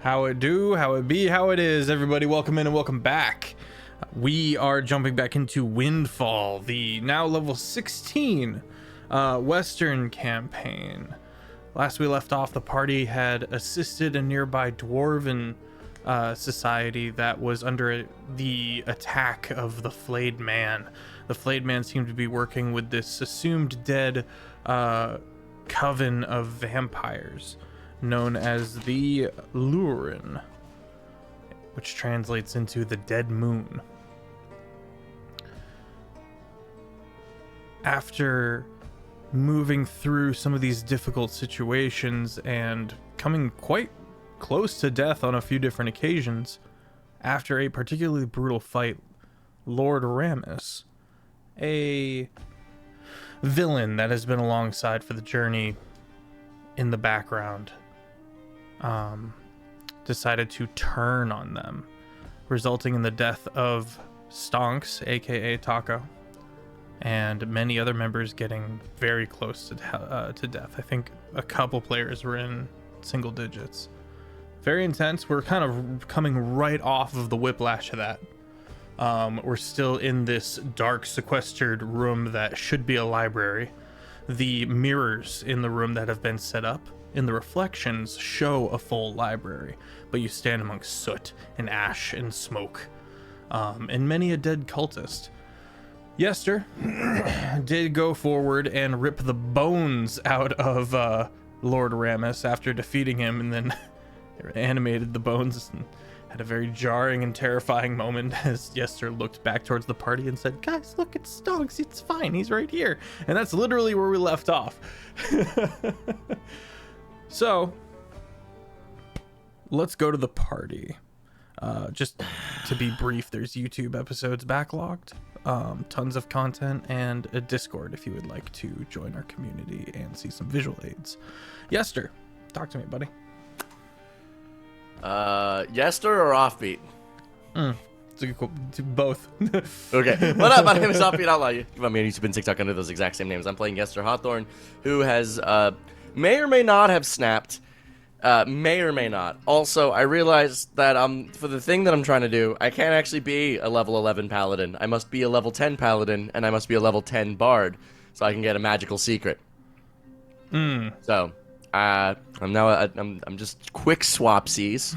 How it do, how it be, how it is, everybody. Welcome in and welcome back. We are jumping back into Windfall, the now level 16 Western campaign. Last we left off, the party had assisted a nearby dwarven society that was under the attack of the Flayed Man. The Flayed Man seemed to be working with this assumed dead coven of vampires known as the Lurin, which translates into the Dead Moon. After moving through some of these difficult situations and coming quite close to death on a few different occasions, after a particularly brutal fight, Lord Ramus, a villain that has been alongside for the journey in the background, decided to turn on them, resulting in the death of Stonks, aka Taco, and many other members getting very close to death. I think a couple players were in single digits. Very intense. We're kind of coming right off of the whiplash of that. We're still in this dark, sequestered room that should be a library. The mirrors in the room that have been set up in the reflections show a full library, but you stand amongst soot and ash and smoke, and many a dead cultist. Yester did go forward and rip the bones out of Lord Ramus after defeating him, and then animated the bones and had a very jarring and terrifying moment as Yester looked back towards the party and said, "Guys, look, it's Stonks, it's fine, he's right here." And that's literally where we left off. So, let's go to the party. Just to be brief, there's YouTube episodes backlogged, tons of content, and a Discord if you would like to join our community and see some visual aids. Yester, talk to me, buddy. Yester or Offbeat? It's a good both. Okay. What up? My name is Offbeat Outlaw. You can find me on YouTube and TikTok under those exact same names. I'm playing Yester Hawthorne, who has may or may not have snapped. May or may not. Also, I realized that for the thing that I'm trying to do, I can't actually be a level 11 paladin. I must be a level 10 paladin, and I must be a level 10 bard, so I can get a magical secret. So, I'm just quick swapsies.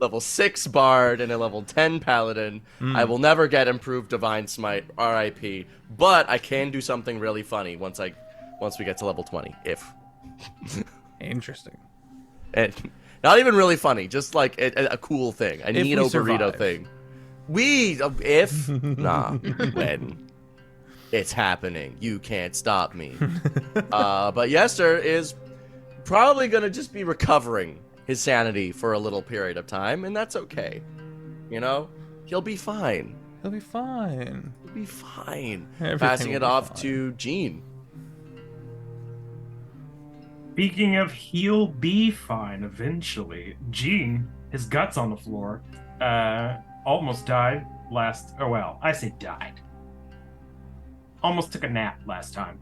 level 6 bard and a level 10 paladin. I will never get improved divine smite, RIP, but I can do something really funny once we get to level 20, if. Interesting. And not even really funny, just like a cool thing, a Nino burrito thing. When. It's happening. You can't stop me. But Yester is probably going to just be recovering his sanity for a little period of time, and that's okay. You know? He'll be fine. He'll be fine. He'll be fine. Everything Passing it off fine. to Gene. Speaking of he'll be fine eventually, Gene, his guts on the floor, almost died I say died. Almost took a nap last time.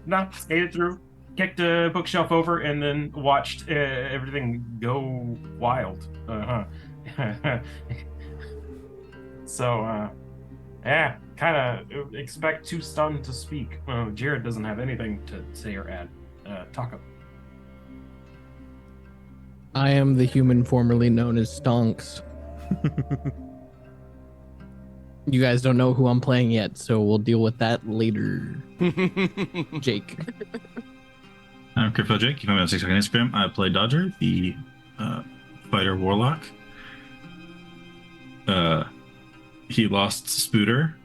Made it through, kicked a bookshelf over, and then watched everything go wild. So, yeah, kind of expect too stunned to speak. Jared doesn't have anything to say or add. Taco. I am the human formerly known as Stonks. You guys don't know who I'm playing yet, so we'll deal with that later. Jake. I'm CritFailJake. You find me on TikTok and Instagram. I play Dodger, the fighter warlock. He lost Spooter,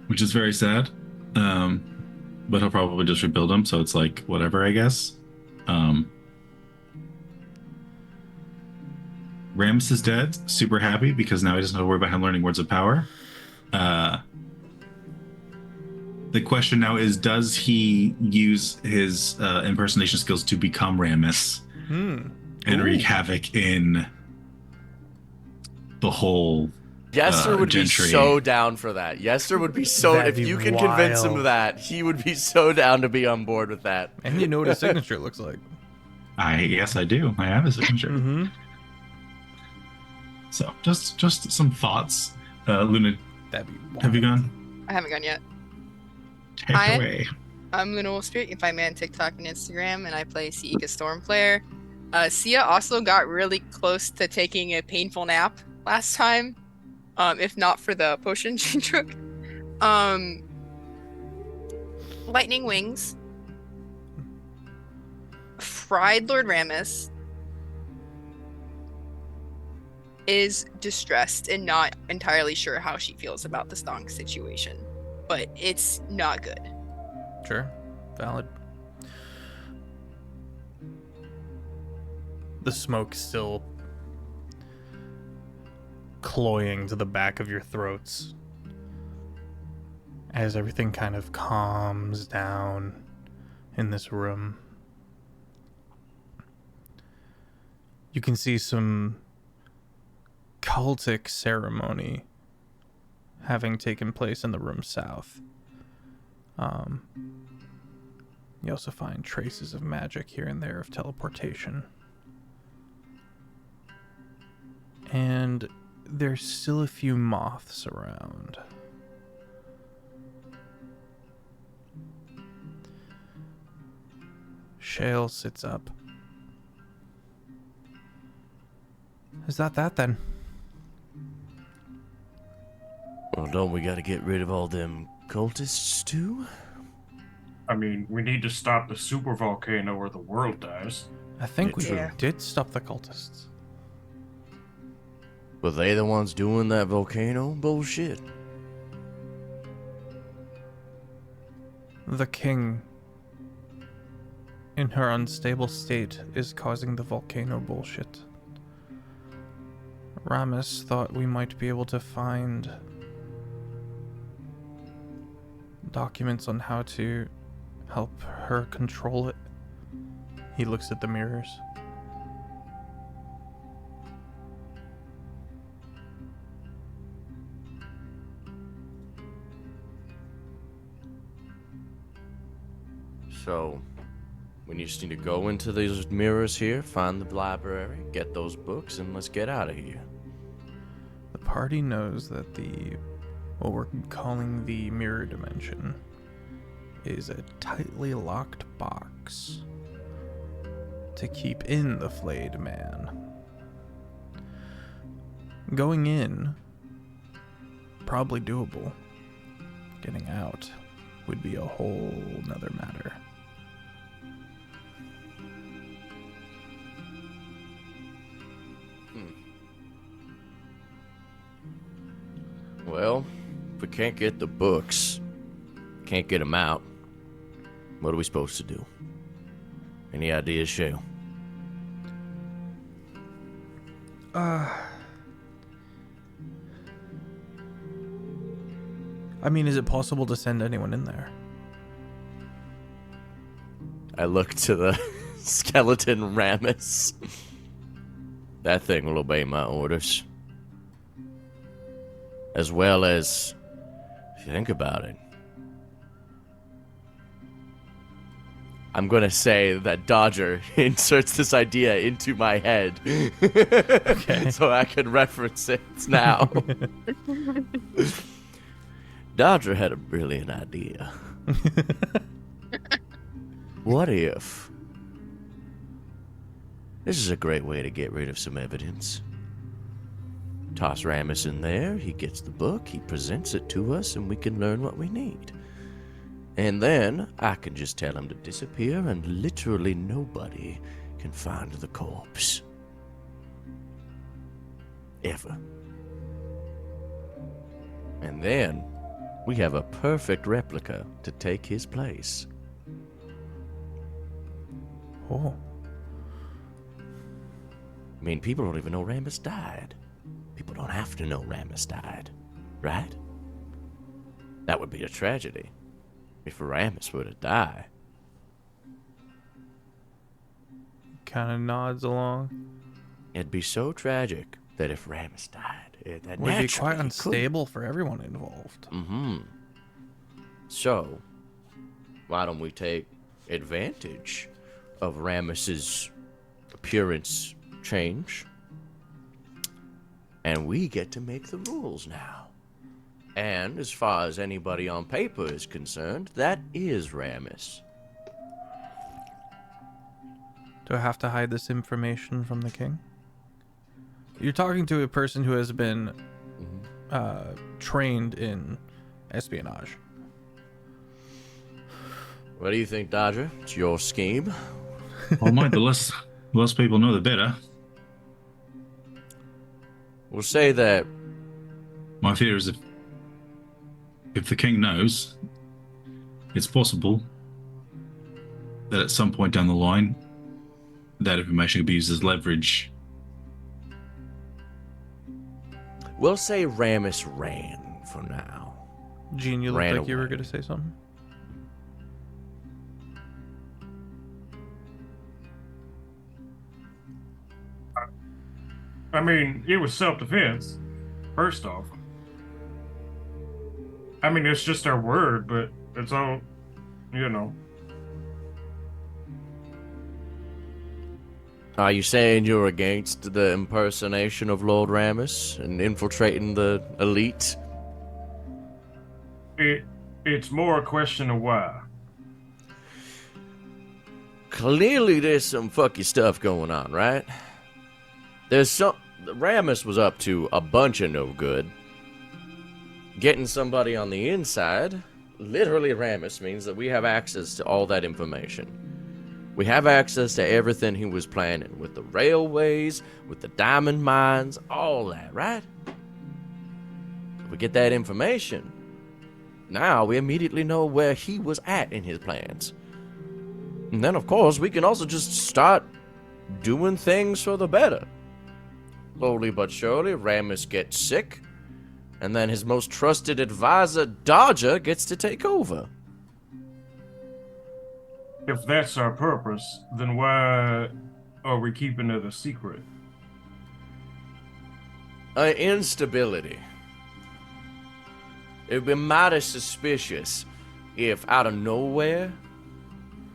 which is very sad. But he'll probably just rebuild him, so it's like whatever, I guess. Ramus is dead. Super happy because now he doesn't have to worry about him learning words of power. The question now is, does he use his impersonation skills to become Ramus and wreak havoc in the whole Yester would gentry? be so down for that. Yester would be so... That'd if be you can convince him wild. of that, he would be so down to be on board with that. And you know what his signature looks like. Yes, I do. I have a signature. Mm-hmm. So just some thoughts. Luna, That'd be wild. have you gone? I haven't gone yet. Take I- away. I'm LunaWolfSpirit. You can find me on TikTok and Instagram, and I play Seika Stormplayer. Sia also got really close to taking a painful nap last time, if not for the potion she took. Lightning Wings, Fried Lord Ramus is distressed and not entirely sure how she feels about the Stonk situation, but it's not good. Sure. Valid. The smoke still cloying to the back of your throats as everything kind of calms down in this room. You can see some cultic ceremony having taken place in the room south. You also find traces of magic here and there of teleportation. And there's still a few moths around. Shale sits up. Is that then? Well, don't we gotta get rid of all them cultists too? I mean, we need to stop the super volcano or the world dies. I think we Yeah. did stop the cultists. Were they the ones doing that volcano bullshit? The king, in her unstable state, is causing the volcano bullshit. Ramus thought we might be able to find documents on how to help her control it. He looks at the mirrors. So, we just need to go into these mirrors here, find the library, get those books, and let's get out of here. The party knows that what we're calling the mirror dimension is a tightly locked box to keep in the flayed man. Going in, probably doable. Getting out would be a whole nother matter. Well, if we can't get the books, can't get them out, what are we supposed to do? Any ideas, Shale? I mean, is it possible to send anyone in there? I look to the skeleton Ramus. That thing will obey my orders. As well as, if you think about it, I'm going to say that Dodger inserts this idea into my head. Okay. So I can reference it now. Dodger had a brilliant idea. What if? This is a great way to get rid of some evidence. Toss Ramus in there, he gets the book, he presents it to us, and we can learn what we need. And then I can just tell him to disappear, and literally nobody can find the corpse. Ever. And then we have a perfect replica to take his place. Oh. I mean, people don't even know Ramus died. People don't have to know Ramus died, right? That would be a tragedy if Ramus were to die. Kind of nods along. It'd be so tragic that if Ramus died, that Would be quite naturally unstable for everyone involved. Mm-hmm. So, why don't we take advantage of Ramus's appearance change. And we get to make the rules now. And as far as anybody on paper is concerned, that is Rammus. Do I have to hide this information from the king? You're talking to a person who has been trained in espionage. What do you think, Dodger? It's your scheme. Well, mate, the less people know, the better. We'll say that. My fear is if the king knows, it's possible that at some point down the line, that information could be used as leverage. We'll say Rammus ran for now. Gene, you look Ran like you were away. going to say something. I mean, it was self-defense, first off. I mean, it's just our word, but it's all, you know. Are you saying you're against the impersonation of Lord Rammus and infiltrating the elite? It's more a question of why. Clearly there's some fucky stuff going on, right? Rammus was up to a bunch of no good. Getting somebody on the inside, literally Rammus, means that we have access to all that information. We have access to everything he was planning, with the railways, with the diamond mines, all that, right? If we get that information, now we immediately know where he was at in his plans. And then, of course, we can also just start doing things for the better. Slowly but surely, Rammus gets sick, and then his most trusted advisor, Dodger, gets to take over. If that's our purpose, then why are we keeping it a secret? Instability. It would be mighty suspicious if out of nowhere,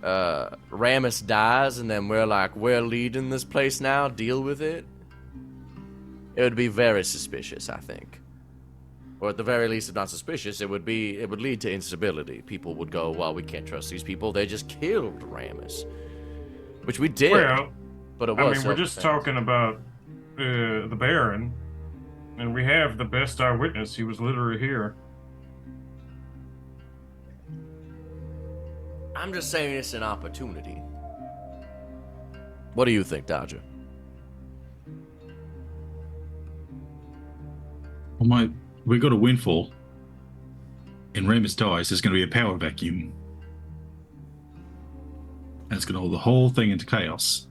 Rammus dies and then we're leading this place now, deal with it. It would be very suspicious, I think. Or at the very least, if not suspicious, it would lead to instability. People would go, well, we can't trust these people. They just killed Rammus. Which we did. Well, but it was I mean, we're just self-defense. talking about the Baron, and we have the best eyewitness. He was literally here. I'm just saying it's an opportunity. What do you think, Dodger? Well, we got a Windfall. And Rammus dies, there's going to be a power vacuum. And it's going to hold the whole thing into chaos.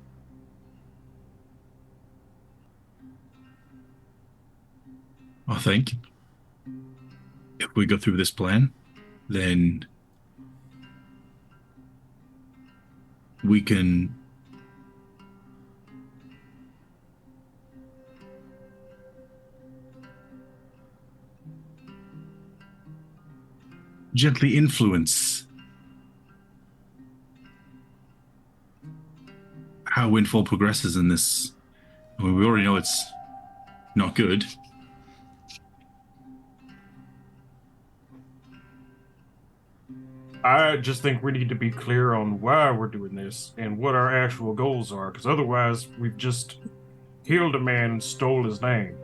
I think if we go through this plan, then we can gently influence how Windfall progresses in this. I mean, we already know it's not good. I just think we need to be clear on why we're doing this and what our actual goals are, because otherwise we've just killed a man and stole his name.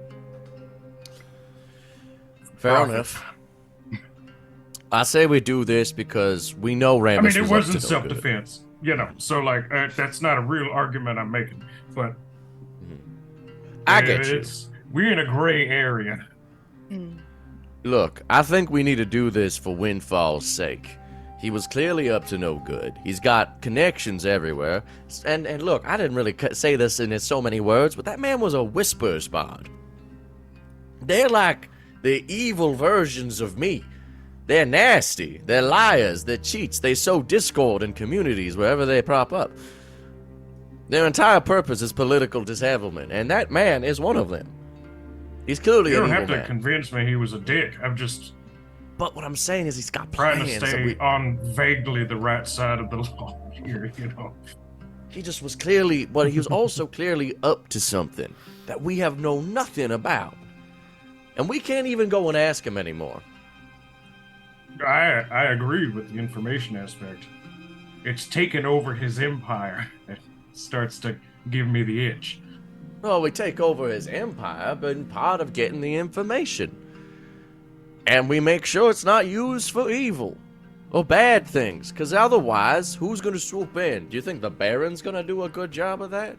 Fair Profit. enough. I say we do this because we know Rammus I mean, it was wasn't up to no good. self-defense, you know. So, like, that's not a real argument I'm making. But I get you. We're in a gray area. Look, I think we need to do this for Windfall's sake. He was clearly up to no good. He's got connections everywhere. And look, I didn't really say this in so many words, but that man was a whisper spot. They're like the evil versions of me. They're nasty. They're liars. They're cheats. They sow discord in communities wherever they prop up. Their entire purpose is political disablement, and that man is one of them. He's clearly You an don't evil have to man. convince me he was a dick. I'm just But what I'm saying is he's got trying plans. to stay on vaguely the right side of the law here, you know. He just was clearly, but he was also clearly up to something that we have known nothing about. And we can't even go and ask him anymore. I agree with the information aspect. It's taken over his empire. It starts to give me the itch. Well, we take over his empire, but part of getting the information. And we make sure it's not used for evil or bad things, because otherwise, who's going to swoop in? Do you think the Baron's going to do a good job of that?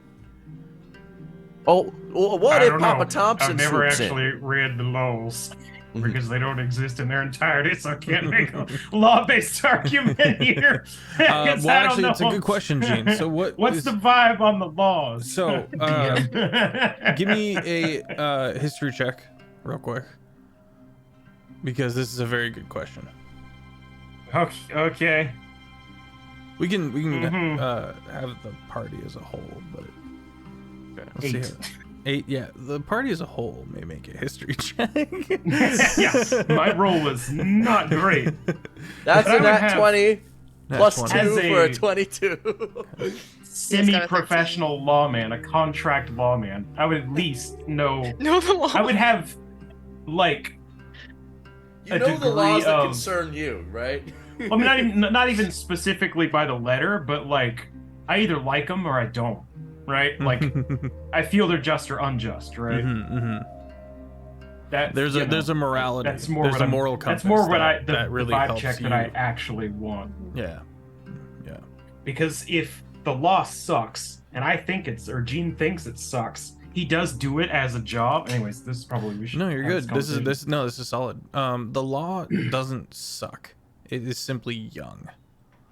Oh, or what I if don't Papa know. Thompson I've never swoops actually in? read the laws because they don't exist in their entirety, so I can't make a law-based argument here. Well, 'Cause I don't actually, it's a know. good question, Gene. So what's is- the vibe on the laws? So, DM? give me a history check, real quick, because this is a very good question. Okay. We can Mhm. have the party as a whole, but let's 8. see. 8, yeah. The party as a whole may make a history check. Yeah, my roll was not great. That's I a would nat have- 20 Nat plus 20. 2 As for a a- 22. Semi-professional lawman, a contract lawman. I would at least know. No, the law. I would have, like, You a know the laws degree that of- concern you, right? I mean, not even specifically by the letter, but like, I either like them or I don't, right? Like, I feel they're just or unjust, right? That There's a morality. That's more There's what a I'm- moral compass. That's more what that the really vibe helps check you. that I actually want. Yeah. Because if the law sucks, and I think or Gene thinks it sucks, he does do it as a job. Anyways, this is probably we should. No, you're have good. This conversation. is solid. The law doesn't suck. It is simply young.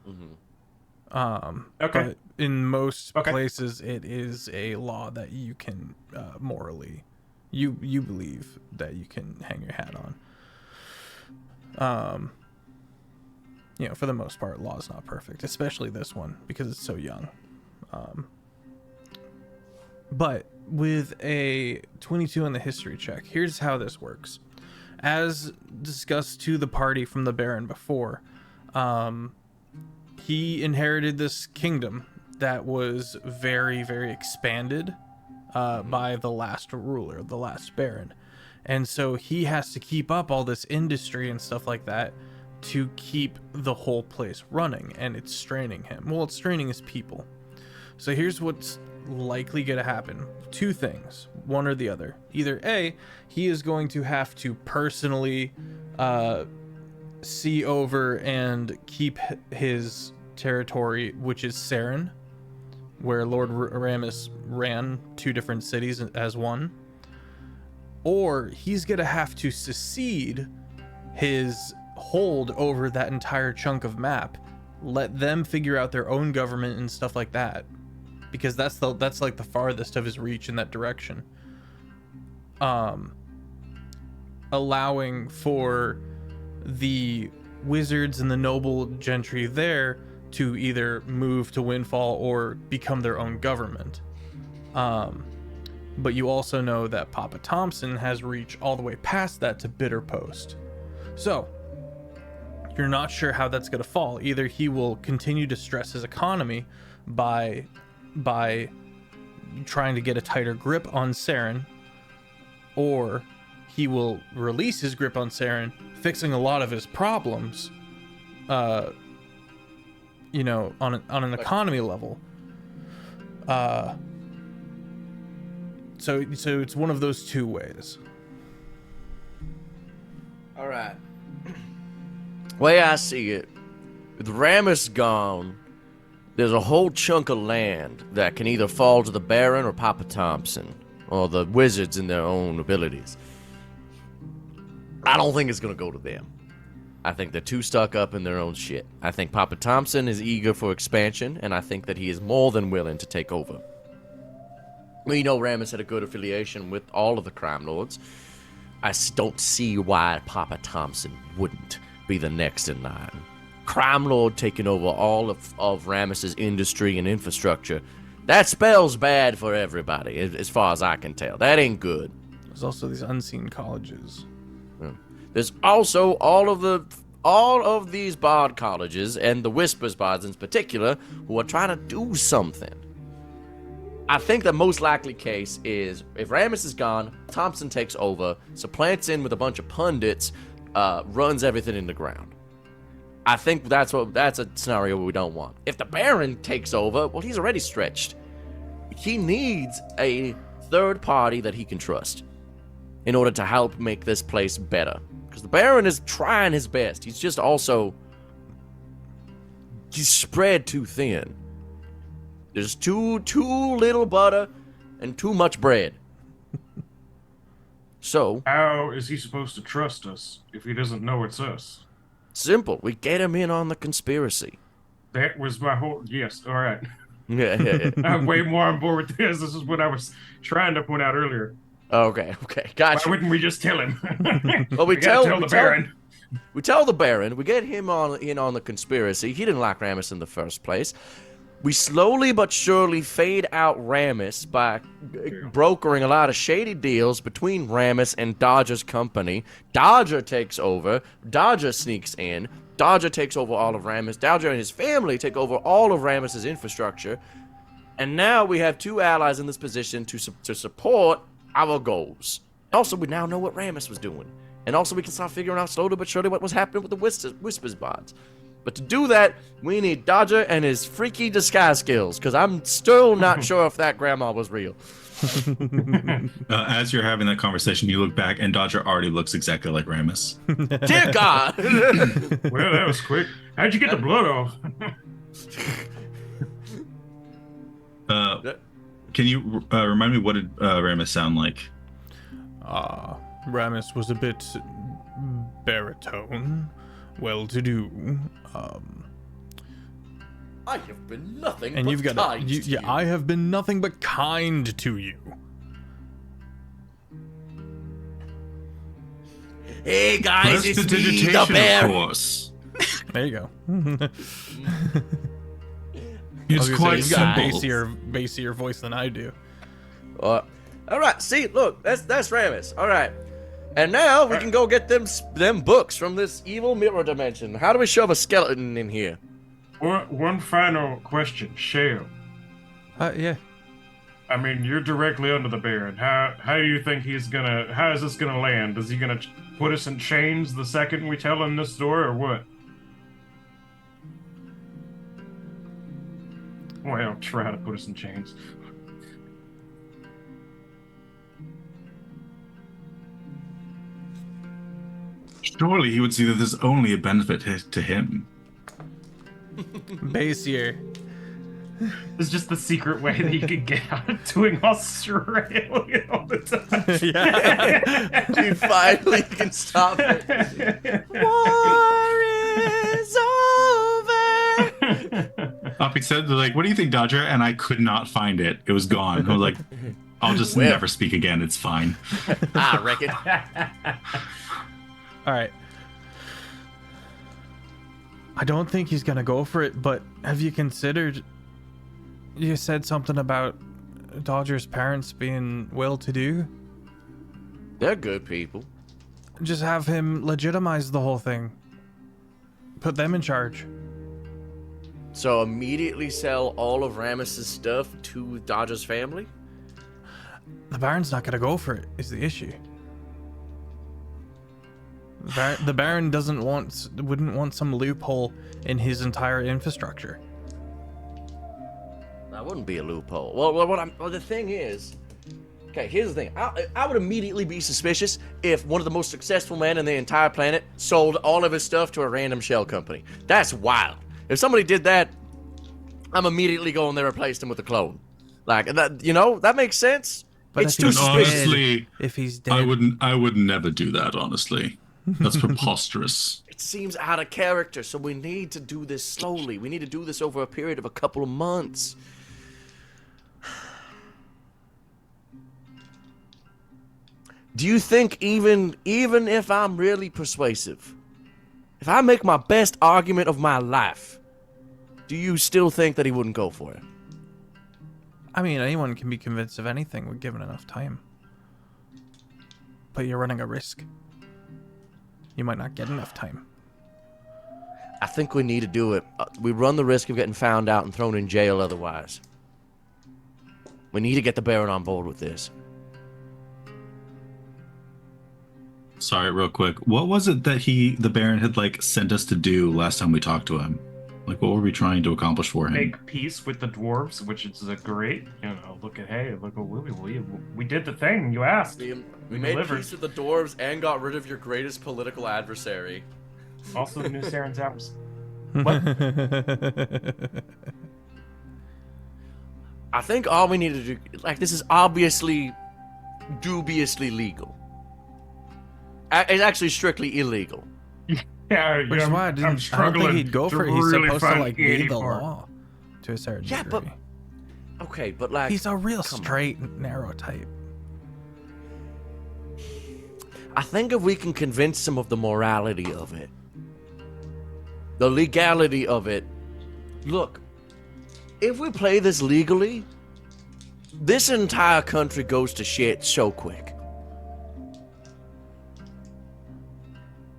Okay. But in most Okay. places, it is a law that you can morally, you believe that you can hang your hat on. You know, for the most part, law is not perfect, especially this one because it's so young. But with a 22 in the history check, here's how this works. As discussed to the party from the Baron before, he inherited this kingdom that was very, very expanded by the last ruler, the last Baron. And so he has to keep up all this industry and stuff like that to keep the whole place running, and it's straining him. Well, it's straining his people. So here's what's likely going to happen. 2 things, one or the other. Either A, he is going to have to personally see over and keep his territory, which is Saren, where Lord Ramus ran 2 different cities as one. Or he's going to have to secede his hold over that entire chunk of map, let them figure out their own government and stuff like that, because that's like the farthest of his reach in that direction, allowing for the wizards and the noble gentry there to either move to Windfall or become their own government. But you also know that Papa Thompson has reach all the way past that to Bitter Post. So you're not sure how that's going to fall. Either he will continue to stress his economy by trying to get a tighter grip on Saren, or he will release his grip on Saren, fixing a lot of his problems, you know, on an economy level. So it's one of those 2 ways. All right. Way I see it, with Ramus gone, there's a whole chunk of land that can either fall to the Baron or Papa Thompson, or the wizards in their own abilities. I don't think it's going to go to them. I think they're too stuck up in their own shit. I think Papa Thompson is eager for expansion, and I think that he is more than willing to take over. We know Ramus had a good affiliation with all of the crime lords. I don't see why Papa Thompson wouldn't be the next in line. Crime lord taking over all of Ramus's industry and infrastructure. That spells bad for everybody, as far as I can tell. That ain't good. There's also these unseen colleges. There's also all of these bard colleges, and the Whispers bards in particular, who are trying to do something. I think the most likely case is if Ramus is gone, Thompson takes over, supplants in with a bunch of pundits, runs everything in the ground. I think that's a scenario we don't want. If the Baron takes over, well, he's already stretched. He needs a third party that he can trust in order to help make this place better. Because the Baron is trying his best. He's just also... he's spread too thin. There's too little butter and too much bread. So... how is he supposed to trust us if he doesn't know it's us? simple. We get him in on the conspiracy. That was my whole... Yes, all right. Yeah. I'm way more on board with this. This is what I was trying to point out earlier. Okay, gotcha. Why wouldn't we just tell him? Well, we gotta tell the Baron. We tell the Baron. We get him in on the conspiracy. He didn't like Ramus in the first place. We slowly but surely fade out Ramus by brokering a lot of shady deals between Ramus and Dodger's company. Dodger takes over. Dodger sneaks in. Dodger takes over all of Ramus. Dodger and his family take over all of Ramus's infrastructure. And now we have two allies in this position to support our goals. Also, we now know what Ramus was doing. And also, we can start figuring out slowly but surely what was happening with the Whispers bots. But to do that, we need Dodger and his freaky disguise skills, because I'm still not sure if that grandma was real. As you're having that conversation, you look back, and Dodger already looks exactly like Ramus. Dear God! Well, that was quick. How'd you get the blood off? Can you remind me, what did Ramus sound like? Ramus was a bit baritone, well-to-do. I have been nothing and but you've got kind to you. I have been nothing but kind to you. Hey guys, it's me, the Prestidigitation, bear. of course. There you go. It's quite He's got a simple. bassier voice than I do. All right, see, look, that's Ramus. All right, and now we can go get them books from this evil mirror dimension. How do we shove a skeleton in here? One final question, Shale. Yeah. I mean, you're directly under the Baron. How do you think how is this gonna land? Is he gonna put us in chains the second we tell him this story, or what? Well, try to put us in chains. Surely he would see that there's only a benefit to him. Bassier. It's just the secret way that you could get out of doing Australia all the time. Yeah. You finally can stop it. War is over. Offbeat said, like, what do you think, Dodger? And I could not find it. It was gone. I was like, I'll just Well. never speak again. It's fine. I reckon. All right. I don't think he's gonna go for it, but have you considered? You said something about Dodger's parents being well-to-do. They're good people. Just have him legitimize the whole thing. Put them in charge. So immediately sell all of Ramus's stuff to Dodger's family? The Baron's not gonna go for it, is the issue. The Baron wouldn't want some loophole in his entire infrastructure. That wouldn't be a loophole. Well, the thing is, okay, here's the thing. I would immediately be suspicious if one of the most successful men in the entire planet sold all of his stuff to a random shell company. That's wild. If somebody did that, I'm immediately going there and replaced him with a clone. Like that, that makes sense. But It's if too he's suspicious. Honestly, If he's dead, I would never do that, honestly. That's preposterous. It seems out of character, so we need to do this slowly. We need to do this over a period of a couple of months. Do you think even if I'm really persuasive, if I make my best argument of my life, do you still think that he wouldn't go for it? I mean, anyone can be convinced of anything when given enough time. But you're running a risk. You might not get enough time. I think we need to do it. We run the risk of getting found out and thrown in jail otherwise. We need to get the Baron on board with this. Sorry, real quick. What was it that the Baron had like sent us to do last time we talked to him? Like, what were we trying to accomplish for him? Make peace with the dwarves, which is a great, look at we did the thing you asked. We made delivered. peace with the dwarves and got rid of your greatest political adversary. Also, New Saren's hours. I think all we need to do, like, this is obviously dubiously legal. It's actually strictly illegal. Yeah, Which is why I don't think he'd go for it. He's supposed to like be the law to a certain degree. But okay, but like he's a real straight and narrow type. I think if we can convince him of the morality of it, the legality of it. Look, if we play this legally, this entire country goes to shit so quick.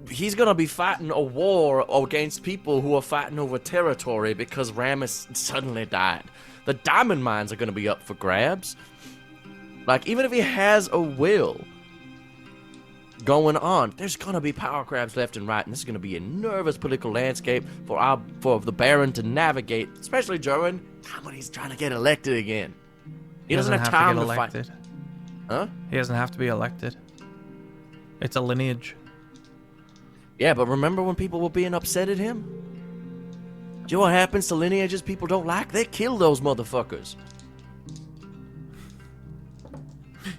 He's gonna be fighting a war against people who are fighting over territory because Rammus suddenly died. The diamond mines are gonna be up for grabs. Like, even if he has a will going on, there's gonna be power grabs left and right, and this is gonna be a nervous political landscape for the Baron to navigate, especially during time when he's trying to get elected again. He doesn't have time to fight. Huh? He doesn't have to be elected. It's a lineage. Yeah, but remember when people were being upset at him? Do you know what happens to lineages people don't like? They kill those motherfuckers.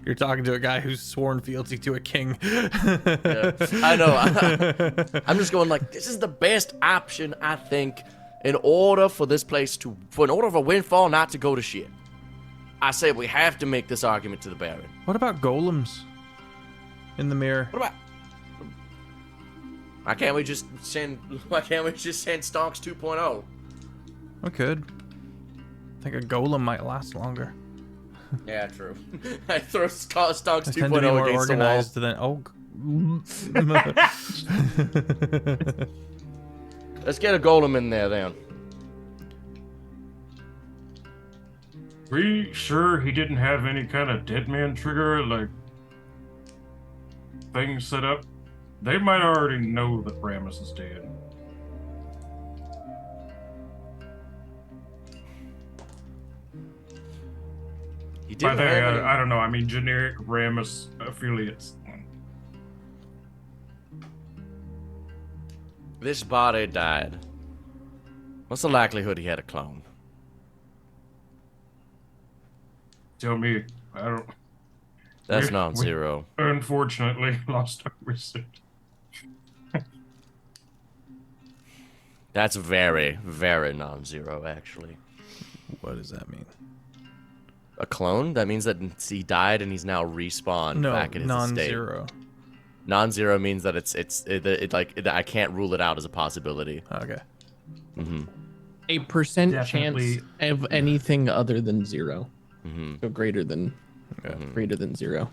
You're talking to a guy who's sworn fealty to a king. Yeah, I know. I'm just going like, this is the best option, I think, in order for this place in order for Windfall not to go to shit. I say we have to make this argument to the Baron. What about golems in the mirror? What about? Why can't we just send Stonks 2.0? We could. I think a golem might last longer. Yeah, true. I throw Stonks 2.0 Tend to be more against organized the wall. than Let's get a golem in there then. We sure he didn't have any kind of dead man trigger, like, thing set up? They might already know that Rammus is dead. He By didn't that, have any... I don't know. I mean, generic Rammus affiliates. This body died. What's the likelihood he had a clone? Tell me, I don't. That's We- non-zero. Unfortunately, lost our research. That's very, very non-zero, actually. What does that mean? A clone? That means that he died and he's now respawned No, back in his estate. non-zero. Non-zero means that I can't rule it out as a possibility. Okay. Mm-hmm. A percent Definitely. chance of anything other than 0. Mm-hmm. So greater than Okay. 0.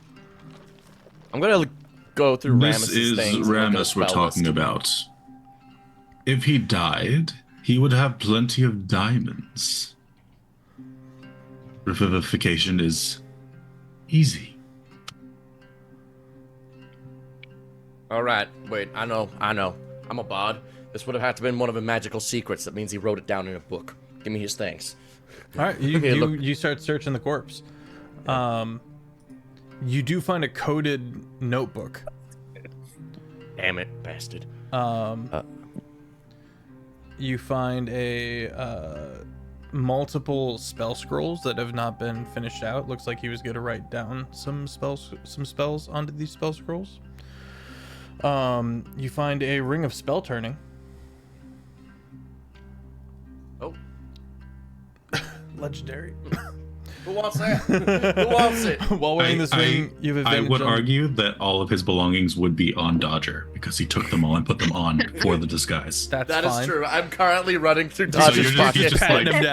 I'm gonna go through This Rammus's is things. and look at Rammus his we're spell talking list. about. If he died, he would have plenty of diamonds. Revivification is easy. All right, wait. I know. I'm a bard. This would have had to been one of the magical secrets. That means he wrote it down in a book. Give me his thanks. All right, Here, look. you start searching the corpse. You do find a coded notebook. Damn it, bastard. You find a multiple spell scrolls that have not been finished out. Looks like he was going to write down some spells onto these spell scrolls. You find a ring of spell turning. Oh, Legendary. who wants that? Who wants it? While wearing this ring, you have I advantage would on- argue that all of his belongings would be on Dodger because he took them all and put them on for the disguise. That's That is fine. true. I'm currently running through So Dodger's you're pocket. just Patting like- him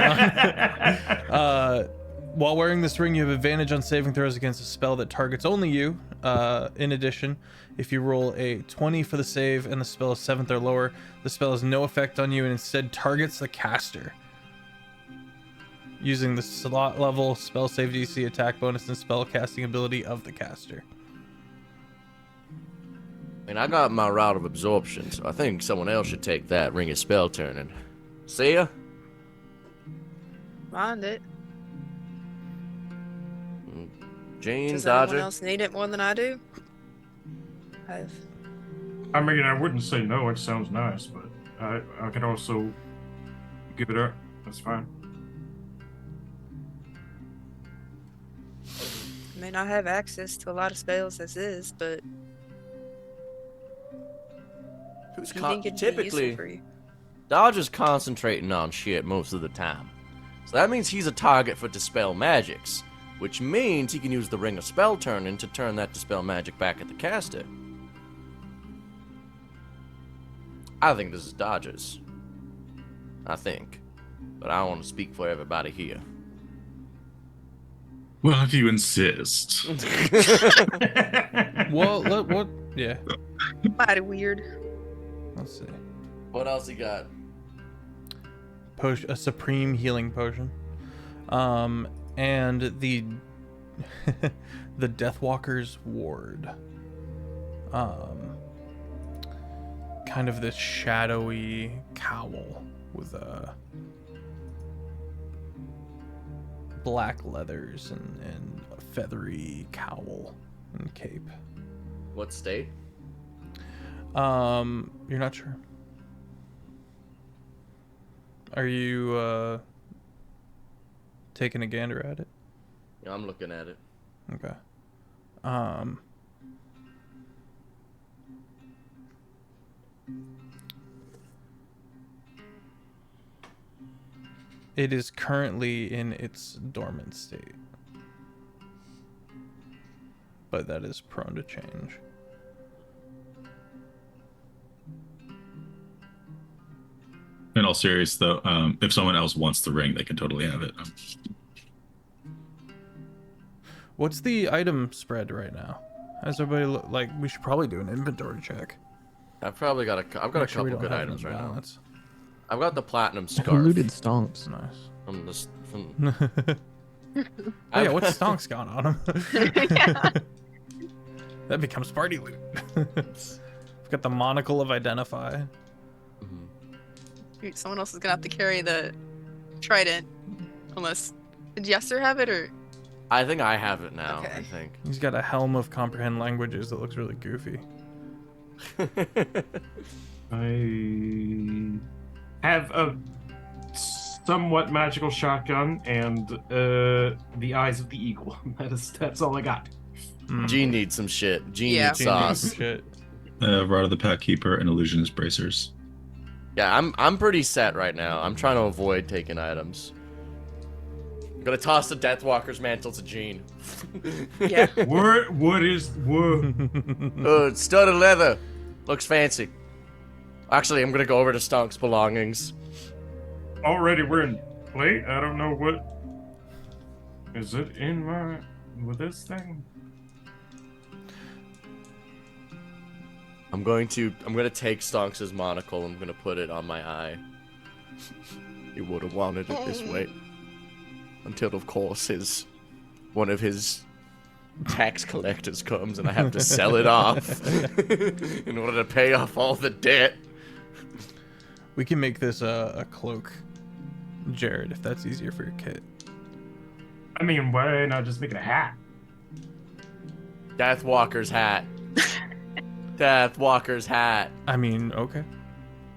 down. While wearing this ring, you have advantage on saving throws against a spell that targets only you. In addition, if you roll a 20 for the save and the spell is 7th or lower, the spell has no effect on you and instead targets the caster. using the slot level, spell save DC, attack bonus, and spell casting ability of the caster. And I got my route of absorption, so I think someone else should take that ring of spell turning. See ya. Mind it. Jean, Does Dodger. anyone else need it more than I do? I mean, I wouldn't say no. It sounds nice, but I could also give it up. That's fine. I may not have access to a lot of spells as is, but Who's you think it'd be typically useful for you? Dodger's concentrating on shit most of the time. So that means he's a target for Dispel Magics, which means he can use the Ring of Spell Turning to turn that Dispel Magic back at the caster. I think this is Dodger's. I think. But I don't want to speak for everybody here. Well, if you insist. Well, what? Yeah. Mighty weird. Let's see. What else he got? A supreme healing potion. And the the Deathwalker's ward. Kind of this shadowy cowl with black leathers and a feathery cowl and cape. What state? You're not sure. Are you taking a gander at it? Yeah, I'm looking at it. Okay. It is currently in its dormant state, but that is prone to change. In all seriousness, though, if someone else wants the ring, they can totally have it. What's the item spread right now? Has everybody like? We should probably do an inventory check. I've got a Make sure we couple don't good have items an right now. imbalance. I've got the platinum Who scarf looted stonks? Nice. from this. From, Oh yeah, what's Stonk's got on him? Yeah. That becomes party loot. We've got the monocle of Identify. Dude, someone else is gonna have to carry the trident. Unless did Yester have it or? I think I have it now. Okay. I think. He's got a helm of Comprehend Languages that looks really goofy. I have a somewhat magical shotgun and the eyes of the eagle. That's all I got. Gene needs some shit. Gene Yeah. needs Gene needs some sauce. shit. Rod of the Pack Keeper and Illusionist Bracers. Yeah, I'm pretty set right now. I'm trying to avoid taking items. I'm gonna toss the Deathwalker's mantle to Gene. Yeah. What is what? Oh, it's studded leather. Looks fancy. Actually, I'm gonna go over to Stonk's belongings. Already we're in plate. I don't know what. Is it in my with this thing? I'm gonna take Stonks' monocle. I'm gonna put it on my eye. He would have wanted it this way. Until, of course, one of his tax collectors comes and I have to sell it off in order to pay off all the debt. We can make this a cloak, Jared, if that's easier for your kit. I mean, why not just make it a hat? Deathwalker's hat. Deathwalker's hat. I mean, okay.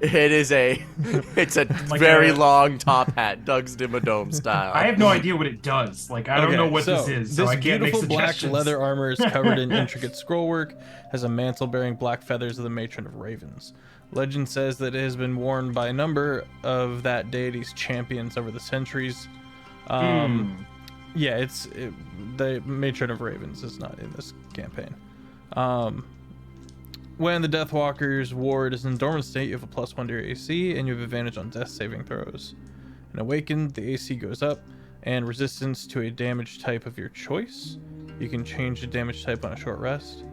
It's a Like very a- long top hat, Doug's Dimmadome style. I have no idea what it does. Like, I don't Okay, know what so this is, so this I can't make beautiful black suggestions. leather armor is covered in intricate scrollwork, has a mantle bearing black feathers of the matron of ravens. Legend says that it has been worn by a number of that deity's champions over the centuries. Yeah, the matron of ravens is not in this campaign. When the Deathwalker's ward is in dormant state, you have a +1 to your AC, and you have advantage on death saving throws. And awakened, the AC goes up, and resistance to a damage type of your choice. You can change the damage type on a short rest.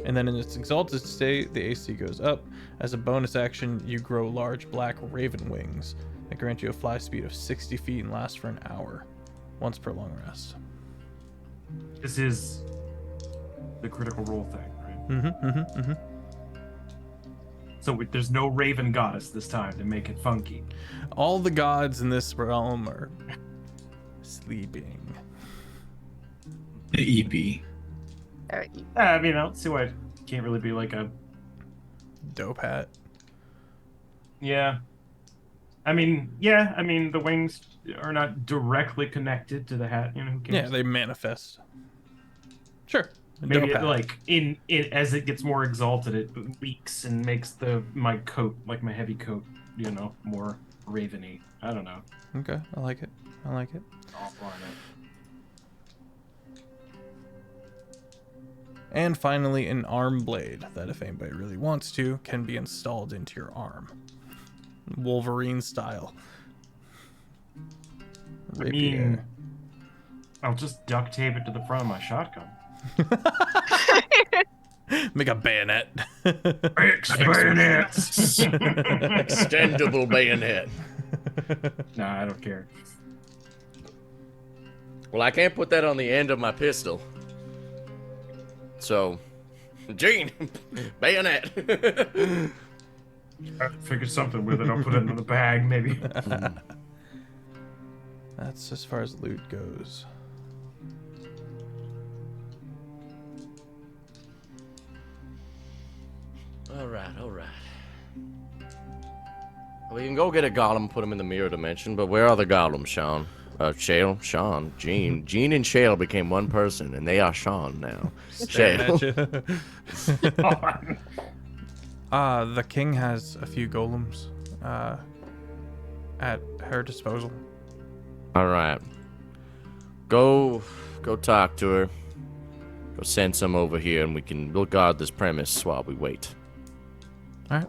And then in its exalted state, the AC goes up. As a bonus action, you grow large black raven wings that grant you a fly speed of 60 feet and last for an hour. once per long rest. This is the critical role thing, right? Mm-hmm, mm-hmm, mm-hmm. So there's no Raven Goddess this time to make it funky. All the gods in this realm are sleeping. The EP. I mean, I don't see why it can't really be like a... Dope hat. Yeah. I mean, the wings are not directly connected to the hat, you know, who cares? Yeah, they manifest. Sure. Maybe Dope hat. like in as it gets more exalted, it leaks and makes my coat, like my heavy coat, you know, more raveny. I don't know. Okay, I like it. I like it. Offline it. And finally, an arm blade that, if anybody really wants to, can be installed into your arm. Wolverine style. I mean, I'll just duct tape it to the front of my shotgun. Make a bayonet. Bayonets! Extendable bayonet. Nah, I don't care. Well, I can't put that on the end of my pistol. So, Gene, bayonet. I figured something with it. I'll put it in the bag, maybe. That's as far as loot goes. All right. We can go get a golem and put him in the mirror dimension, but where are the golems, Sean? Shale, Sean, Gene. Gene and Shale became one person, and they are Sean now. Shale. The king has a few golems at her disposal. All right. Go talk to her. Go send some over here, and we'll guard this premise while we wait. All right.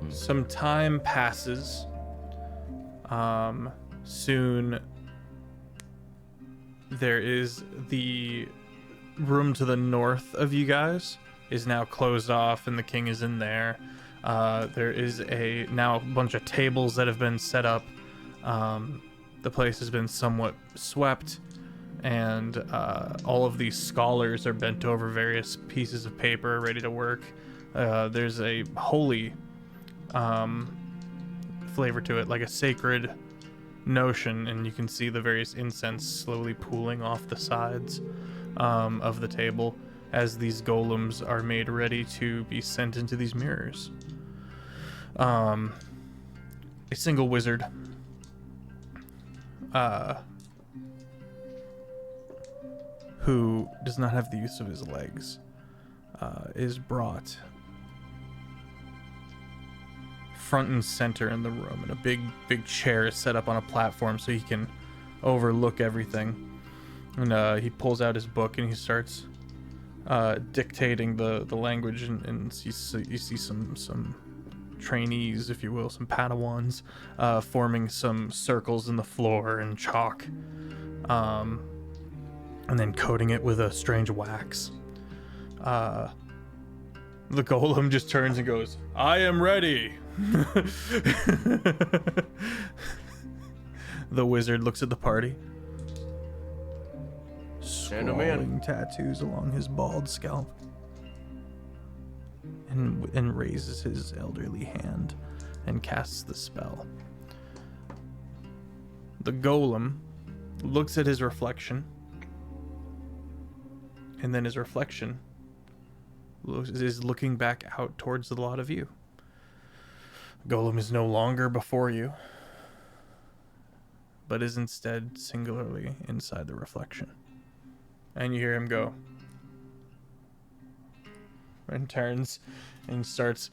Some time passes. Soon there is the room to the north of you guys is now closed off, and the king is in there. There is now a bunch of tables that have been set up. The place has been somewhat swept, and all of these scholars are bent over various pieces of paper ready to work. There's a holy flavor to it, like a sacred notion, and you can see the various incense slowly pooling off the sides of the table as these golems are made ready to be sent into these mirrors. A single wizard who does not have the use of his legs is brought front and center in the room, and a big chair is set up on a platform so he can overlook everything. And he pulls out his book and he starts dictating the language, and you see some trainees, if you will, some Padawans, forming some circles in the floor in chalk, and then coating it with a strange wax. The golem just turns and goes, "I am ready." The wizard looks at the party. Send him in. Scrawling tattoos along his bald scalp, and raises his elderly hand and casts the spell. The golem looks at his reflection, and then his reflection is looking back out towards the lot of you. Golem is no longer before you, but is instead singularly inside the reflection. And you hear him go, and turns and starts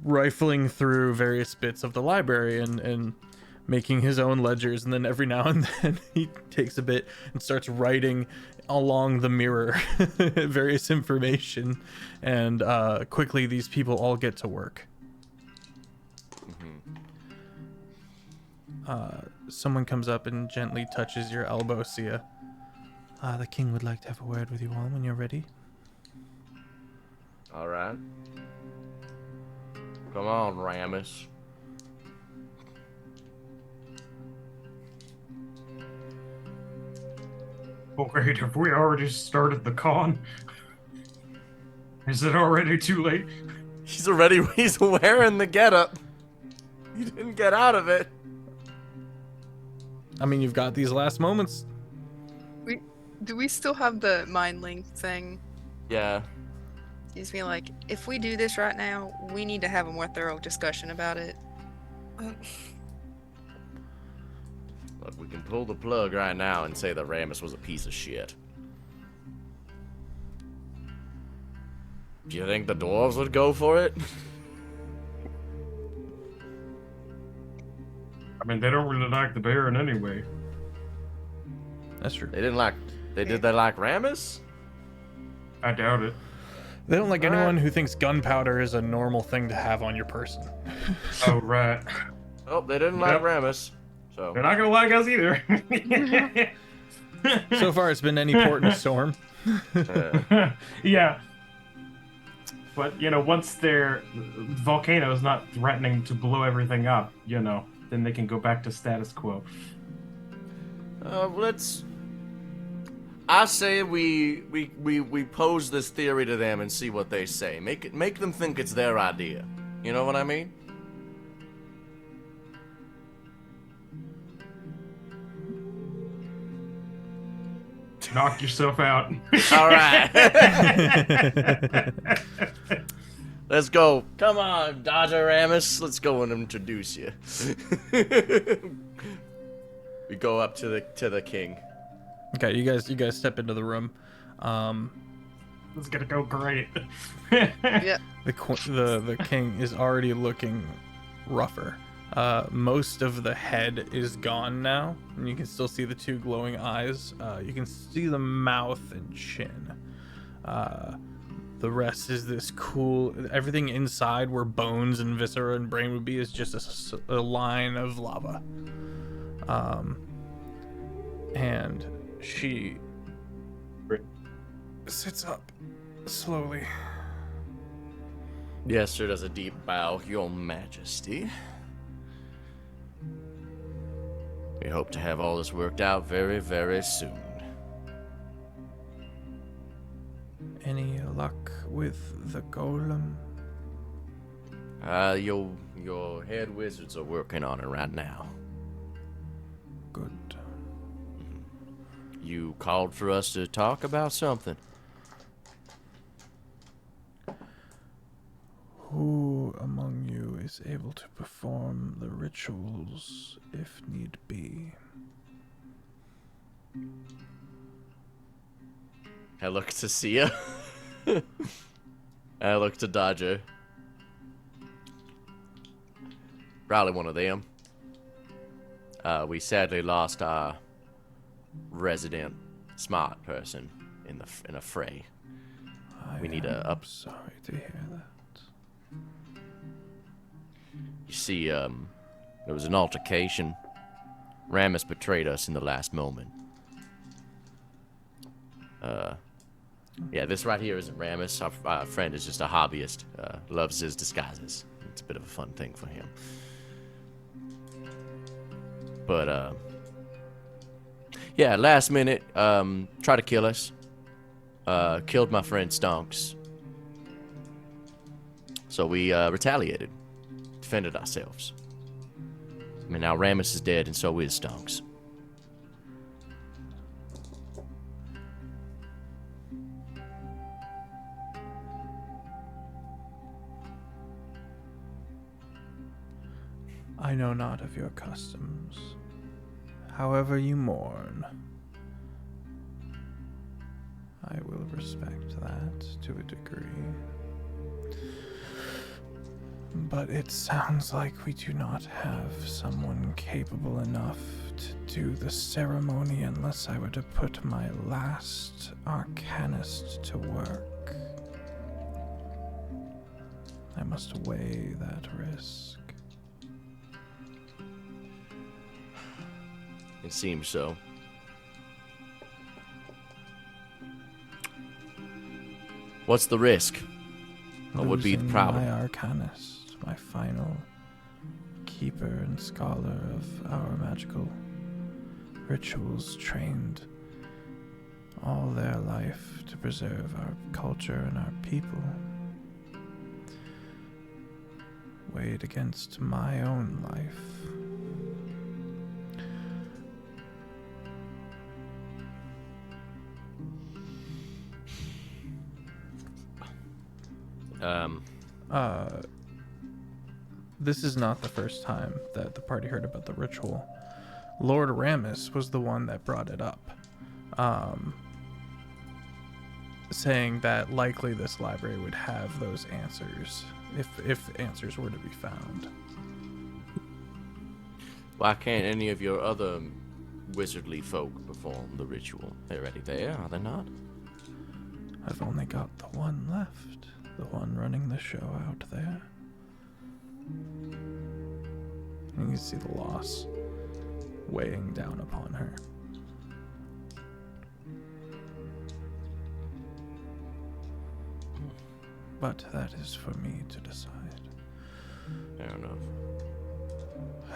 rifling through various bits of the library and making his own ledgers, and then every now and then he takes a bit and starts writing along the mirror various information, and quickly these people all get to work. Someone comes up and gently touches your elbow, Sia. The king would like to have a word with you all when you're ready. All right. Come on, Ramus. Oh, wait, have we already started the con? Is it already too late? He's wearing the getup. You didn't get out of it. I mean, you've got these last moments. Do we still have the mind link thing? Yeah. He's being like, if we do this right now, we need to have a more thorough discussion about it. Look, we can pull the plug right now and say that Ramus was a piece of shit. Do you think the dwarves would go for it? I mean, they don't really like the Baron anyway. That's true. They didn't like. Did they like Ramus? I doubt it. They don't like anyone who thinks gunpowder is a normal thing to have on your person. Oh, right. Oh, they didn't like Ramus. So They're not gonna like us either. So far, it's been any port in a storm. Yeah. But, you know, once their volcano is not threatening to blow everything up, you know, then they can go back to status quo. let's. I say we pose this theory to them and see what they say. Make them think it's their idea. You know what I mean? Knock yourself out. All right. Let's go. Come on, Dodger Ramus. Let's go and introduce you. We go up to the king. Okay, you guys step into the room. This is gonna go great. Yeah. The king is already looking rougher. Most of the head is gone now, and you can still see the two glowing eyes. You can see the mouth and chin. The rest is this cool. Everything inside, where bones and viscera and brain would be, is just a line of lava. And she sits up slowly. Yester does a deep bow, Your Majesty. We hope to have all this worked out very, very soon. Any luck with the golem? Your head wizards are working on it right now. Good. You called for us to talk about something. Who among you is able to perform the rituals if need be? I look to Sia. I look to Dodger. Probably one of them. We sadly lost our resident smart person in a fray. We need a up. Sorry to hear that. You see, there was an altercation. Ramus betrayed us in the last moment. Yeah, this right here isn't Ramus. Our friend is just a hobbyist. Loves his disguises. It's a bit of a fun thing for him. But, yeah, last minute, tried to kill us. Killed my friend Stonks. So we retaliated. Defended ourselves. I mean, now Ramus is dead, and so is Stonks. I know not of your customs. However you mourn, I will respect that to a degree. But it sounds like we do not have someone capable enough to do the ceremony unless I were to put my last arcanist to work. I must weigh that risk. It seems so. What's the risk? What would be the Losing problem? My arcanist, my final keeper and scholar of our magical rituals, trained all their life to preserve our culture and our people, weighed against my own life. This is not the first time that the party heard about the ritual. Lord Aramis was the one that brought it up, saying that likely this library would have those answers, if answers were to be found. Why can't any of your other wizardly folk perform the ritual? They're already there, are they not? I've only got the one left, the one running the show out there. And you can see the loss weighing down upon her. But that is for me to decide. Fair enough.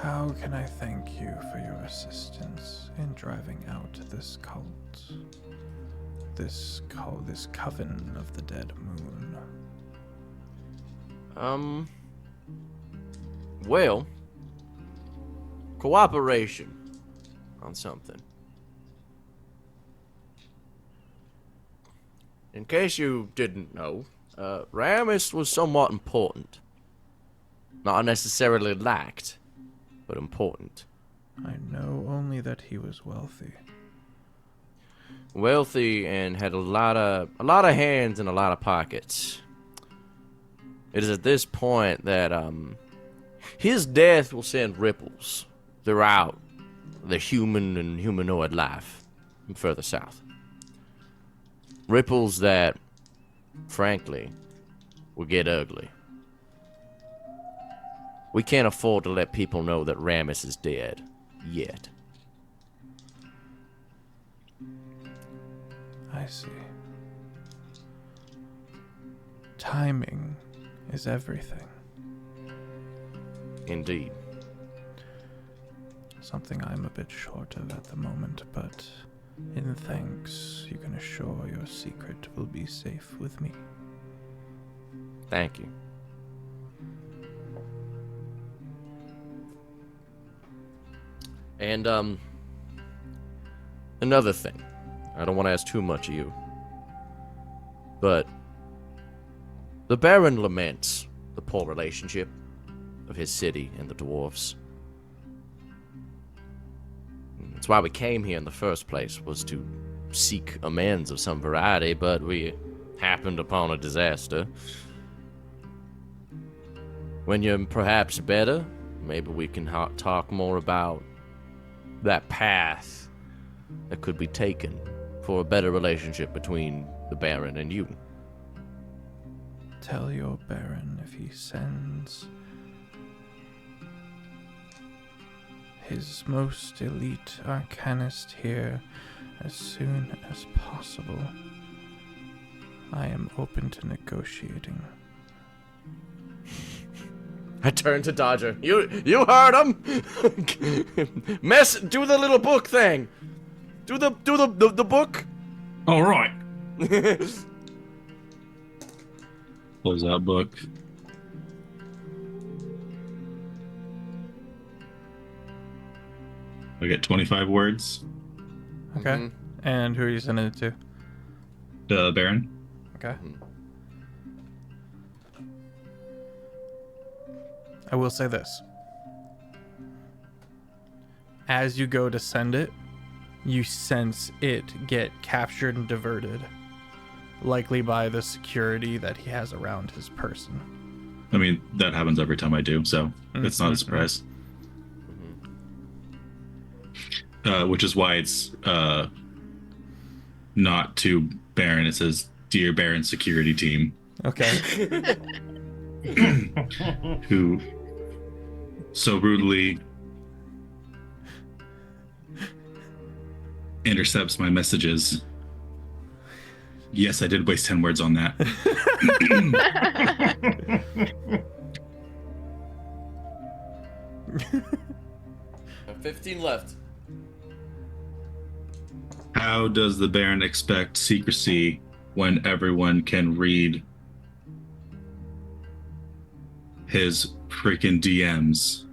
How can I thank you for your assistance in driving out this cult? This coven of the dead moon. Well, cooperation on something. In case you didn't know, Ramis was somewhat important. Not necessarily liked, but important. I know only that he was wealthy. Wealthy and had a lot of hands and a lot of pockets. It is at this point that his death will send ripples throughout the human and humanoid life further south. Ripples that, frankly, will get ugly. We can't afford to let people know that Ramis is dead yet. I see. Timing is everything. Indeed. Something I'm a bit short of at the moment, but in thanks, you can assure your secret will be safe with me. Thank you. And, another thing. I don't want to ask too much of you. But the Baron laments the poor relationship of his city and the dwarves. That's why we came here in the first place, was to seek amends of some variety, but we happened upon a disaster. When you're perhaps better, maybe we can talk more about that path that could be taken for a better relationship between the Baron and you. Tell your Baron if he sends his most elite arcanist here as soon as possible. I am open to negotiating. I turned to Dodger. You heard him. Do the little book thing. Do the book. All right. Close out book. I get 25 words. Okay. Mhm. And who are you sending it to? The Baron. Okay. I will say this. As you go to send it, you sense it get captured and diverted, likely by the security that he has around his person. I mean, that happens every time I do, so it's not a surprise. Which is why it's not to Baron. It says, "Dear Baron Security Team," Okay. who so rudely intercepts my messages. Yes, I did waste 10 words on that. 15 left. How does the Baron expect secrecy when everyone can read his freaking DMs?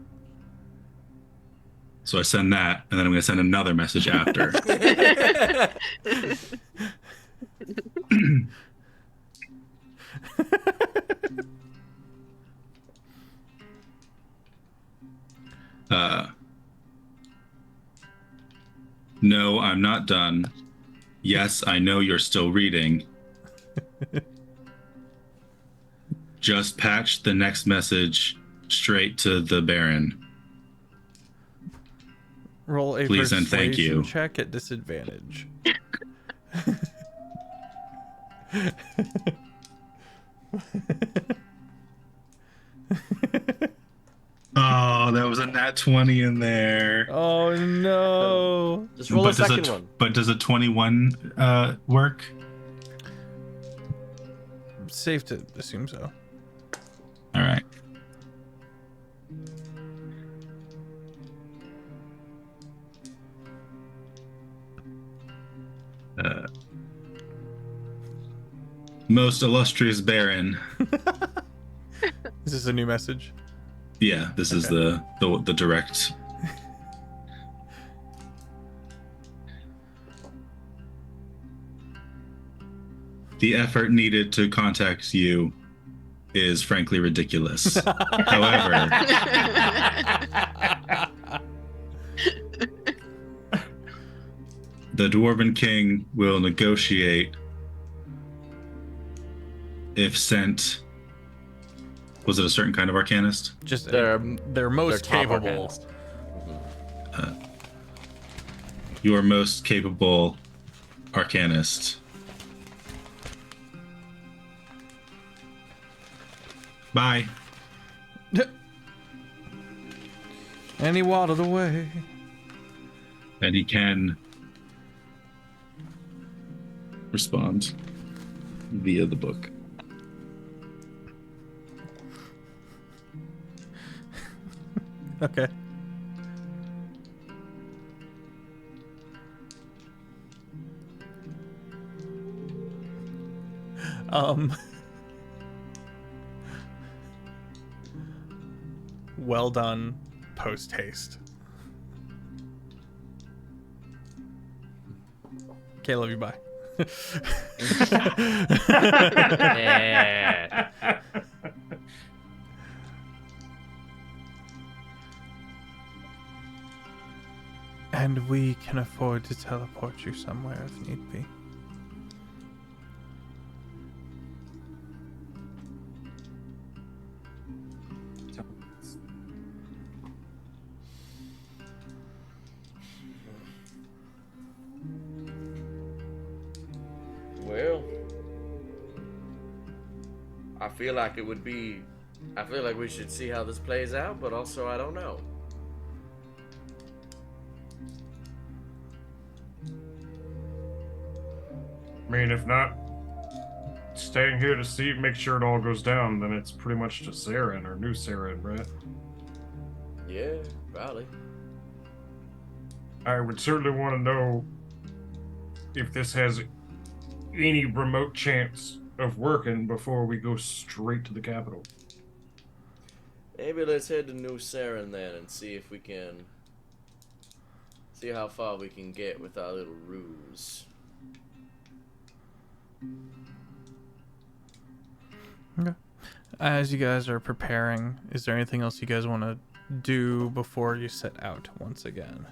So I send that, and then I'm going to send another message after. No, I'm not done. Yes, I know you're still reading. Just patch the next message straight to the Baron. Roll a Please and thank persuasion you. check at disadvantage. Oh, that was a nat 20 in there. Oh no! Just roll a second one. But does a 21 work? Safe to assume so. All right. Most illustrious Baron. Is this a new message? Yeah, this is the direct. The effort needed to contact you is frankly ridiculous. However, the Dwarven King will negotiate if sent. Was it a certain kind of arcanist? Just They're most top capable. arcanist. Your most capable arcanist. Bye. And he waddled away. And he can respond via the book. Okay. Well done, post haste. Okay, love you. Bye. Yeah. And we can afford to teleport you somewhere if need be. Well, I feel like it would be. I feel like we should see how this plays out, but also I don't know. I mean, if not staying here to see, make sure it all goes down, then it's pretty much just Saren or new Saren, right? Yeah, probably. I would certainly want to know if this has any remote chance of working before we go straight to the capital. Maybe let's head to New Saren then and see if we can see how far we can get with our little ruse. Okay. As you guys are preparing, is there anything else you guys want to do before you set out once again?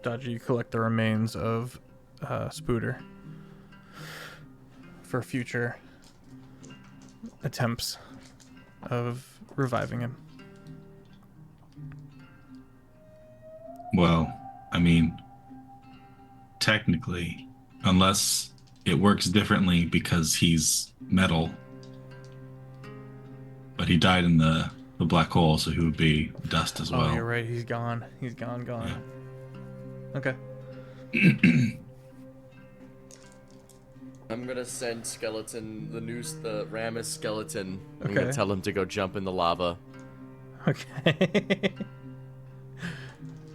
Dodger, you collect the remains of Spooter for future attempts of reviving him. Well, I mean, technically, unless it works differently because he's metal. But he died in the black hole, so he would be dust as well. Oh, you're right. He's gone. He's gone. Yeah. Okay. I'm gonna send Skeleton the Ramus skeleton. I'm Okay. gonna tell him to go jump in the lava. Okay.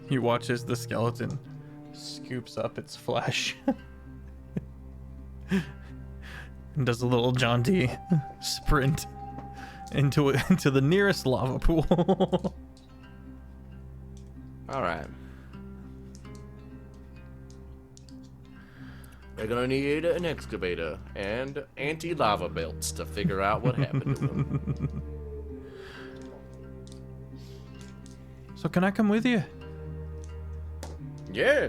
He watches the skeleton scoops up its flesh and does a little jaunty sprint into the nearest lava pool. All right. They're gonna need an excavator and anti-lava belts to figure out what happened to them. So can I come with you? Yeah.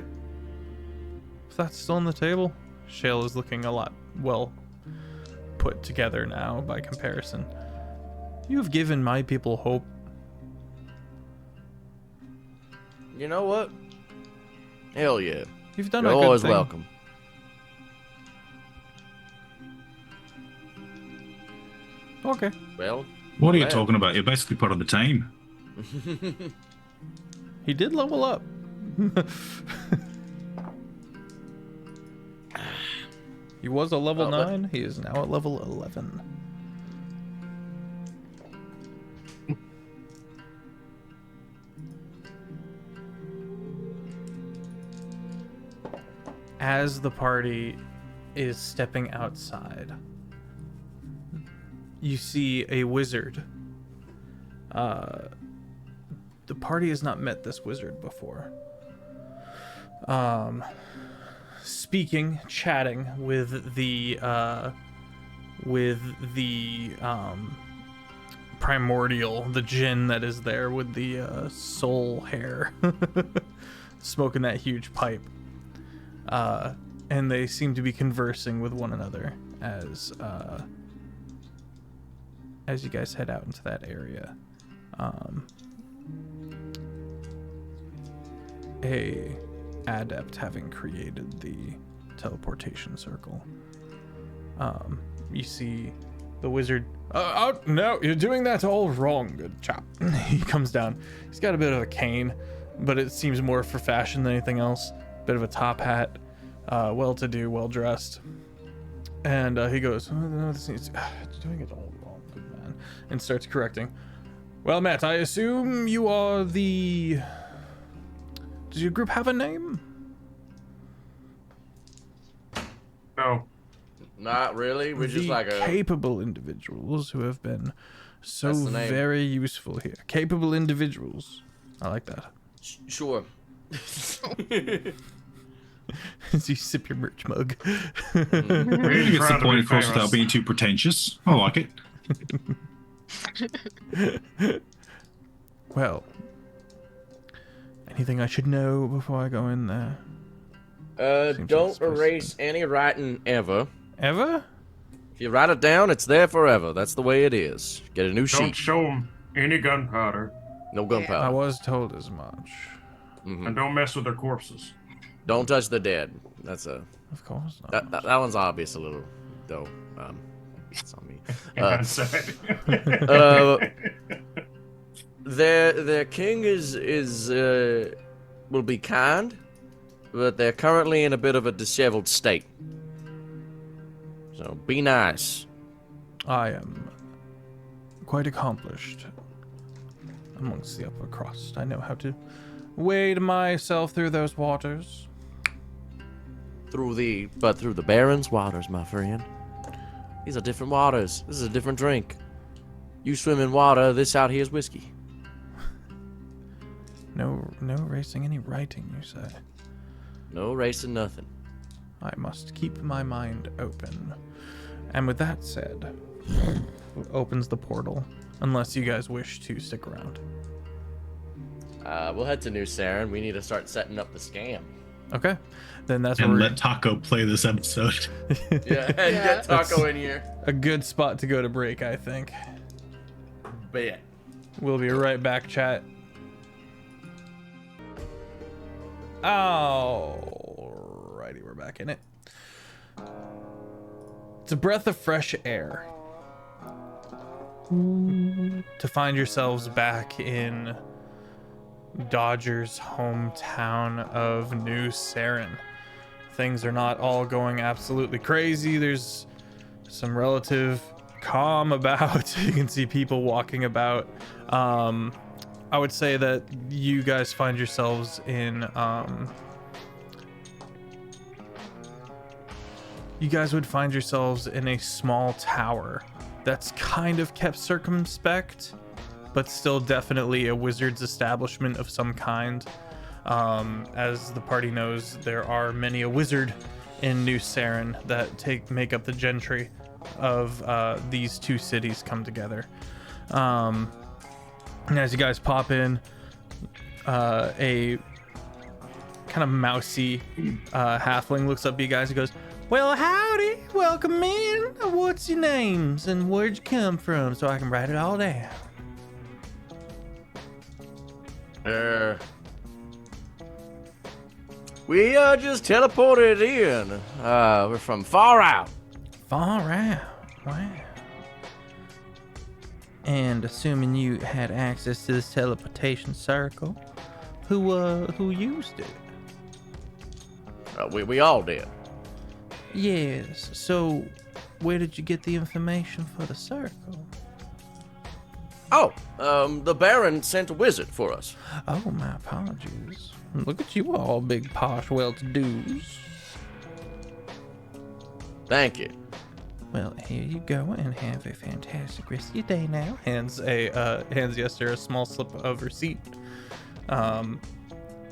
If that's still on the table. Shale is looking a lot well put together now by comparison. You've given my people hope. You know what? Hell yeah. You've done You're a good always thing. welcome. Okay. Well, What are you Well. talking about? You're basically part of the team. He did level up. He was a level Oh, but- 9. He is now at level 11. As the party is stepping outside, you see a wizard. The party has not met this wizard before. Speaking, chatting with the primordial, the djinn that is there with the soul hair, smoking that huge pipe. And they seem to be conversing with one another as you guys head out into that area. A adept having created the teleportation circle. You see the wizard. Oh no, you're doing that all wrong, good chap. He comes down. He's got a bit of a cane, but it seems more for fashion than anything else. Bit of a top hat, well-to-do, well-dressed. And he goes, oh, no, this is doing it all wrong, good man. And starts correcting. Well, Matt, I assume you are the... Does your group have a name? No. not really. We're just The like a. capable individuals who have been so That's the name. very useful here. Capable individuals. I like that. Sure. As you sip your merch mug. Really He gets proud the to point be across famous. without being too pretentious. I like it. Well, anything I should know before I go in there? Seems Don't like it's erase any writing ever. Ever? If you write it down, it's there forever. That's the way it is. Get a new Don't sheet. show them any gunpowder, No I gunpowder. was told as much. and don't mess with their corpses. Don't touch the dead. That's a. Of course not. That one's obvious a little, though. It's on me. And said. Their king is will be kind, but they're currently in a bit of a disheveled state. So be nice. I am quite accomplished amongst the upper crust. I know how to wade myself through those waters. Through the Baron's waters, my friend. These are different waters. This is a different drink. You swim in water. This out here is whiskey. No racing, any writing, you say? No racing, nothing. I must keep my mind open. And with that said, opens the portal, unless you guys wish to stick around. We'll head to New Saren. We need to start setting up the scam. Okay, then that's And where let Taco play this episode. Yeah, and get Taco in here. a good spot to go to break, I think. Bet. We'll be right back, chat. Alrighty, we're back in it. It's a breath of fresh air to find yourselves back in Dodger's hometown of New Saren. Things are not all going absolutely crazy. There's some relative calm about. You can see people walking about. I would say that you guys find yourselves in you guys would find yourselves in a small tower that's kind of kept circumspect, but still definitely a wizard's establishment of some kind. As the party knows, there are many a wizard in New Saren that make up the gentry of these two cities come together. And as you guys pop in, a kind of mousy halfling looks up at you guys and goes, "Well, howdy, welcome in. What's your names and where'd you come from so I can write it all down?" We just teleported in. We're from far out. Far out. Wow. And assuming you had access to this teleportation circle, who used it? We all did. Yes. So, where did you get the information for the circle? Oh, the Baron sent a wizard for us. Oh, my apologies. Look at you all, big posh well-to-dos. Thank you. Well, here you go, and have a fantastic rest of your day now. Hands Yester a small slip of receipt.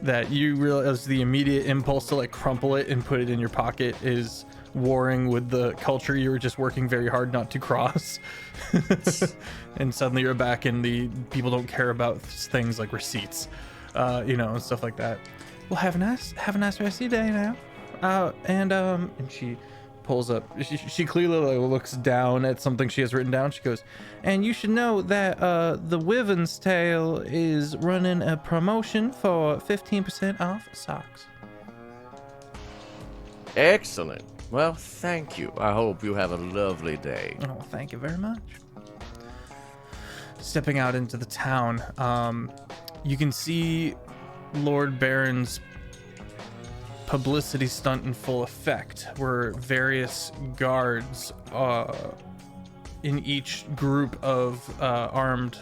That you realize the immediate impulse to like crumple it and put it in your pocket is warring with the culture you were just working very hard not to cross. And suddenly you're back in the people don't care about things like receipts, and stuff like that. Well, have a nice rest of your day now. And she pulls up. She clearly looks down at something she has written down. She goes, "And you should know that the Wyvern's Tail is running a promotion for 15% off socks." Excellent. Well, thank you. I hope you have a lovely day. Oh, thank you very much. Stepping out into the town, you can see Lord Baron's publicity stunt in full effect, where various guards in each group of armed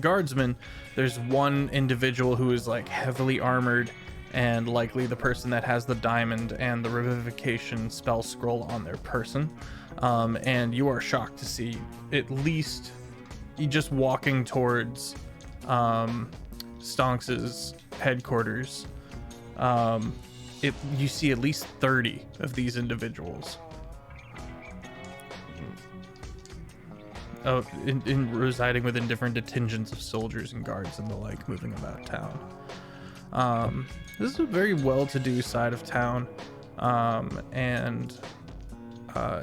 guardsmen, there's one individual who is like heavily armored and likely the person that has the diamond and the revivification spell scroll on their person. And you are shocked to see at least just walking towards Stonks's headquarters. You see at least 30 of these individuals. In residing within different detentions of soldiers and guards and the like, moving about town. This is a very well-to-do side of town.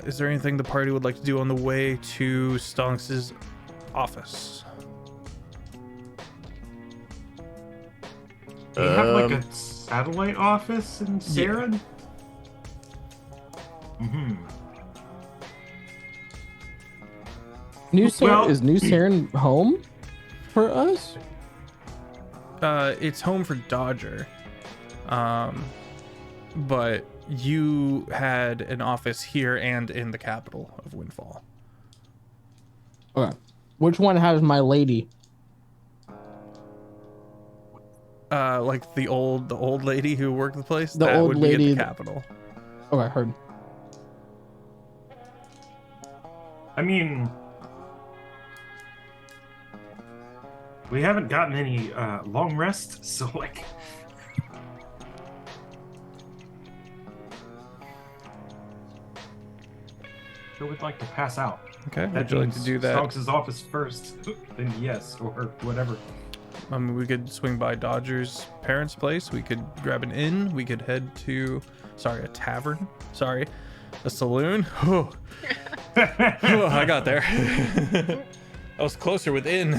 Is there anything the party would like to do on the way to Stonks's office? Do you have like a satellite office in Saren? Yeah. Mm-hmm. Is New Saren home for us? It's home for Dodger. But you had an office here and in the capital of Windfall. Okay. Which one has my lady? Like the old lady who worked the place. The that old would lady be at the capital. Okay, heard. I mean, we haven't gotten any long rests, so like. Who would like to pass out? Okay, would you like to do that? Stonks' office first, then yes, or whatever. I mean, we could swing by Dodger's parents' place. We could grab an inn. We could head to, a tavern. A saloon. Oh, I got there. I was closer with inn.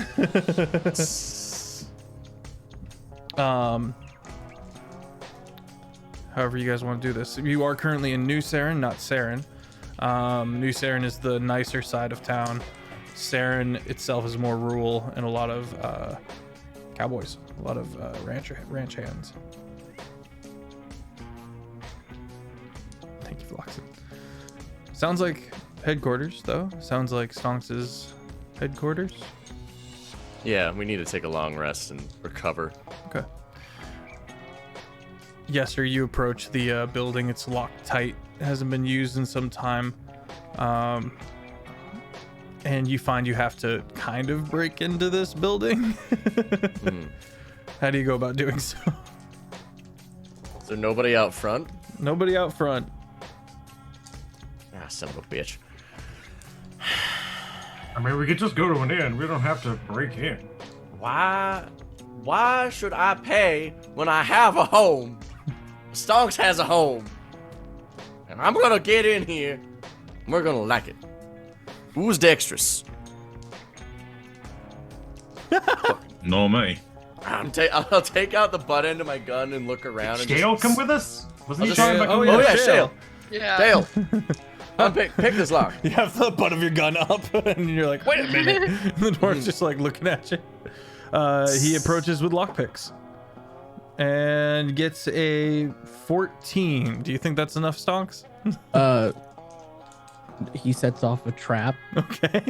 However you guys want to do this. You are currently in New Saren, not Saren. New Saren is the nicer side of town. Saren itself is more rural and a lot of cowboys, a lot of ranch hands. Thank you, Floxen. Sounds like headquarters, though. Sounds like Stonks' headquarters. Yeah, we need to take a long rest and recover. Okay. Yes, sir. You approach the building. It's locked tight. It hasn't been used in some time. And you find you have to kind of break into this building. How do you go about doing so? Is there nobody out front? Nobody out front. Ah, son of a bitch. I mean, we could just go to an inn. We don't have to break in. Why should I pay when I have a home? Stonks has a home. And I'm gonna get in here, and we're gonna like it. Who's dexterous? Nor me. I'll take out the butt end of my gun and look around. And Shale, come with us? Wasn't I'll he just- talking about? Oh, coming yeah, with us? Shale. Yeah. Dale, pick this lock. You have the butt of your gun up, and you're like, wait a minute. And the dwarf's just like looking at you. He approaches with lockpicks and gets a 14. Do you think that's enough, Stonks? He sets off a trap. Okay.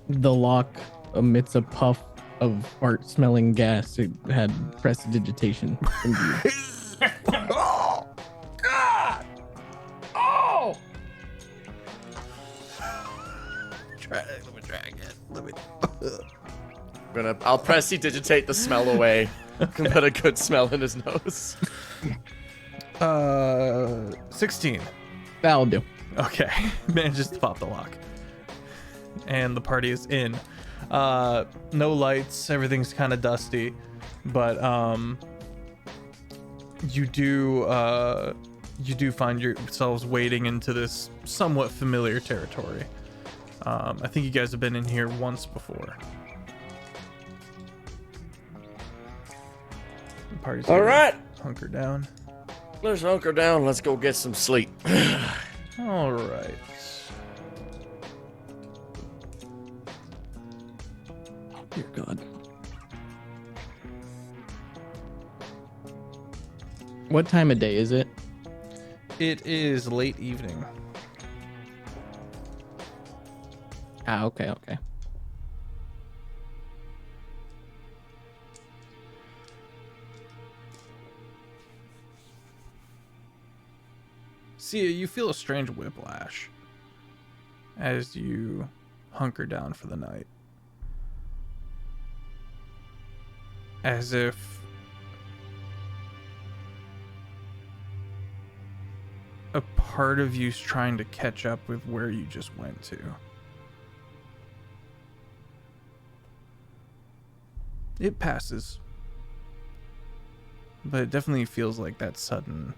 The lock emits a puff of fart-smelling gas. It had prestidigitation. Oh, God! Oh! Let me try again. I'll prestidigitate the smell away. And put a good smell in his nose. 16. That'll do. Okay. Manages to pop the lock. And the party is in. No lights, everything's kind of dusty, but you do find yourselves wading into this somewhat familiar territory. I think you guys have been in here once before. The party's All gonna right. hunker down. Let's hunker down. Let's go get some sleep. All right. Dear God. What time of day is it? It is late evening. Ah, okay. Sia, you feel a strange whiplash as you hunker down for the night. As if a part of you's trying to catch up with where you just went to. It passes. But it definitely feels like that sudden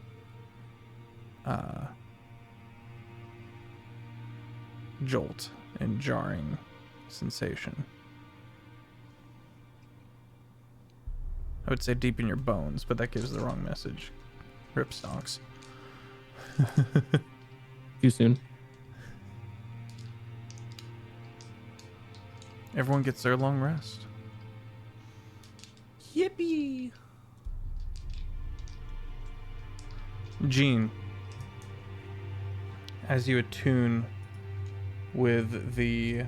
jolt and jarring sensation. I would say deep in your bones, but that gives the wrong message. Rip Stonks. Too soon. Everyone gets their long rest. Yippee! Gene, as you attune with the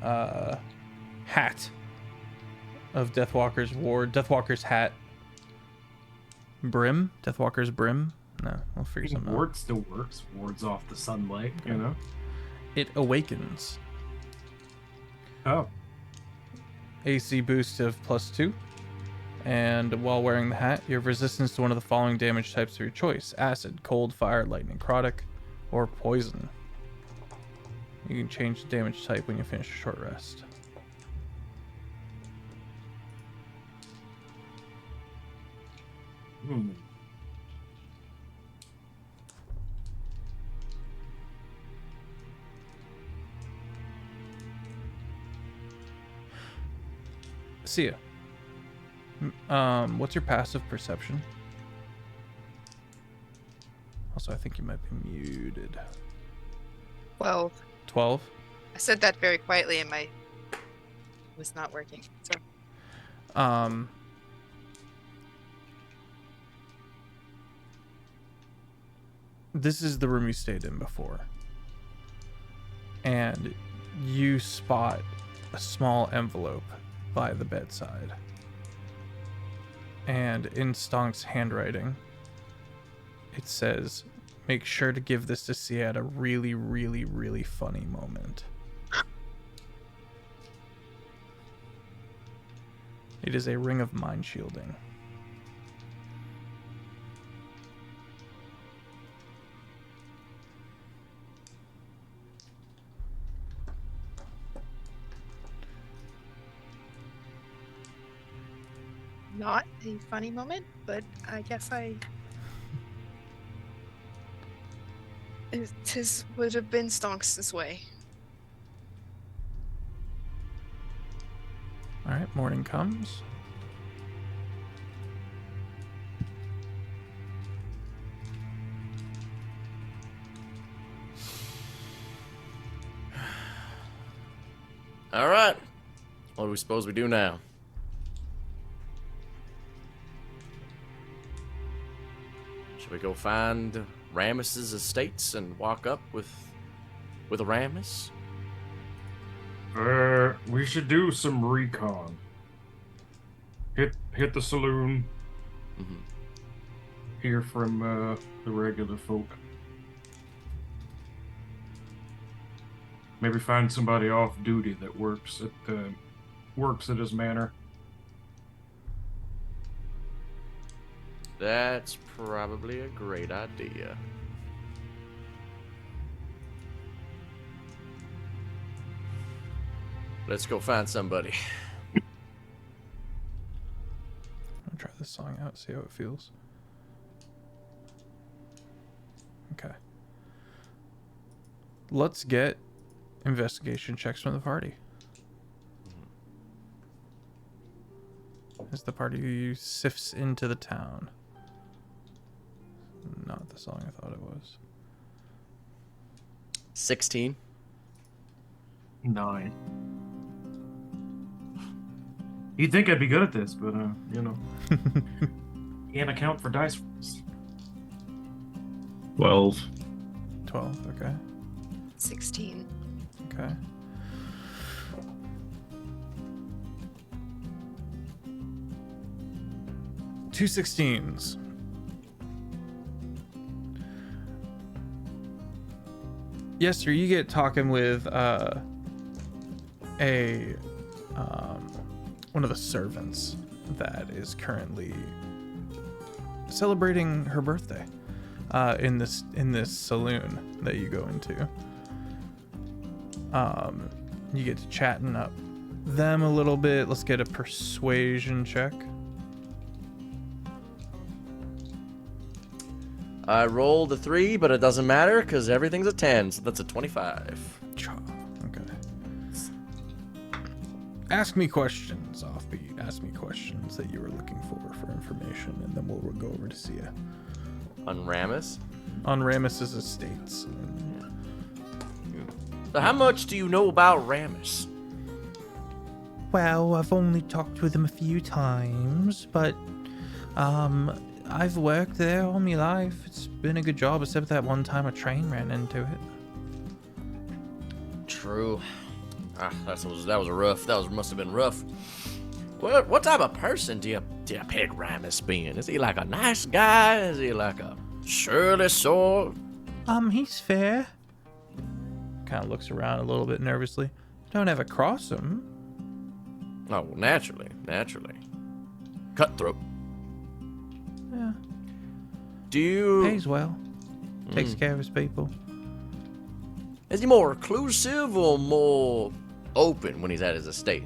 hat of Deathwalker's ward, Deathwalker's hat brim, Deathwalker's brim. No, we'll figure something out. Ward still works. Wards off the sunlight, you know? It awakens. Oh. AC boost of +2. And while wearing the hat, you have resistance to one of the following damage types of your choice: acid, cold, fire, lightning, necrotic, or poison. You can change the damage type when you finish a short rest. Hmm. Sia, what's your passive perception? Also, I think you might be muted. 12. 12? I said that very quietly and my was not working. So This is the room you stayed in before. And you spot a small envelope by the bedside. And in Stonk's handwriting, it says, "Make sure to give this to Sia at a really, really, really funny moment." It is a ring of mind shielding. Not a funny moment, but I guess it would have been Stonks' way. All right, morning comes. All right. What do we suppose we do now? Should we go find Rammus's estates and walk up with Rammus? We should do some recon. Hit the saloon. Mm-hmm. Hear from the regular folk. Maybe find somebody off duty that works at his manor. That's probably a great idea. Let's go find somebody. I'm gonna try this song out, see how it feels. Okay. Let's get investigation checks from the party. As the party sifts into the town. Not the song I thought it was. 16. 9. You'd think I'd be good at this, but can't account for dice rolls. 12. 12, okay. 16. Okay. Two 16s. Yes, sir. You get talking with one of the servants that is currently celebrating her birthday in this saloon that you go into. You get to chatting up them a little bit. Let's get a persuasion check. I rolled a 3, but it doesn't matter because everything's a 10, so that's a 25. Okay. Ask me questions, Offbeat. Ask me questions that you were looking for information, and then we'll go over to Sia. On Rammus? On Rammus's estates. So how much do you know about Rammus? Well, I've only talked with him a few times, but I've worked there all my life. It's been a good job, except that one time a train ran into it. True. That must have been rough. What type of person do you pick Rammus being? Is he like a nice guy? Is he like a surly sort? He's fair. Kind of looks around a little bit nervously. Don't ever cross him. Oh, well, naturally. Cutthroat. Yeah. Do you... Pays well. Takes care of his people. Is he more reclusive or more open when he's at his estate?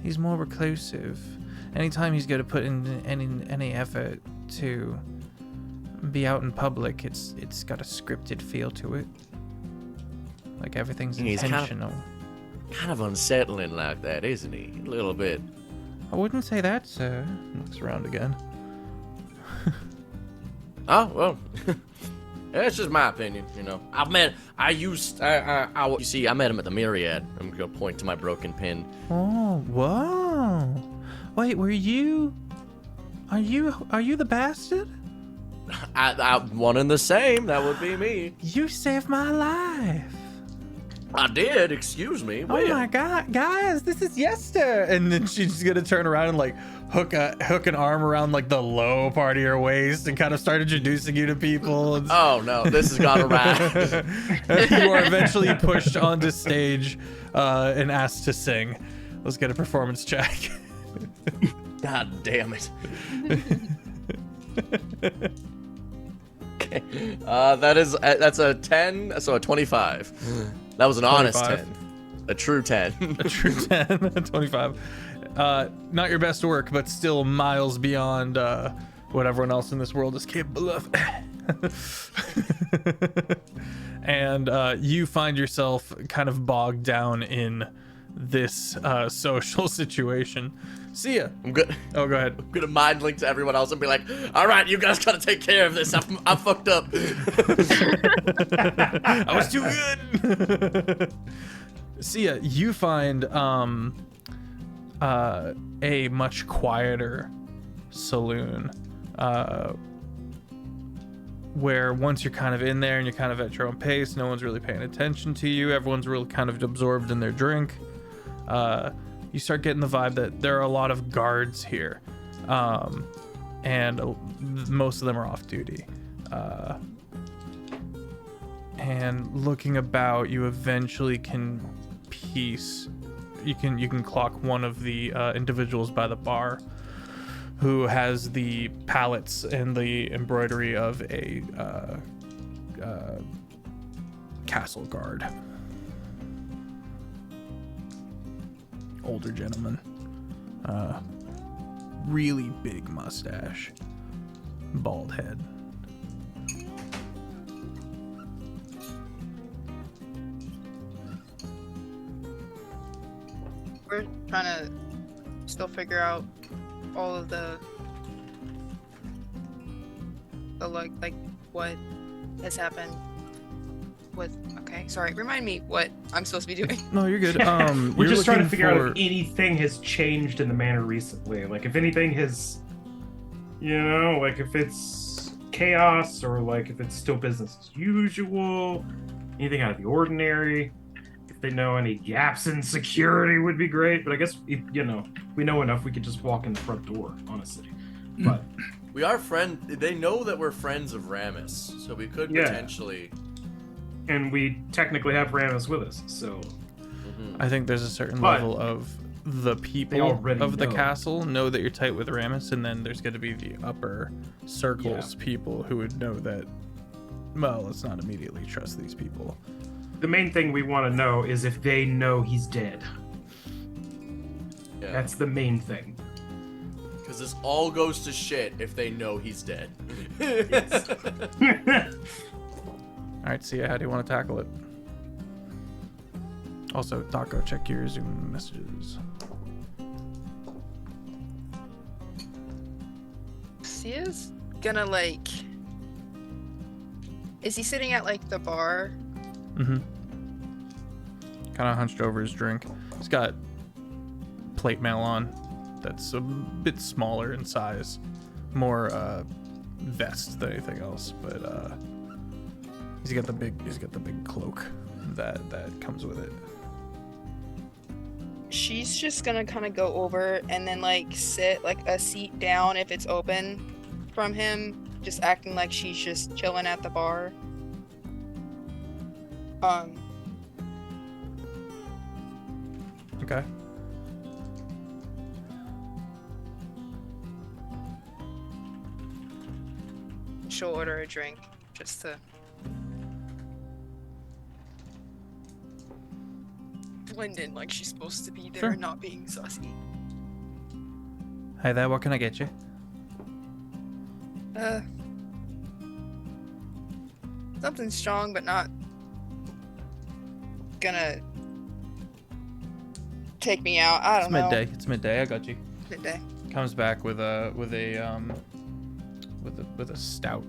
He's more reclusive. Anytime he's going to put in any effort to be out in public, it's got a scripted feel to it. Like everything's intentional. Kind of unsettling like that, isn't he? A little bit. I wouldn't say that, sir. Looks around again. Oh, well. That's just my opinion, you know. I met him at the Myriad. I'm going to point to my broken pin. Oh, whoa. Wait, Are you the bastard? I one and the same. That would be me. You saved my life. I did. Excuse me. Oh my god, guys, this is Yester. And then she's gonna turn around and like hook an arm around like the low part of your waist and kind of start introducing you to people. Oh no, this has gone around. You are eventually pushed onto stage and asked to sing. Let's get a performance check. God damn it. Okay. That's a 10, so a 25. That was an honest 25. 10. A true 10. A true 10, 25. Not your best work, but still miles beyond what everyone else in this world is capable of. And you find yourself kind of bogged down in this social situation. See ya. I'm good. Oh, go ahead. I'm gonna mind link to everyone else and be like, all right, you guys gotta take care of this. I'm fucked up. I was too good. See ya. You find a much quieter saloon where once you're kind of in there and you're kind of at your own pace, no one's really paying attention to you. Everyone's really kind of absorbed in their drink. You start getting the vibe that there are a lot of guards here, and most of them are off duty. And looking about, you eventually can you can clock one of the individuals by the bar who has the palettes and the embroidery of a castle guard. Older gentleman, really big mustache, bald head. We're trying to still figure out all of the like what has happened with. Okay, sorry. Remind me what I'm supposed to be doing. No, you're good. We're you're just trying to looking figure out for- if anything has changed in the manor recently. Like if anything has, like if it's chaos or like if it's still business as usual, anything out of the ordinary. If they know any gaps in security would be great. But I guess if, we know enough, we could just walk in the front door, honestly. But We are they know that we're friends of Ramus, so we could potentially. and we technically have Ramus with us, so I think there's a certain But level of the people already of the know. castle know that you're tight with Ramus, and then there's going to be the upper circles people who would know that, well, let's not immediately trust these people. the main thing we want to know is if they know he's dead. Yeah. That's the main thing. Because this all goes to shit if they know he's dead. All right, Sia, how do you want to tackle it? Also, Taco, check your Zoom messages. Sia's gonna is he sitting at the bar? Mm-hmm. Kind of hunched over his drink. He's got plate mail on that's a bit smaller in size, more vest than anything else, but he's got the big cloak that comes with it. She's just gonna kind of go over and then sit a seat down if it's open from him, just acting like she's just chilling at the bar. Okay. She'll order a drink just to blend in like she's supposed to be there, Sure. not being sussy. Hi there, what can I get you? Something strong, but not gonna take me out. I don't know. It's midday. I got you. Midday. Comes back with a stout,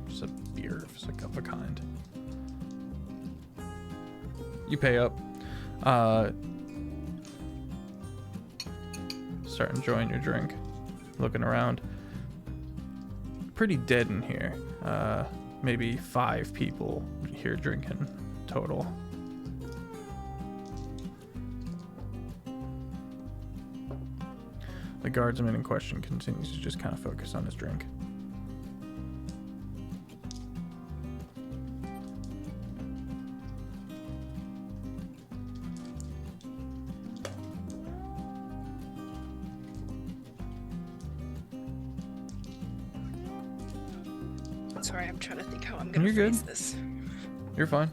just a beer of a kind. You pay up. Start enjoying your drink. Looking around. Pretty dead in here. Maybe 5 people here drinking total. The guardsman in question continues to just kind of focus on his drink. Sorry, I'm trying to think how I'm gonna You're good. phrase this. You're fine.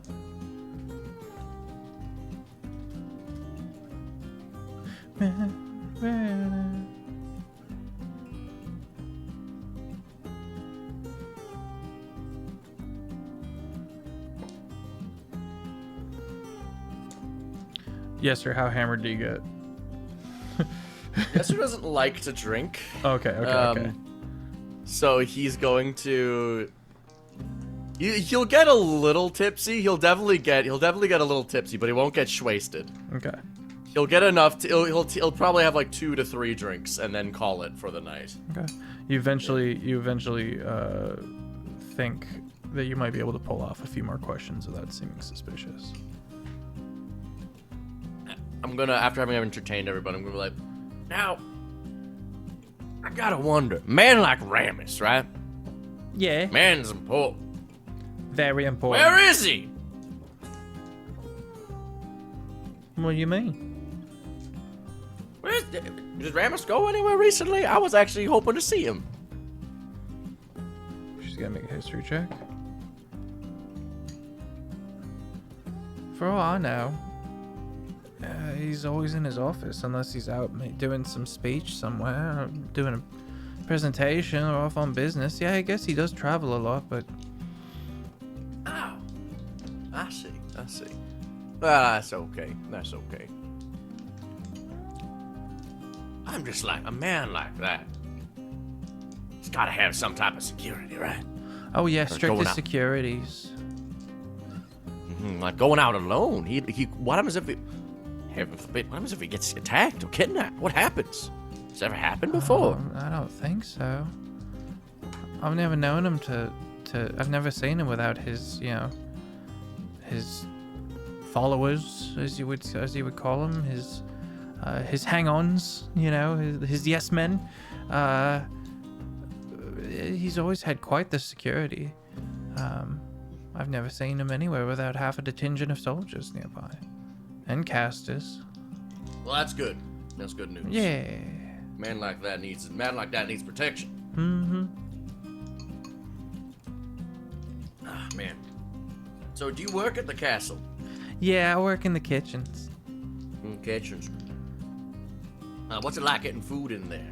Yes, sir. How hammered do you get? Yester doesn't like to drink. Okay. Okay. So he's going to. He'll get a little tipsy. He'll definitely get a little tipsy, but he won't get wasted. Okay. He'll get enough. He'll probably have like 2 to 3 drinks and then call it for the night. Okay. You eventually think that you might be able to pull off a few more questions without seeming suspicious. I'm gonna, after having entertained everybody, I'm gonna be like, now, I gotta wonder, man like Ramus, right? Yeah. Man's important. Very important. Where is he? What do you mean? Did Ramus go anywhere recently? I was actually hoping to see him. She's gonna make a history check. For all I know, he's always in his office unless he's out doing some speech somewhere, or doing a presentation, or off on business. Yeah, I guess he does travel a lot, but... Oh, I see. Well, that's okay. I'm just like, a man like that, he's gotta have some type of security, right? Oh yeah, Or going strictest out. securities. Like going out alone. He what happens if he, heaven forbid, what happens if he gets attacked or kidnapped? What happens? Has it ever happened before? I don't think so. I've never known him to I've never seen him without his, his followers, as you would call them, his hang-ons, his yes men. He's always had quite the security. I've never seen him anywhere without half a contingent of soldiers nearby, and casters. Well, that's good. That's good news. Yeah. Man like that needs protection. Mm-hmm. Ah, man. So, do you work at the castle? Yeah, I work in the kitchens. Kitchens. What's it like getting food in there?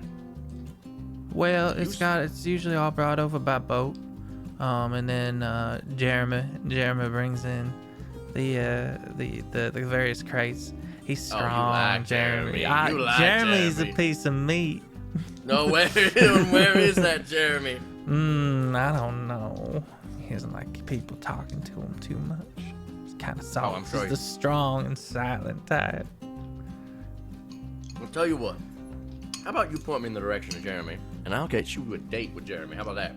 Well, it's usually all brought over by boat. And then Jeremy brings in the various crates. He's strong, you like Jeremy. Jeremy. You like Jeremy's Jeremy. a piece of meat. No, where is that Jeremy? I don't know. He doesn't like people talking to him too much. He's kind of soft. I'm sure He's the strong and silent type. I'll tell you what. How about you point me in the direction of Jeremy, and I'll get you a date with Jeremy. How about that?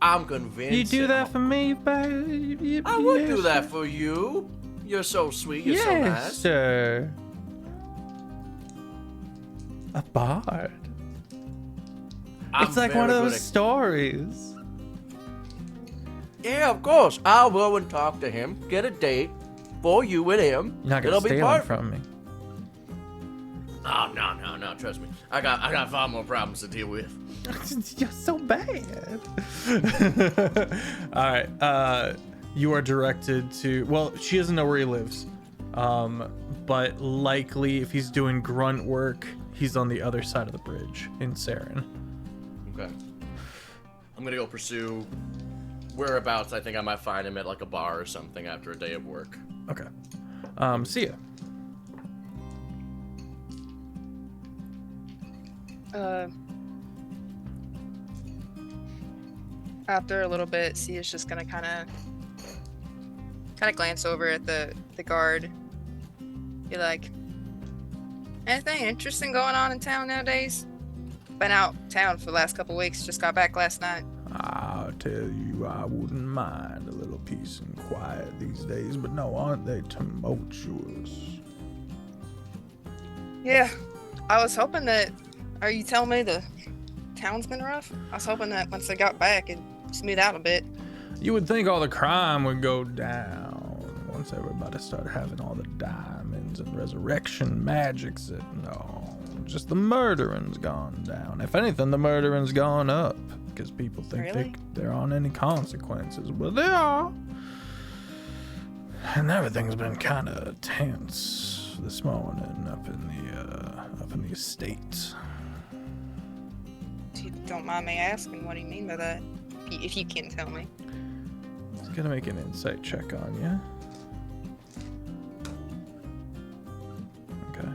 I'm convinced. You do that for me, babe? I would do that for you. You're so sweet. You're so Yes, nice. sir. A bard. It's like one of those stories. Yeah, of course. I'll go and talk to him. Get a date for you with him. You're not gonna steal him from me. Oh no. Trust me. I got far more problems to deal with. You're so bad. All right. You are directed to. Well, she doesn't know where he lives. But likely, if he's doing grunt work, he's on the other side of the bridge in Saren. Okay. I'm gonna go pursue whereabouts. I think I might find him at like a bar or something after a day of work. Okay. See ya. After a little bit, Sia's just gonna kind of glance over at the guard. Be like, anything interesting going on in town nowadays? Been out town for the last couple weeks. Just got back last night. I'll tell you, I wouldn't mind a little peace and quiet these days, but no, aren't they tumultuous? Yeah, I was hoping that Are you telling me the town's been rough? I was hoping that once I got back, it'd smooth out a bit. You would think all the crime would go down once everybody started having all the diamonds and resurrection magics. No, just the murdering's gone down. If anything, the murdering's gone up because people think Really? there aren't any consequences, but there are. And everything's been kind of tense this morning up in the estate. If you don't mind me asking, what do you mean by that? If you can tell me. Just gonna make an insight check on you. Okay.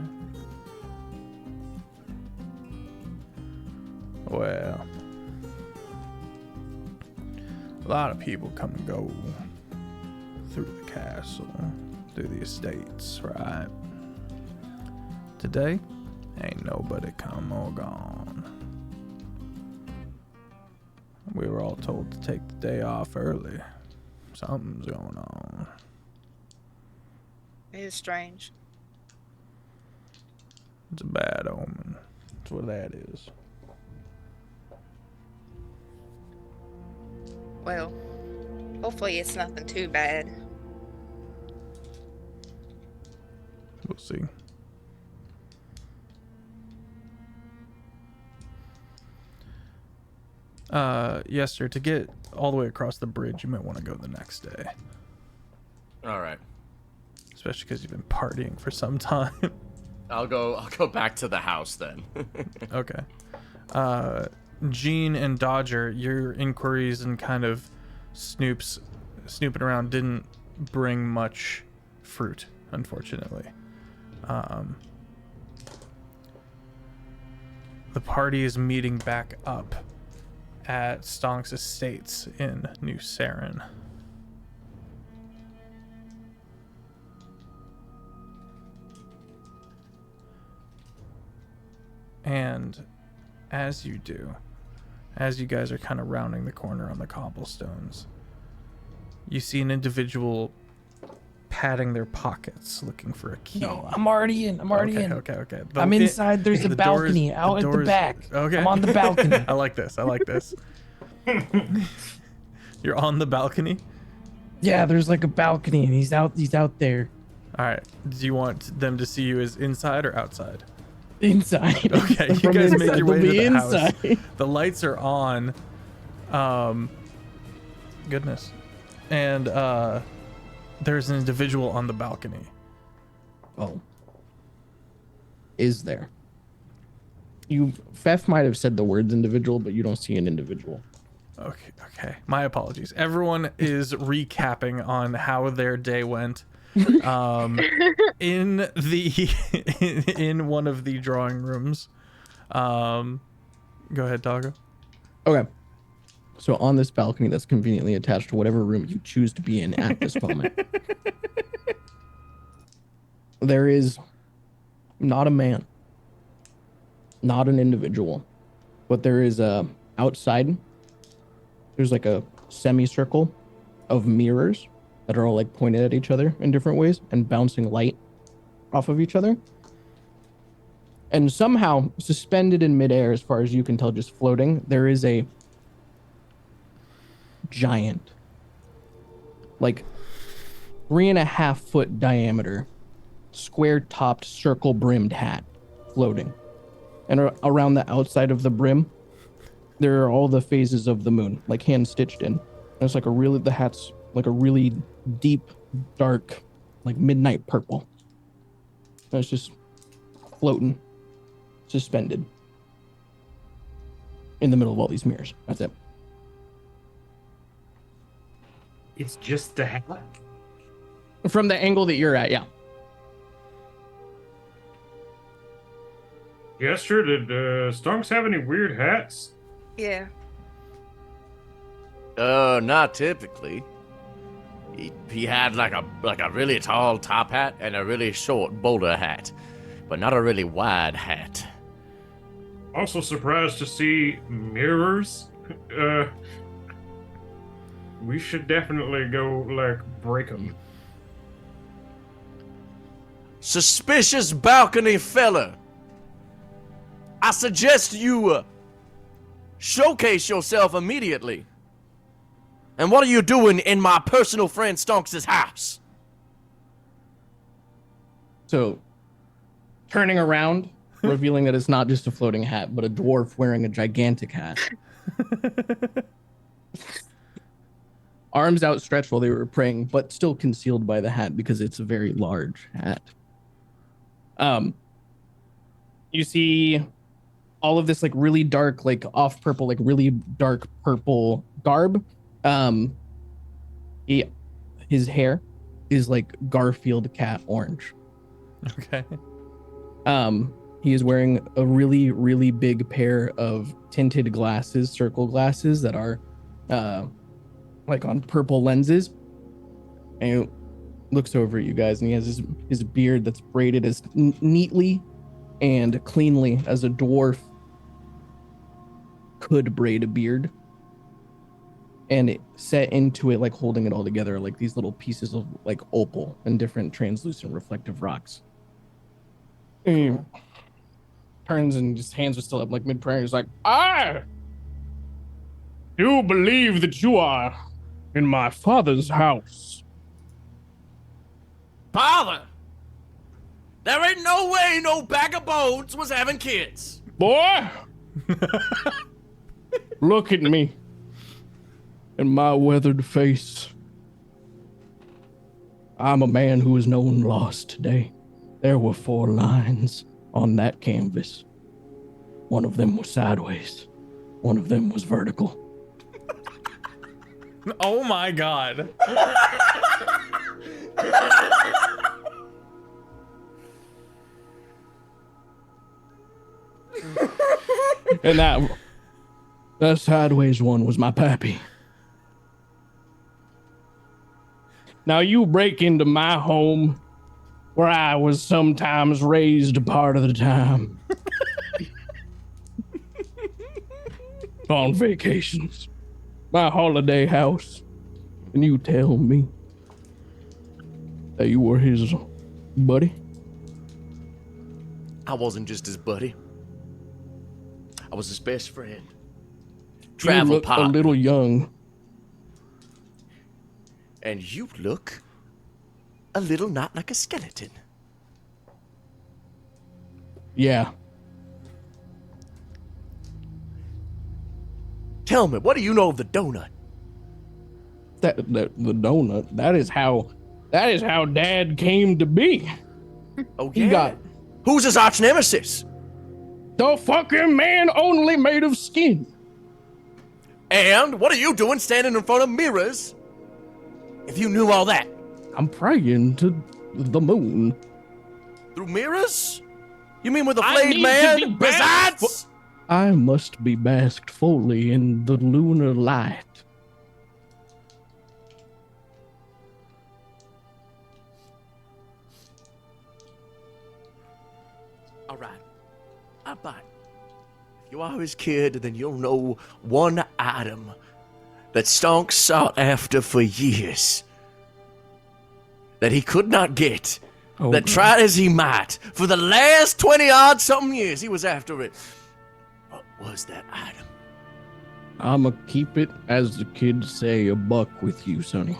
Well, a lot of people come and go through the castle, through the estates, right? Today, ain't nobody come or gone. We were all told to take the day off early. Something's going on. It is strange. It's a bad omen. That's what that is. Well, hopefully it's nothing too bad. We'll see. Yes, sir. To get all the way across the bridge, you might want to go the next day. All right. Especially because you've been partying for some time. I'll go back to the house then. Okay. Gene and Dodger, your inquiries and kind of snooping around didn't bring much fruit, unfortunately. The party is meeting back up at Stonk's Estates in New Saren. And as you do, as you guys are kind of rounding the corner on the cobblestones, you see an individual patting their pockets looking for a key. No, I'm already in. I'm already in. Okay. I'm inside. There's a balcony out at the back. Okay. I'm on the balcony. I like this. You're on the balcony? Yeah, there's like a balcony, and he's out there. All right. Do you want them to see you as inside or outside? Inside. Okay, you From guys inside, make your way they'll to be the house. inside. The lights are on. Goodness. And there's an individual on the balcony. Oh. Is there? Feff might have said the words individual, but you don't see an individual. Okay. My apologies. Everyone is recapping on how their day went. In one of the drawing rooms. Go ahead, Doggo. Okay. So on this balcony that's conveniently attached to whatever room you choose to be in at this moment, there is not a man, not an individual, but there is outside. There's like a semicircle of mirrors that are all like pointed at each other in different ways and bouncing light off of each other. And somehow suspended in midair, as far as you can tell, just floating, there is a giant, like 3.5 foot diameter, square topped, circle brimmed hat floating. And around the outside of the brim, there are all the phases of the moon, like hand stitched in. And it's like the hat's like a really deep, dark, like midnight purple. And it's just floating, suspended in the middle of all these mirrors. That's it. It's just a hat. From the angle that you're at, yeah. Yester, did Stonks have any weird hats? Yeah. Not typically. He had like a really tall top hat and a really short bowler hat, but not a really wide hat. Also surprised to see mirrors. We should definitely go like break them. Suspicious balcony fella. I suggest you showcase yourself immediately. And what are you doing in my personal friend Stonks' house? So, turning around, revealing that it's not just a floating hat, but a dwarf wearing a gigantic hat. Arms outstretched while they were praying, but still concealed by the hat because it's a very large hat. You see all of this like really dark, like off purple, like really dark purple garb. His hair is like Garfield cat orange. Okay. He is wearing a really, really big pair of tinted glasses, circle glasses that are like on purple lenses. And he looks over at you guys, and he has his beard that's braided as neatly and cleanly as a dwarf could braid a beard. And it set into it, like holding it all together, like these little pieces of like opal and different translucent reflective rocks. And he turns and his hands are still up, like mid-prayer. He's like, I do believe that you are in my father's house. Father! There ain't no way no bag of bones was having kids. Boy! Look at me. And my weathered face. I'm a man who is known lost today. There were 4 lines on that canvas. One of them was sideways. One of them was vertical. Oh my god. And that sideways one was my pappy. Now you break into my home where I was sometimes raised a part of the time. On vacations. My holiday house. And you tell me that you were his buddy? I wasn't just his buddy. I was his best friend. Travel you look partner. a little young. And you look a little not like a skeleton. Yeah. Tell me, what do you know of the donut? The donut. That is how Dad came to be. Oh yeah. He got Who's his arch nemesis? the fucking man only made of skin. And what are you doing standing in front of mirrors? If you knew all that. I'm praying to the moon. Through mirrors? You mean with a I flayed need to be man? basked Besides? I must be basked fully in the lunar light. Alright. I'll buy it. If you are his kid, then you'll know one item that Stonks sought after for years. That he could not get. Oh, That tried as he might. For the last 20-odd something years, he was after it. What was that item? I'ma keep it, as the kids say, a buck with you, Sonny.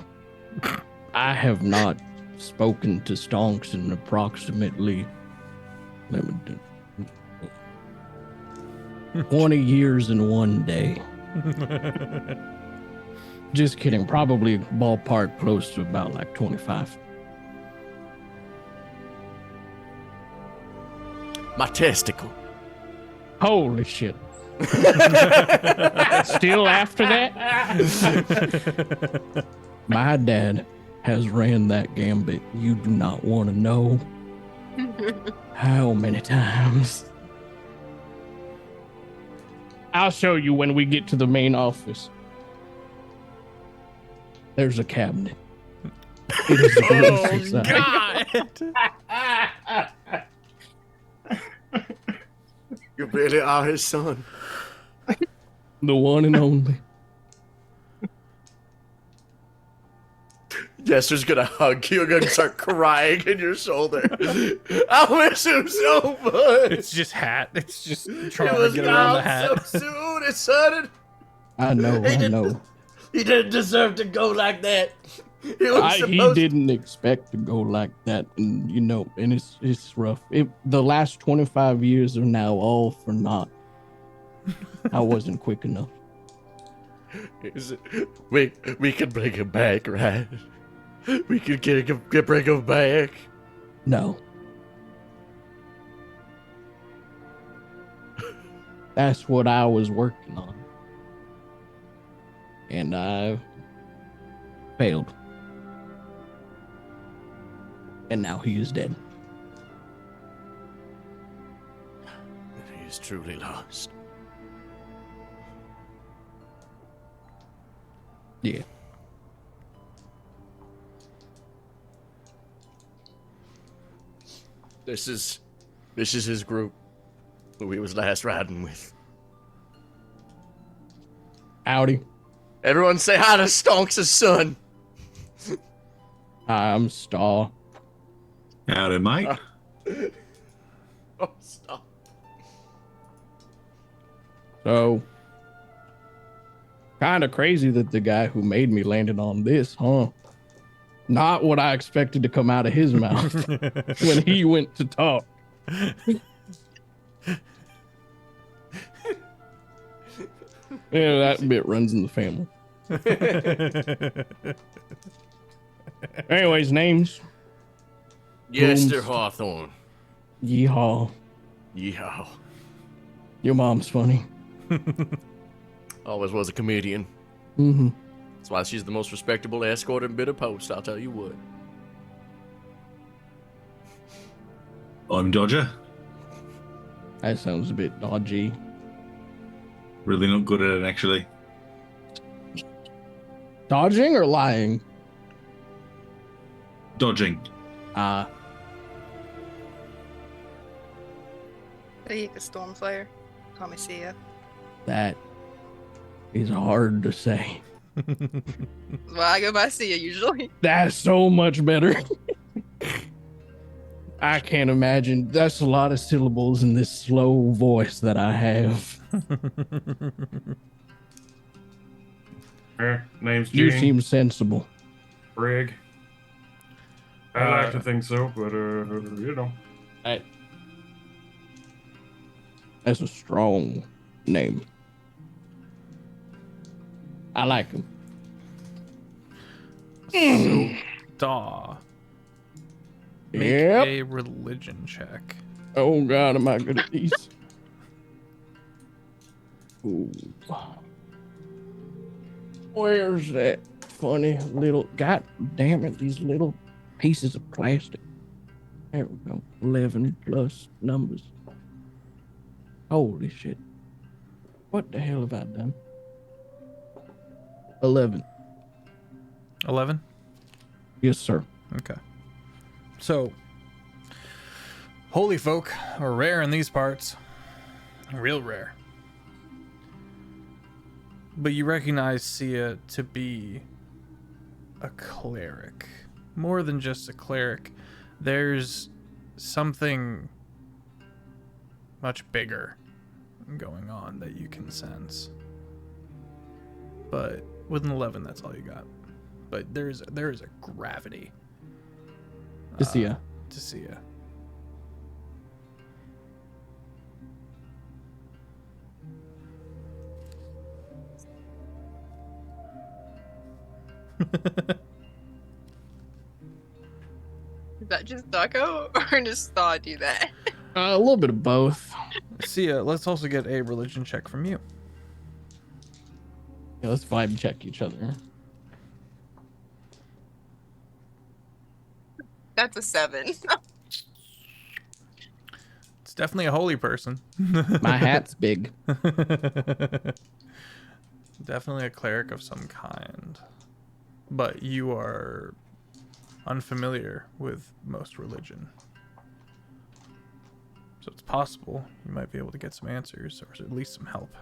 I have not spoken to Stonks in approximately 20 years in one day. Just kidding. Probably ballpark close to about like 25. My testicle. Holy shit. Still after that? My dad has ran that gambit. You do not want to know how many times. I'll show you when we get to the main office. There's a cabinet. It is a God. You really are his son. The one and only. Yester's gonna hug you. You're gonna start crying in your shoulder. I miss him so much. It's just hat. It's just He trying to was get around the gone hat. so soon. It sudden. I know. He I didn't- know. He didn't deserve to go like that. He was He supposed. didn't expect to go like that, and and it's rough. The last 25 years are now all for naught. I wasn't quick enough. We can bring him back, right? We can bring him back. No. That's what I was working on. And I failed. And now he is dead. He is truly lost. Yeah. This is his group who he was last riding with. Howdy. Everyone say hi to Stonks' son. I'm Staw. Howdy, mate. Oh, stop. So, kind of crazy that the guy who made me landed on this, huh? Not what I expected to come out of his mouth when he went to talk. Yeah, that bit runs in the family. Anyways, names. Yester Hawthorne. Yeehaw. Yeehaw. Your mom's funny. Always was a comedian. Mm-hmm. That's why she's the most respectable escort in Bitter Post, I'll tell you what. I'm Dodger. That sounds a bit dodgy. Really not good at it, actually. Dodging or lying? Dodging. The Stormflayer. Call me Sia. That is hard to say. Well, I go by Sia usually. That's so much better. I can't imagine. That's a lot of syllables in this slow voice that I have. Name's You Gene. seem sensible. Brig. I like to think so, but you know. That's a strong name. I like him. Staw. Make Yep. a religion check. Oh God, am I good at these? Ooh. Where's that funny little? God damn it! These little pieces of plastic. There we go. 11 plus numbers. Holy shit! What the hell have I done? 11. 11? Yes, sir. Okay. So, holy folk are rare in these parts. Real rare. But you recognize Sia to be a cleric. More than just a cleric. There's something much bigger going on that you can sense. But with an 11, that's all you got. But there is a gravity To see ya. to Sia. Is that just Taco or does Staw do that? A little bit of both. Sia, let's also get a religion check from you. Yeah, let's vibe check each other. That's a 7. It's definitely a holy person. My hat's big. Definitely a cleric of some kind. But you are unfamiliar with most religion. So it's possible you might be able to get some answers or at least some help.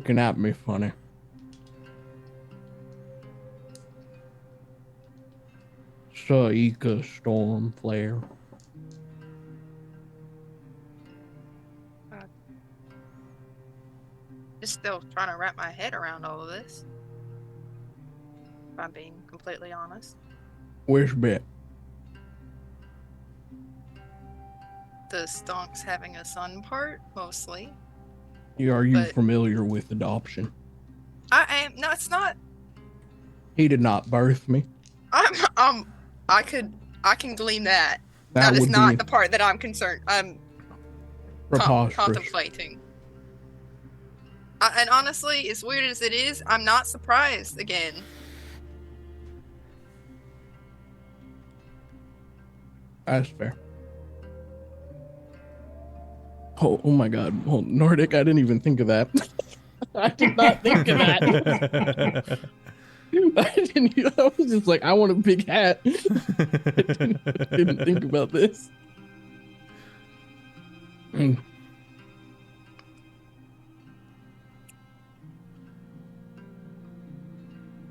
looking at me funny? Saika Storm Flare. Just still trying to wrap my head around all of this. If I'm being completely honest. Which bit? The stonks having a son part, mostly. Are you But- familiar with adoption? I am. No, it's not. He did not birth me. I can glean that. That That is would not be the part that I'm concerned. I'm preposterous. contemplating. And honestly, as weird as it is, I'm not surprised again. That's fair. Oh my god. Oh, Nordic, I didn't even think of that. I did not think of that. I was just like, I want a big hat. I didn't think about this.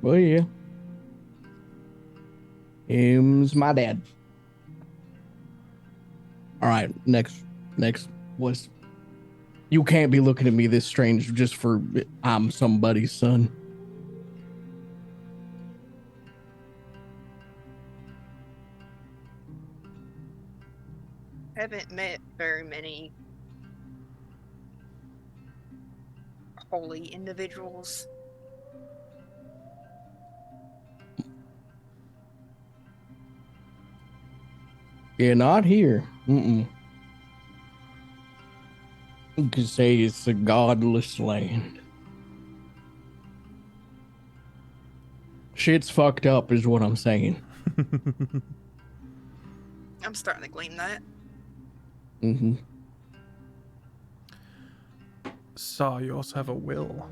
Well, yeah. Him's my dad. All right, next was. You can't be looking at me this strange just for I'm somebody's son. I haven't met very many holy individuals. Yeah, not here. You could say it's a godless land. Shit's fucked up is what I'm saying. I'm starting to glean that. Mm-hmm. Saw, you also have a will.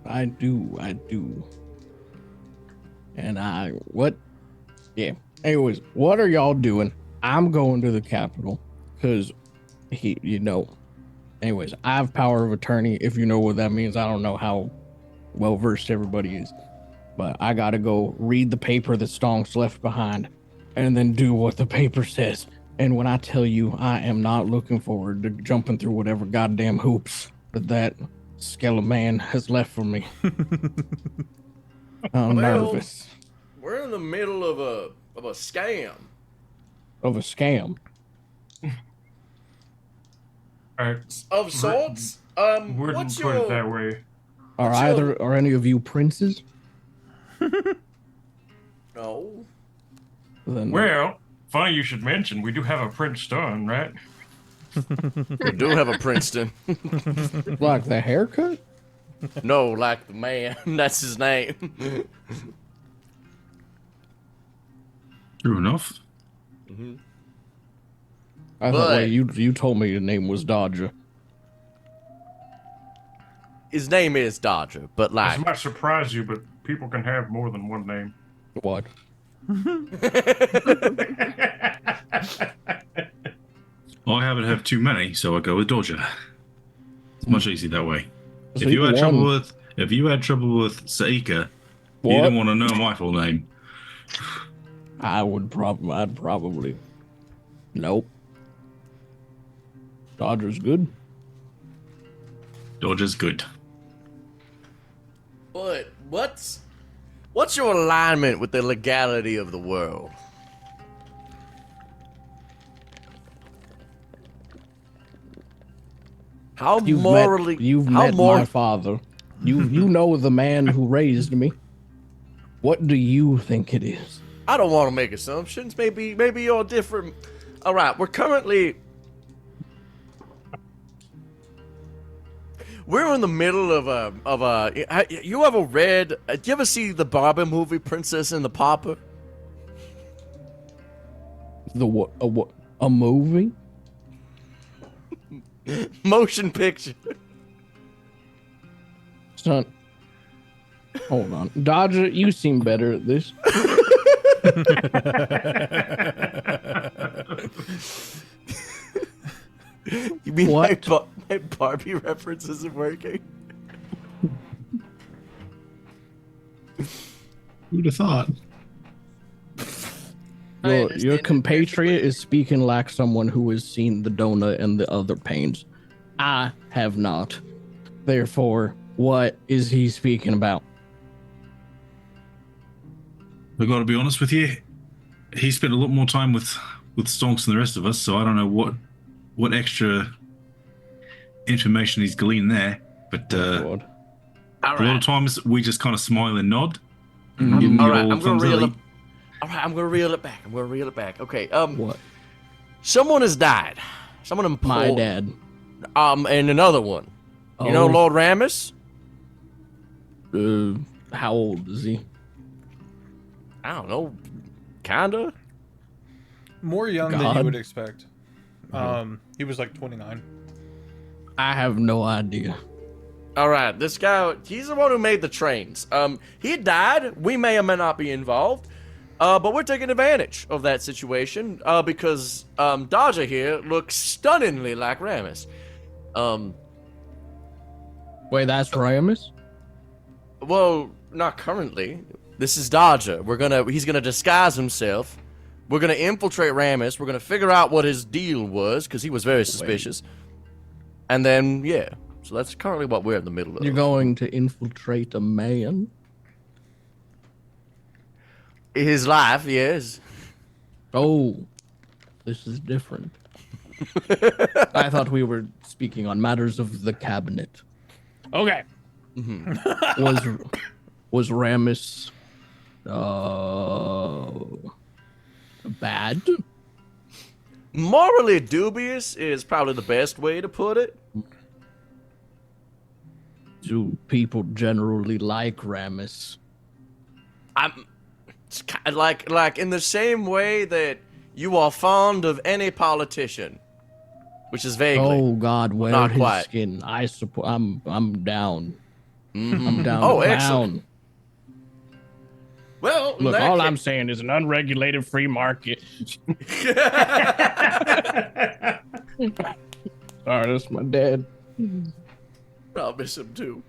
I do. And what? Yeah. Anyways, what are y'all doing? I'm going to the Capitol because anyways, I have power of attorney. If you know what that means, I don't know how well versed everybody is, but I gotta go read the paper that Stonks left behind and then do what the paper says. And when I tell you, I am not looking forward to jumping through whatever goddamn hoops that skeleton man has left for me. I'm nervous. We're in the middle of a scam. Of a scam. Alright. Of sorts. Wouldn't What's put your it that way. Are any of you princes? No. Then Well, funny you should mention, we do have a Prince Stone, right? We do have a Princeton. like the haircut? No, like the man. That's his name. True enough. I thought wait, you told me your name was Dodger. His name is Dodger, but like This might surprise you, but people can have more than one name. What? I haven't have too many, so I go with Dodger. It's much easier that way. So If you had won. trouble with Saika, What? you don't want to know my full name. I'd probably. Nope. Dodger's good. Dodger's good. But what's your alignment with the legality of the world? How morally? You've how met mor- my father. You know the man who raised me. What do you think it is? I don't want to make assumptions. Maybe you're different. All right, we're in the middle of a. You ever read? Do you ever see the Barbie movie Princess and the Pauper? The what? A movie? Motion picture. Son. Hold on. Dodger, you seem better at this. You mean What? my Barbie reference isn't working? Who'd have thought? I Your understand it compatriot perfectly. is speaking like someone who has seen the donut and the other pains. I have not. Therefore, what is he speaking about? I got to be honest with you. He spent a lot more time with Stonks than the rest of us, so I don't know what extra information he's gleaned there. But Oh, God. All a lot right. of times we just kind of smile and nod. Mm, Give him the All right, old I'm gonna thumbs reel up. it. All right, I'm gonna reel it back. Okay. What? Someone has died. Someone in My Pol- dad. And another one. You know Oh. Lord Ramus? How old is he? I don't know. Kinda. More young than you God. would expect. He was like 29. I have no idea. All right, this guy, he's the one who made the trains. He died. We may or may not be involved. But we're taking advantage of that situation because Dodger here looks stunningly like Ramus. Wait, that's Ramus? Well, not currently. This is Dodger. He's gonna disguise himself. We're gonna infiltrate Ramus. We're gonna figure out what his deal was because he was very suspicious. And then, yeah. So that's currently what we're in the middle of. You're going to infiltrate a man? His life, yes. Oh, this is different. I thought we were speaking on matters of the cabinet. Okay. Was Ramus bad? Morally dubious is probably the best way to put it. Do people generally like Ramus? It's like in the same way that you are fond of any politician, which is vaguely. Oh God, wear not his quite. skin. I support. I'm down. Mhm. I'm down. Oh, to excellent. clown. Well, in Look, that all ca- I'm saying is an unregulated free market. Sorry, that's my dad. I'll miss him too.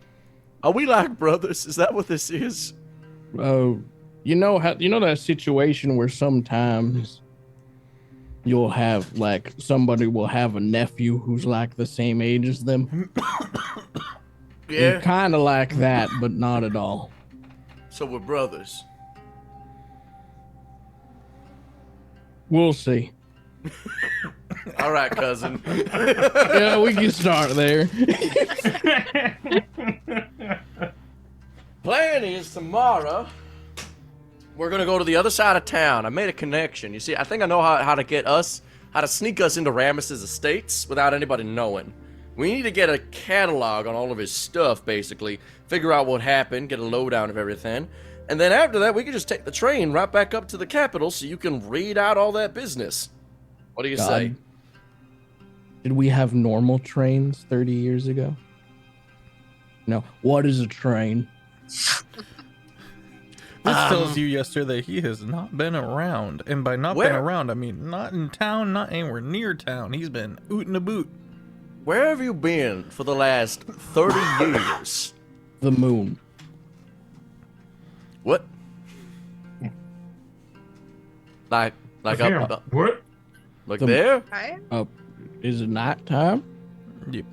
Are we like brothers? Is that what this is? Oh, you know that situation where sometimes you'll have like somebody will have a nephew who's like the same age as them. Yeah. Kind of like that, but not at all. So we're brothers. We'll see. All right, cousin. Yeah, we can start there. Plan is tomorrow. We're gonna go to the other side of town. I made a connection. You see, I think I know how to sneak us into Ramus's estates without anybody knowing. We need to get a catalog on all of his stuff, basically. Figure out what happened, get a lowdown of everything. And then after that, we can just take the train right back up to the capital so you can read out all that business. What do you say? God. Did we have normal trains 30 years ago? No. What is a train? This tells you yesterday he has not been around. And by not been Where? around, I mean not in town, not anywhere near town. He's been ootin' a boot. Where have you been for the last 30 years? The moon. What? Like Okay, up, what? like The- there? Right? Is it nighttime? Yep.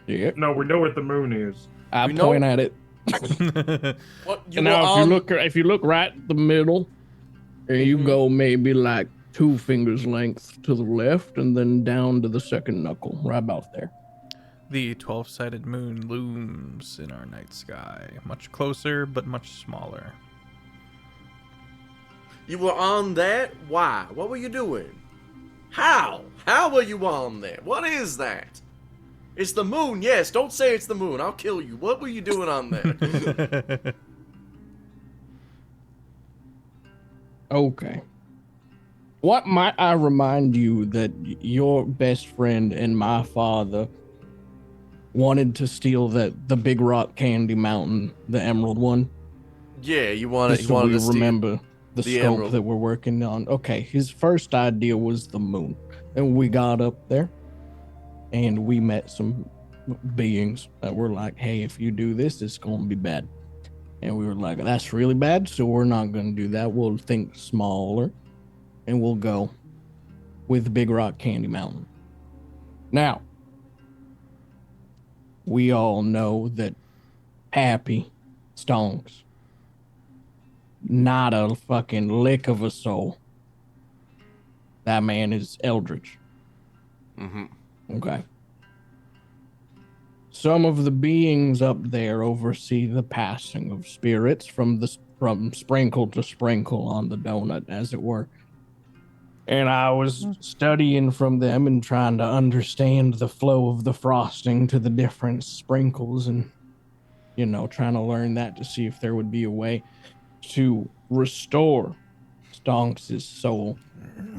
Yeah. No, we know what the moon is. I We know- point at it. What? You And were now on- if you look right in the middle, and you go maybe like 2 fingers length to the left and then down to the second knuckle, right about there. The 12-sided moon looms in our night sky. Much closer, but much smaller. You were on that? Why? What were you doing? How? How were you on there? What is that? It's the moon, yes. Don't say it's the moon. I'll kill you. What were you doing on there? Okay. What might I remind you that your best friend and my father wanted to steal the Big Rock Candy Mountain, the emerald one? Yeah, you wanted Just so we to steal- remember the the scope emerald. that we're working on. Okay, his first idea was the moon. And we got up there and we met some beings that were like, hey, if you do this, it's going to be bad. And we were like, that's really bad, so we're not going to do that. We'll think smaller, and we'll go with Big Rock Candy Mountain. Now, we all know that Happy Stonks, not a fucking lick of a soul. That man is eldritch. Mm-hmm. Okay. Some of the beings up there oversee the passing of spirits from sprinkle to sprinkle on the donut, as it were. And I was studying from them and trying to understand the flow of the frosting to the different sprinkles and, trying to learn that to see if there would be a way to restore Stonks' soul.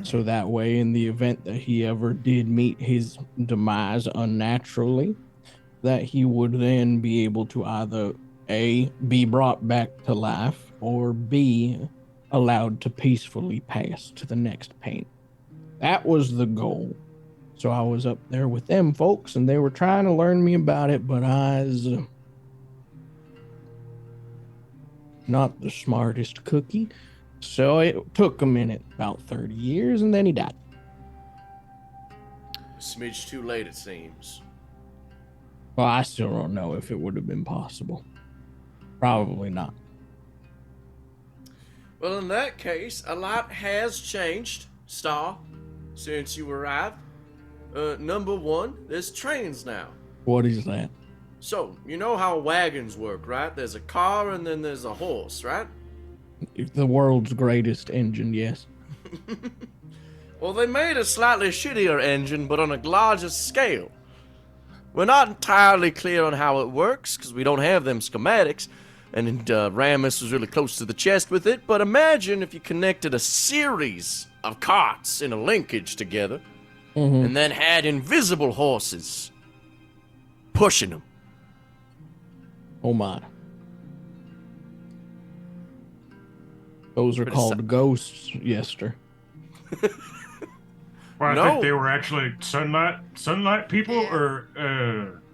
So that way, in the event that he ever did meet his demise unnaturally, that he would then be able to either A, be brought back to life, or B, allowed to peacefully pass to the next pain. That was the goal. So I was up there with them folks, and they were trying to learn me about it, but I was not the smartest cookie. So it took a minute, about 30 years, and then he died. A smidge too late, it seems. Well, I still don't know if it would have been possible. Probably not. Well, in that case, a lot has changed, Staw, since you arrived. Number one, there's trains now. What is that? So, you know how wagons work, right? There's a car and then there's a horse, right? The world's greatest engine, yes. Well, they made a slightly shittier engine, but on a larger scale. We're not entirely clear on how it works, because we don't have them schematics, and Ramus was really close to the chest with it, but imagine if you connected a series of carts in a linkage together, and then had invisible horses pushing them. Oh my. Those are But called ghosts, Yester. Well, I No. think they were actually sunlight people, or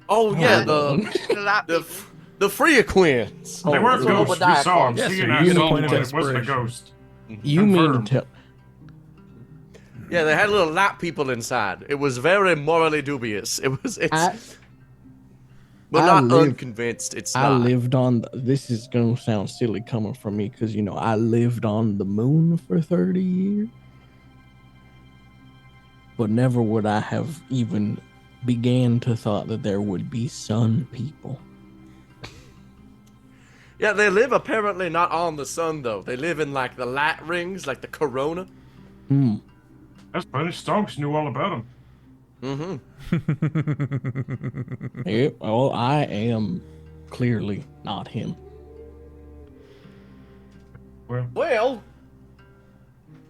Oh yeah, The lap the people. the Freaquins. they weren't so ghosts. We Obadiah saw called them. Yes, See, sir. and I You saw point of one. It wasn't a inspiration. ghost. You mean to Confirmed. tell... Yeah, they had little lap people inside. It was very morally dubious. We're I not live- unconvinced. It's I not. lived on... This is going to sound silly coming from me, because, I lived on the moon for 30 years. But never would I have even began to thought that there would be sun people. Yeah, they live apparently not on the sun though. They live in like the light rings, like the corona. That's funny. Stonks knew all about them. Yeah, well, I am clearly not him. Well,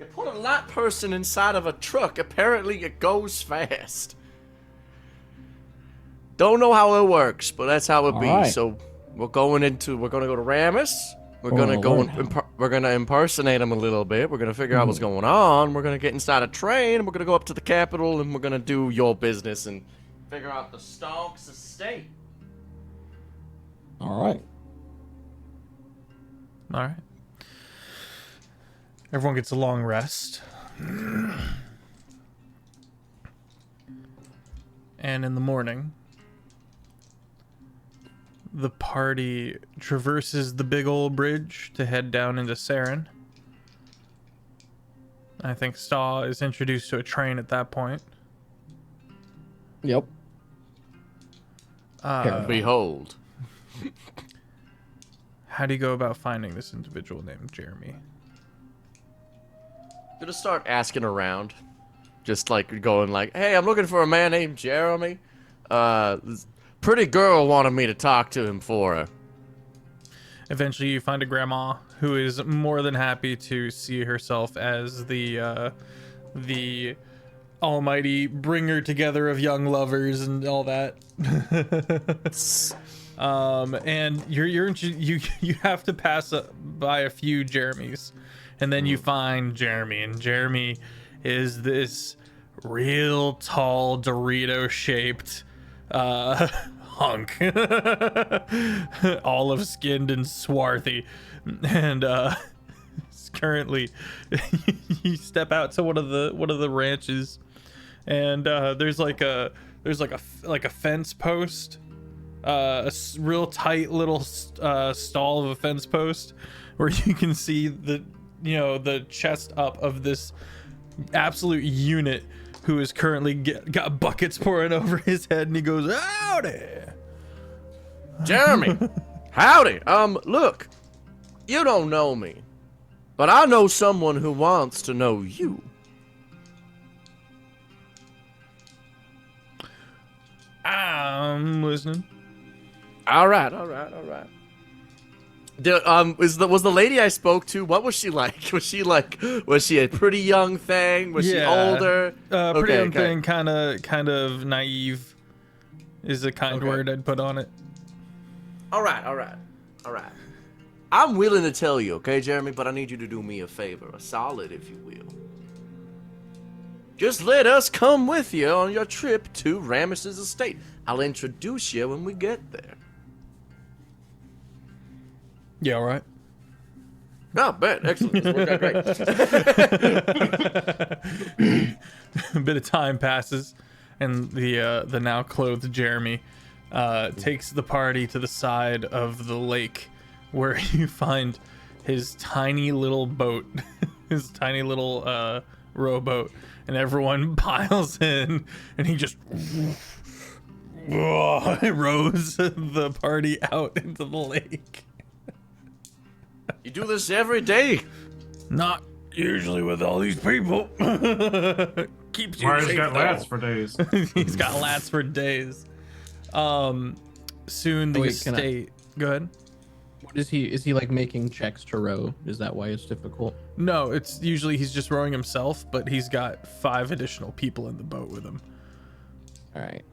you put a light person inside of a truck. Apparently, it goes fast. Don't know how it works, but that's how it be. Alright. So we're gonna go to Ramus. We're Oh, gonna go Lord. and we're gonna impersonate him a little bit. We're gonna figure out what's going on. We're gonna get inside a train. And we're gonna go up to the capital and we're gonna do your business and figure out the Stonks estate. All right. All right. Everyone gets a long rest. And in the morning, the party traverses the big old bridge to head down into Saren. I think Staw is introduced to a train at that point. Yep. Behold. How do you go about finding this individual named Jeremy? Gonna start asking around. Just like going like, hey, I'm looking for a man named Jeremy. This pretty girl wanted me to talk to him for her. Eventually, you find a grandma who is more than happy to see herself as the almighty bringer together of young lovers and all that. And you have to pass by a few Jeremys, and then you find Jeremy, and Jeremy is this real tall Dorito-shaped hunk, olive skinned and swarthy, and currently you step out to one of the ranches, and there's like a fence post, real tight little stall of a fence post where you can see the chest up of this absolute unit who is currently got buckets pouring over his head, and he goes, "Howdy, Jeremy." Howdy. Look, you don't know me, but I know someone who wants to know you. I'm listening." All right. Was the lady I spoke to? What was she like? Was she a pretty young thing? Was she older? Pretty young thing, kind of naive, is a kind word I'd put on it. All right. I'm willing to tell you, okay, Jeremy, but I need you to do me a favor, a solid, if you will. Just let us come with you on your trip to Rames's estate. I'll introduce you when we get there. Yeah, all right. Oh, bet. Excellent. This worked out great. A bit of time passes, and the now clothed Jeremy takes the party to the side of the lake, where you find his tiny little boat, his tiny little rowboat, and everyone piles in, and he just rows the party out into the lake. You do this every day. Not usually with all these people. Keeps you Mario's safe, got though. lats for days. He's got lats for days. Soon the estate. Go ahead. What is he? Is he like making checks to row? Is that why it's difficult? No, it's usually he's just rowing himself, but he's got 5 additional people in the boat with him. All right.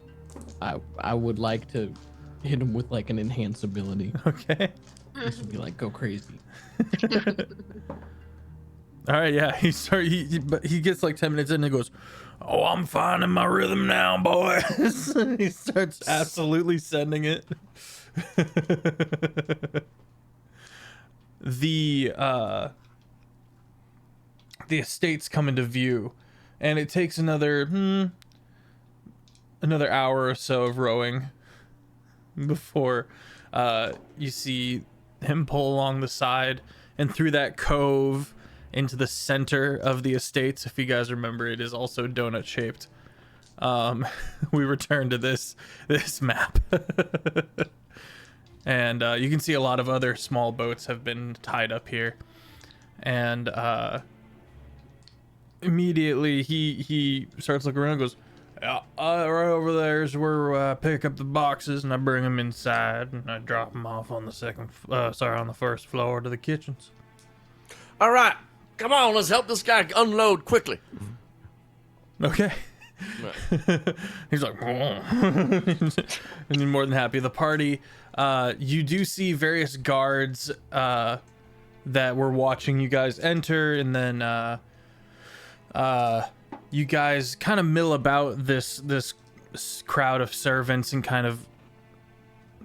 I would like to hit him with like an enhance ability. Okay. This would be like go crazy. All right, yeah. He gets like 10 minutes in and he goes, "Oh, I'm finding my rhythm now, boys." He starts absolutely sending it. The estates come into view, and it takes another hour or so of rowing before you see him pull along the side and through that cove into the center of the estates. If you guys remember, it is also donut shaped. We return to this map. And you can see a lot of other small boats have been tied up here. And immediately he starts looking around and goes, "Yeah, right over there is where I pick up the boxes and I bring them inside and I drop them off on on the first floor to the kitchens." All right. Come on, let's help this guy unload quickly. Okay. He's like, and he's more than happy. The party, you do see various guards that were watching you guys enter, and then you guys kind of mill about this crowd of servants and kind of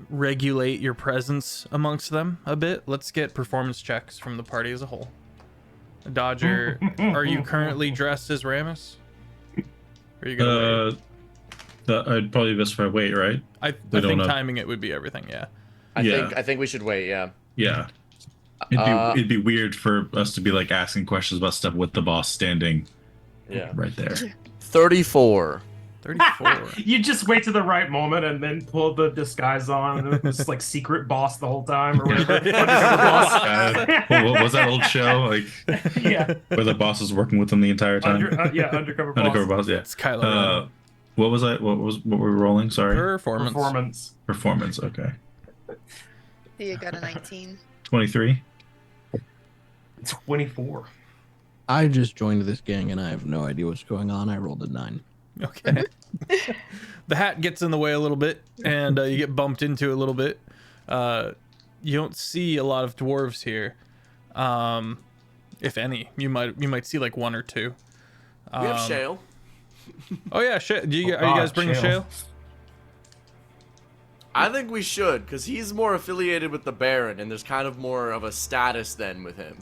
regulate your presence amongst them a bit. Let's get performance checks from the party as a whole. Dodger, are you currently dressed as Ramus? Or are you gonna wait? I'd probably best if I wait, right? I think timing it would be everything, yeah. I think we should wait, yeah. Yeah. It'd be weird for us to be like asking questions about stuff with the boss standing right there. 34. 34. You just wait to the right moment and then pull the disguise on, and it's like secret boss the whole time or whatever. Undercover boss. What was that old show like? Yeah. Where the boss was working with them the entire time? Undercover boss. Undercover boss, yeah. It's Kylo Ren. What was that? What were we rolling? Sorry. Performance. Performance. Okay. You got a 19. 23. 24. I just joined this gang and I have no idea what's going on. I rolled a 9. Okay. The hat gets in the way a little bit, and you get bumped into a little bit. You don't see a lot of dwarves here, if any. You might see like 1 or 2. We have Shale. Oh yeah, are you guys bringing Shale? I think we should, because he's more affiliated with the Baron, and there's kind of more of a status then with him.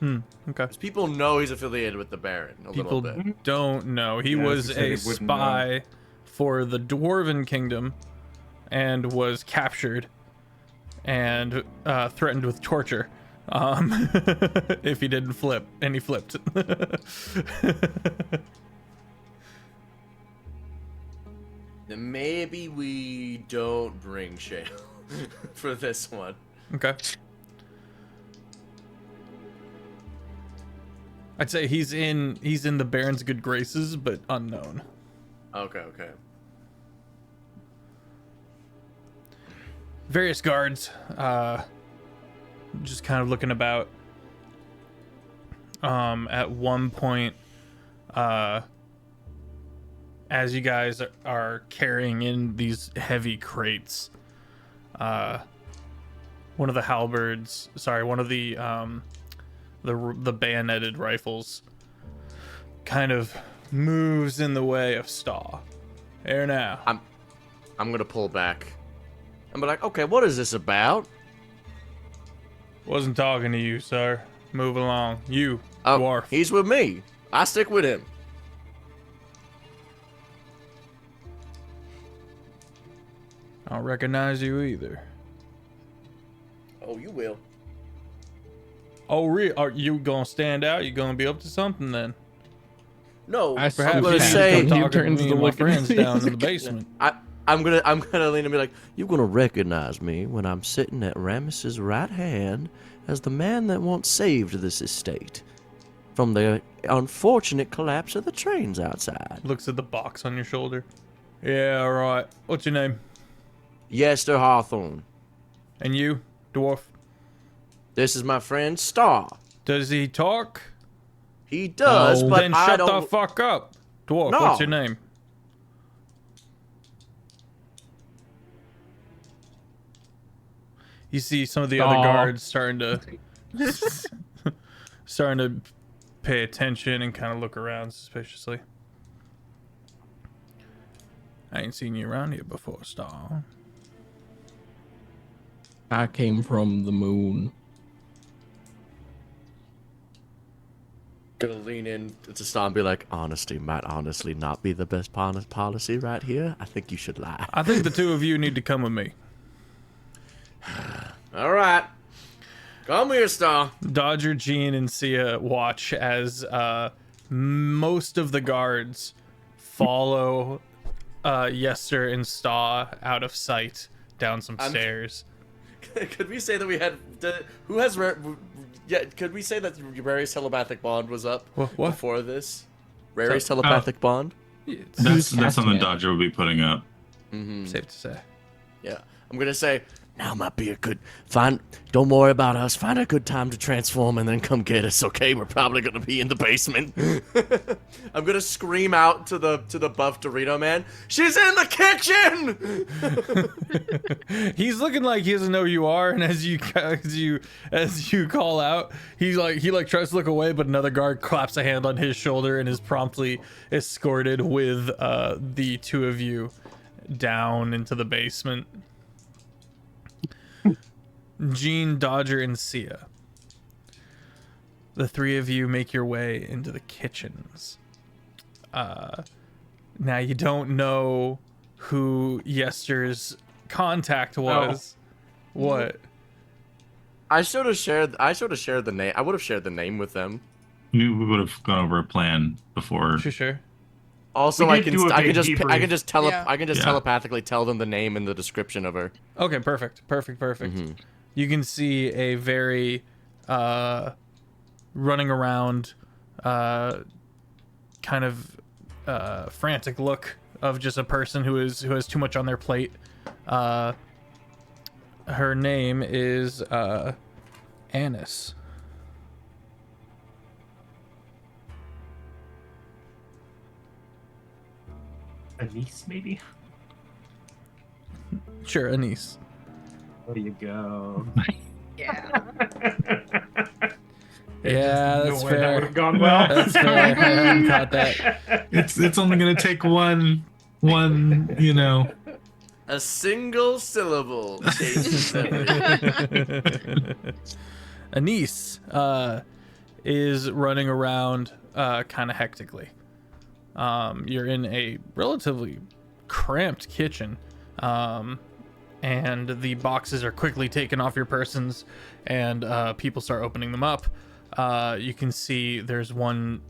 Okay. Because people know he's affiliated with the Baron a People little bit. don't know. He Yeah, was as you said, a he wouldn't spy for the Dwarven Kingdom and was captured and threatened with torture if he didn't flip, and he flipped. Then maybe we don't bring Shale for this one. Okay. I'd say he's in the Baron's good graces, but unknown. Okay, okay. Various guards, just kind of looking about. At one point, as you guys are carrying in these heavy crates, one of the halberds, one of the bayoneted rifles kind of moves in the way of Staw. Here now. I'm gonna pull back. I'm like, okay, what is this about? Wasn't talking to you, sir. Move along. You, Oh, dwarf. he's with me. I stick with him. I don't recognize you either. Oh, you will. Oh, are you gonna stand out? You gonna be up to something then? No, I Perhaps I'm gonna you say come talking turns to me to and my look at friends me. down in the basement. I'm gonna lean and be like, you're gonna recognize me when I'm sitting at Rames's right hand as the man that once saved this estate from the unfortunate collapse of the trains outside. Looks at the box on your shoulder. Yeah, all right. What's your name? Yester Hawthorne. And you, dwarf? This is my friend Staw. Does he talk? He does, No. but Then I shut don't. the fuck up. Dwarf, No. what's your name? You see some of the other Staw. guards starting to pay attention and kind of look around suspiciously. I ain't seen you around here before, Staw. I came from the moon. Gonna lean in to Staw and be like, honesty might honestly not be the best policy right here. I think you should lie. I think the two of you need to come with me. All right. Come here, Staw. Dodger, Jean, and Sia watch as most of the guards follow Yester and Staw out of sight down some stairs. Could we say that we had who has yeah? Could we say that Rary's telepathic bond was up What? before this? Rary's telepathic bond. It's That's something casting it. Dodger will be putting up. safe to say. Yeah, I'm gonna say now might be a good don't worry about us. Find a good time to transform and then come get us. Okay, we're probably gonna be in the basement. I'm gonna scream out to the buff Dorito man. She's in the kitchen. He's looking like he doesn't know who you are, and as you call out, he tries to look away, but another guard claps a hand on his shoulder and is promptly escorted with the two of you down into the basement. Jean, Dodger, and Sia. The three of you make your way into the kitchens. Now you don't know who Yester's contact was. What? I should have shared the name. I would have shared the name with them. We would have gone over a plan before. Sure. Also, We I did can do a I can big just debrief. Yeah. I can just Yeah. telepathically tell them the name and the description of her. Okay, perfect. You can see a very running around kind of frantic look of just a person who has too much on their plate. Her name is Annis. A niece, maybe? Sure, Anise. There you go. Yeah. Yeah, There's that's no way that fair. would have gone well. That's fair. I hadn't caught that. It's only gonna take one, A single syllable changes everything. Anise is running around kind of hectically. You're in a relatively cramped kitchen, and the boxes are quickly taken off your persons, and people start opening them up. You can see there's one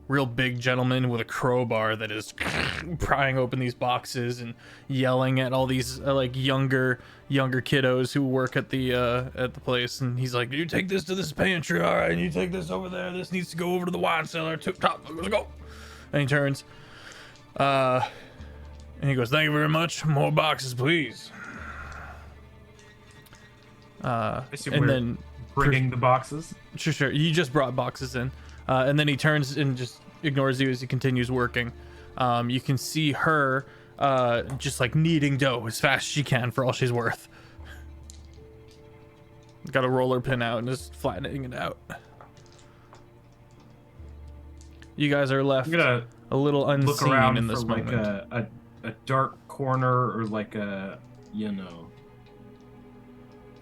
real big gentleman with a crowbar that is prying open these boxes and yelling at all these like younger kiddos who work at the place, and he's like, you take this to this pantry, all right, and you take this over there, this needs to go over to the wine cellar, top, let's go. And he turns and he goes, thank you very much, more boxes please. I assume And we're then bringing the boxes. Sure. You just brought boxes in. And then he turns and just ignores you as he continues working. You can see her just like kneading dough as fast as she can for all she's worth. Got a roller pin out and is flattening it out. You guys are left I'm gonna a little look unseen around in this for like moment. a dark corner or like a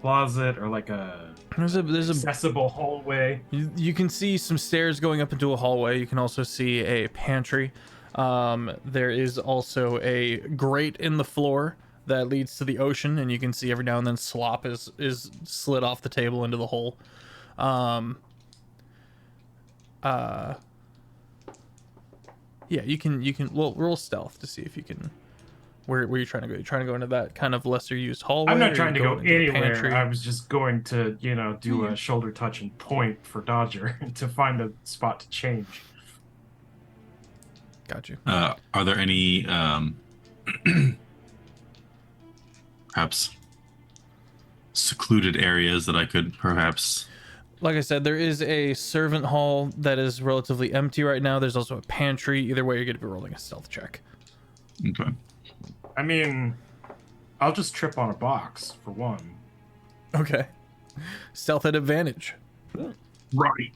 closet or like a There's a accessible hallway. You can see some stairs going up into a hallway. You can also see a pantry. There is also a grate in the floor that leads to the ocean, and you can see every now and then slop is slid off the table into the hole. Yeah, you can well, roll stealth to see if you can. Where are you trying to go? You're trying to go into that kind of lesser used hallway? I'm or not trying to you're go going into the anywhere. pantry? I was just going to, do a shoulder touch and point for Dodger to find a spot to change. Got you. Are there any perhaps secluded areas that I could perhaps? Like I said, there is a servant hall that is relatively empty right now. There's also a pantry. Either way, you're going to be rolling a stealth check. Okay. I mean, I'll just trip on a box for one. Okay. Stealth at advantage. Right.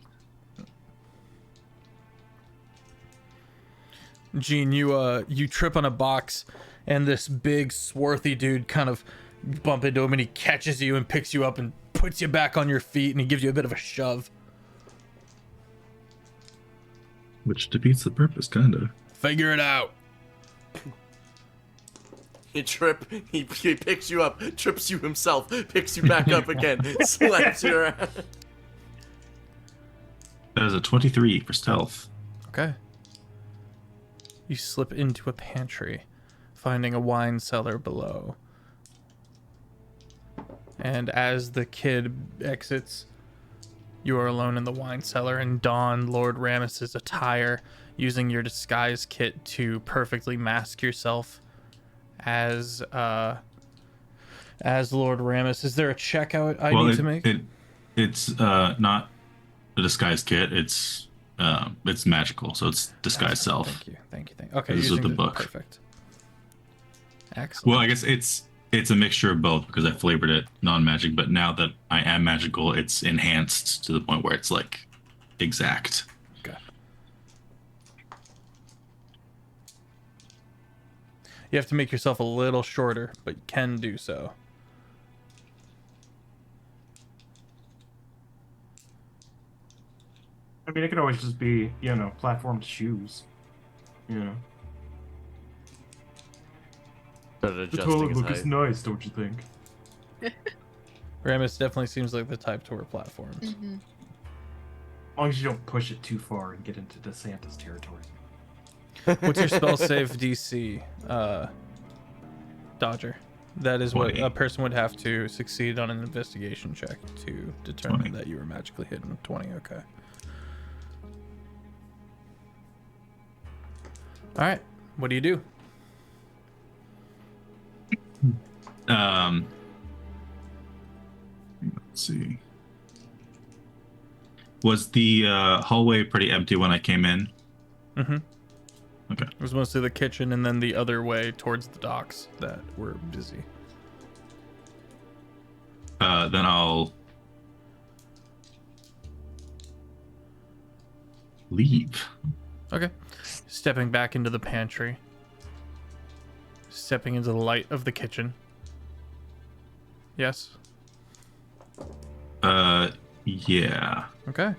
Gene, you trip on a box, and this big swarthy dude kind of bump into him, and he catches you and picks you up and puts you back on your feet, and he gives you a bit of a shove. Which defeats the purpose, kinda. Figure it out. He picks you up, trips you himself, picks you back up again, slaps you around. That is a 23 for stealth. Okay. You slip into a pantry, finding a wine cellar below. And as the kid exits, you are alone in the wine cellar and don Lord Rammus's attire, using your disguise kit to perfectly mask yourself as Lord Rammus. Is there a checkout I need to make? It's not a disguise kit. It's magical, so it's disguise self. Thank you. Okay, This is using the book. Perfect. Excellent. Well, I guess it's a mixture of both because I flavored it non-magic, but now that I am magical, it's enhanced to the point where it's like exact. Okay. You have to make yourself a little shorter, but you can do so. I mean, it could always just be, platformed shoes. The toilet look is nice, don't you think? Rammus definitely seems like the type to wear platforms. Mm-hmm. As long as you don't push it too far and get into DeSantis territory. What's your spell save DC, Dodger? That is 20. what a person would have to succeed on an investigation check to determine 20. that you were magically hidden. 20, okay. All right, what do you do? Let's see. Was the hallway pretty empty when I came in? Mm-hmm. Okay. It was mostly the kitchen and then the other way towards the docks that were busy. Then I'll leave. Okay. Stepping back into the pantry. stepping into the light of the kitchen. Yes? Yeah. Okay.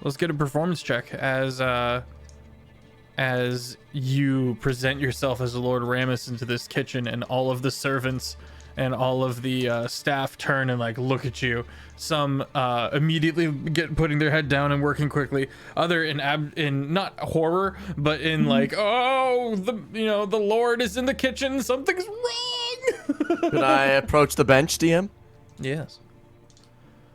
Let's get a performance check as you present yourself as Lord Ramus into this kitchen, and all of the servants and all of the staff turn and like look at you. Some immediately putting their head down and working quickly. Other in not horror, but in like, oh, the Lord is in the kitchen. Something's wrong. Could I approach the bench, DM? Yes.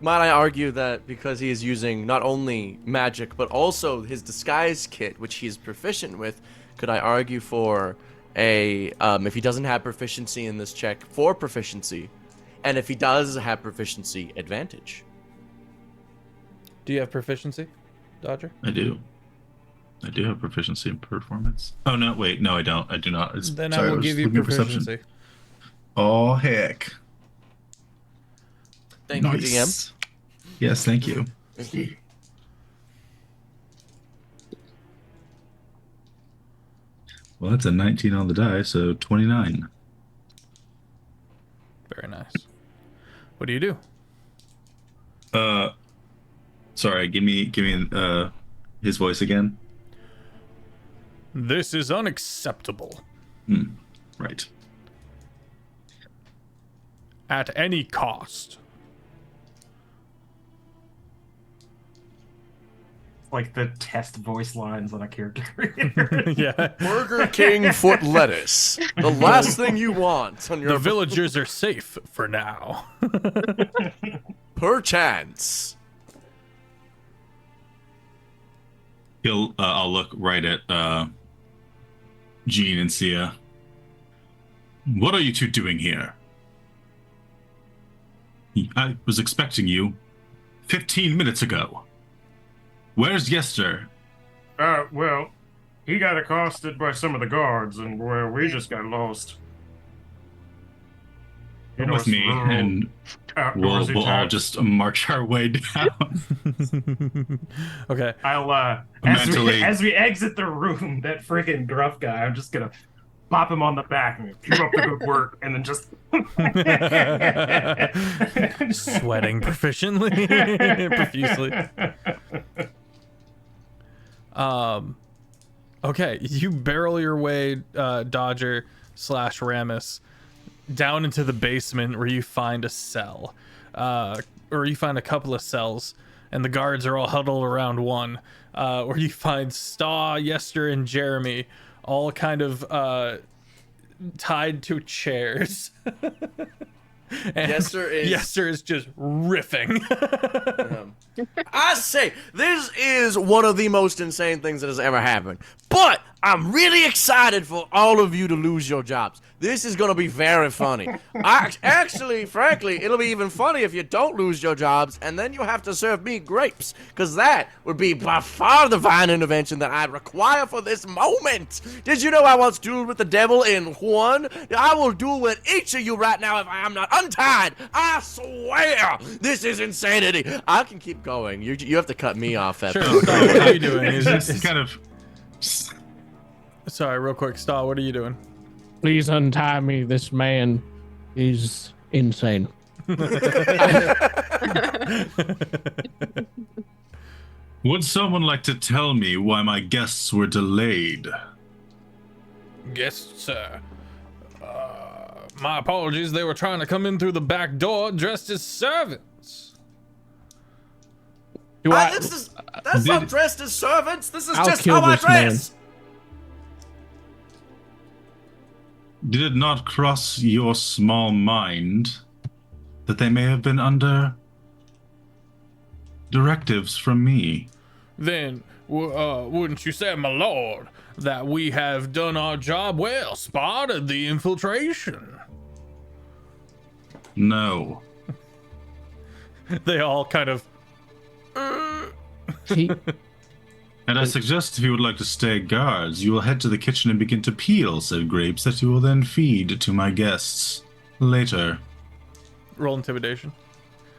Might I argue that because he is using not only magic, but also his disguise kit, which he is proficient with, could I argue for a, if he doesn't have proficiency in this check, for proficiency, and if he does have proficiency, advantage? Do you have proficiency, Dodger? I do. I do have proficiency in performance. Oh, no, wait. No, I don't. I do not. Then Sorry, I will was give you looking at perception. proficiency. Oh, heck. Thank you, DM. Nice. Yes, thank you. Well, that's a 19 on the die, so 29. Very nice. What do you do? Sorry, give me his voice again. This is unacceptable. Right. At any cost. Like the test voice lines on a character creator. Yeah. Burger King foot lettuce. The last thing you want on your The villagers are safe for now. perchance. I'll look right at Jean and Sia. What are you two doing here? I was expecting you 15 minutes ago. Where's Yester? Well, he got accosted by some of the guards, and well, we just got lost. Come with me, and we'll all just march our way down. Okay. I'll as we exit the room, that freaking gruff guy, I'm just gonna pop him on the back and keep up the good work, and then just Sweating profusely. Okay, you barrel your way, Dodger / Ramus, down into the basement where you find a cell, or you find a couple of cells, and the guards are all huddled around one, where you find Staw, Yester, and Jeremy all kind of tied to chairs. And Yester is just riffing. I say, this is one of the most insane things that has ever happened. But I'm really excited for all of you to lose your jobs. This is going to be very funny. Actually, frankly, it'll be even funny if you don't lose your jobs and then you have to serve me grapes. Because that would be by far the divine intervention that I'd require for this moment. Did you know I once dueled with the devil in one? I will duel with each of you right now if I am not untied. I swear. This is insanity. I can keep going. You have to cut me off. Sure, Staw, what are you doing? It's kind of... Sorry, real quick, Staw, what are you doing? Please untie me. This man is insane. Would someone like to tell me why my guests were delayed? Guests, sir. My apologies. They were trying to come in through the back door dressed as servants. That's not dressed as servants. This is I'll just kill how I this man. dress. Did it not cross your small mind that they may have been under directives from me? Then, wouldn't you say, my lord, that we have done our job well, spotted the infiltration? No. They all kind of... And I suggest if you would like to stay guards, you will head to the kitchen and begin to peel said grapes that you will then feed to my guests later. Roll intimidation.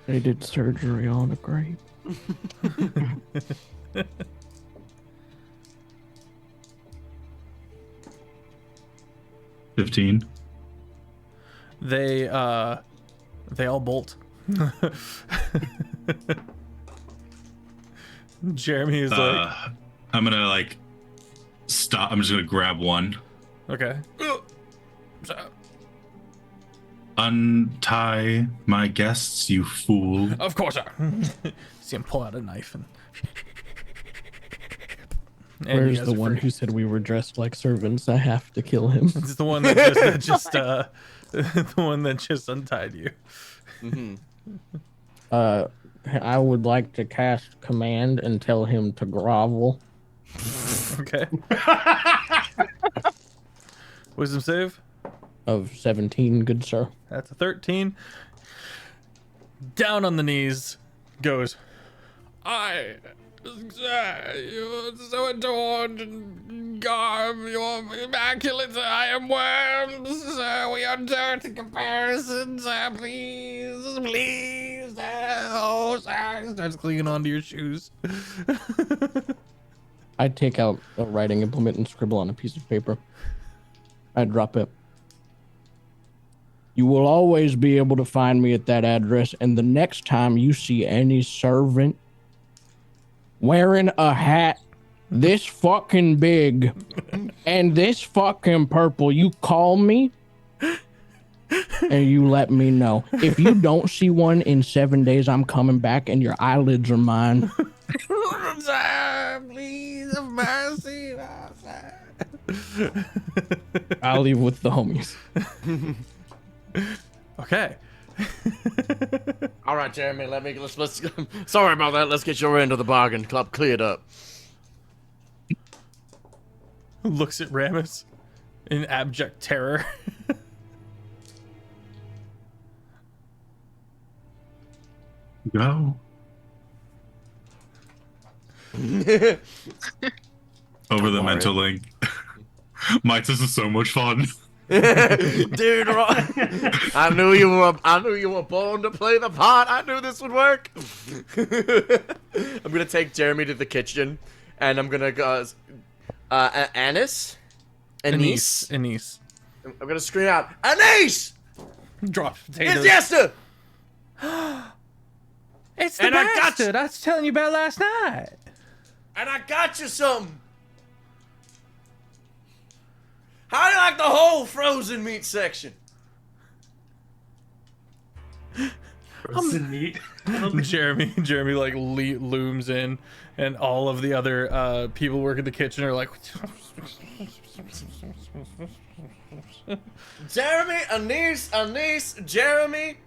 They did surgery on a grape. 15. They all bolt. Jeremy is like, I'm gonna like stop. I'm just gonna grab one. okay. Untie my guests, you fool. Of course, sir. See him pull out a knife and. And you Where's guys the are one free. who said we were dressed like servants? I have to kill him. It's the one that just the one that just untied you. I would like to cast command and tell him to grovel. Okay. Wisdom save. Of 17, good sir. That's a 13. Down on the knees goes. You're so adored and garb, you're immaculate. I am worms. We are dirt in comparison. Please. Oh, sir. Starts clinging onto your shoes. I'd take out a writing implement and scribble on a piece of paper. I'd drop it. You will always be able to find me at that address, and the next time you see any servant wearing a hat this fucking big and this fucking purple, you call me and you let me know. If you don't see one in 7 days, I'm coming back and your eyelids are mine. Sir, please have mercy. I'll leave with the homies. Okay. All right, Jeremy. Let's. Sorry about that. Let's get your end of the bargain club cleared up. Looks at Ramus in abject terror. Go. Over the mental link. Mike, this is so much fun. Dude, I knew you were born to play the part. I knew this would work. I'm gonna take Jeremy to the kitchen, and I'm gonna go. Anise. Anise. I'm gonna scream out, Anise! Drop potatoes. It's Yester! It's the And I got bastard I was telling you about last night. And I got you something. How do you like the whole frozen meat section? Frozen meat. Jeremy like looms in, and all of the other people working the kitchen are like, Jeremy, Anise, Jeremy,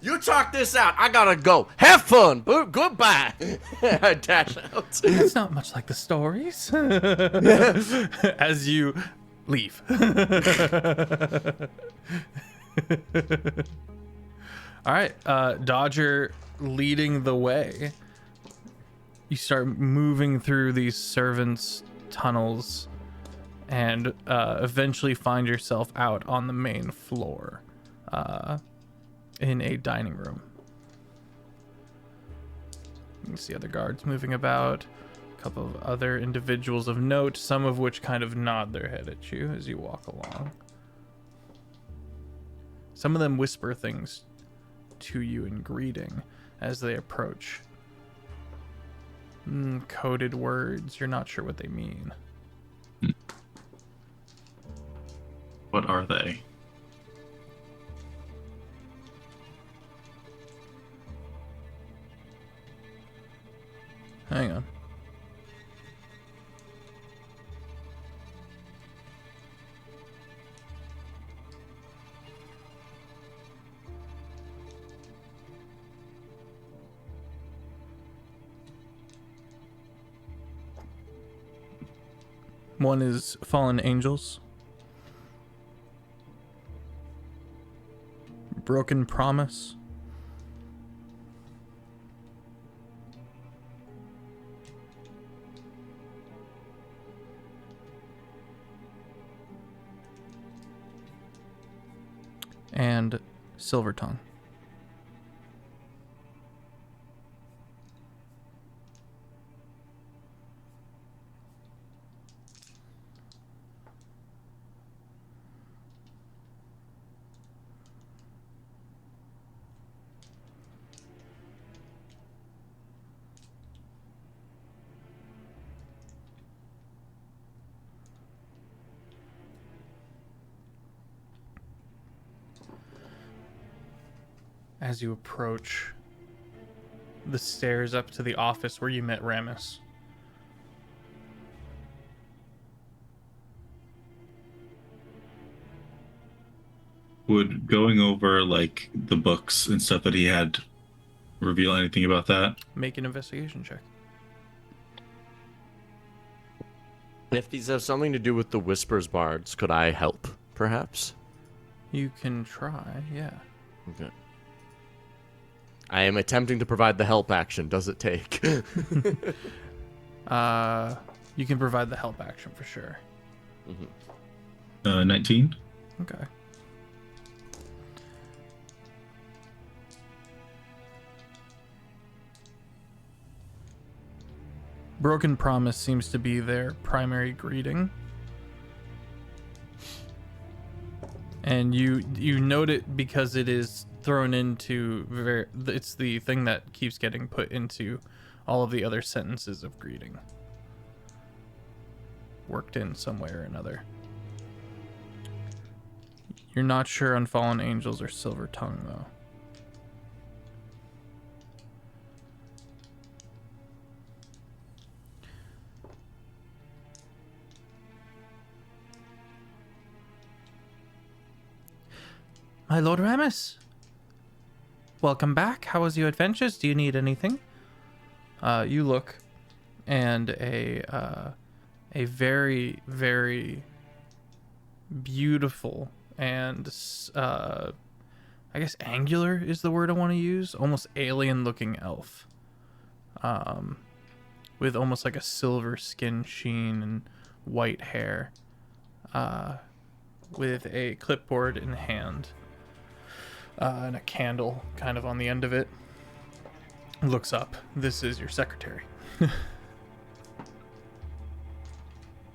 you talk this out. I gotta go. Have fun. Goodbye. I dash out. it's not much like the stories. As you leave. All right, Dodger leading the way. You start moving through these servants' tunnels and eventually find yourself out on the main floor in a dining room. You see other guards moving about, a couple of other individuals of note, some of which kind of nod their head at you as you walk along. Some of them whisper things to you in greeting as they approach. Coded words, you're not sure what they mean. What are they? Hang on. One is fallen angels, broken promise, and silver tongue. as you approach the stairs up to the office where you met Ramus. Would going over like the books and stuff that he had reveal anything about that? Make an investigation check. If these have something to do with the Whispers bards, could I help, perhaps? You can try, yeah. Okay. I am attempting to provide the help action. Does it take? You can provide the help action for sure. 19. Okay. Broken Promise seems to be their primary greeting. And you note it because it is thrown into it's the thing that keeps getting put into all of the other sentences of greeting. Worked in some way or another. You're not sure on Fallen Angels or Silver Tongue though. My Lord Ramus, welcome back. How was your adventures? Do you need anything? You look, and a very, very beautiful and I guess angular is the word I want to use. Almost alien-looking elf, with almost like a silver skin sheen and white hair, with a clipboard in hand. And a candle kind of on the end of it. Looks up. This is your secretary. You've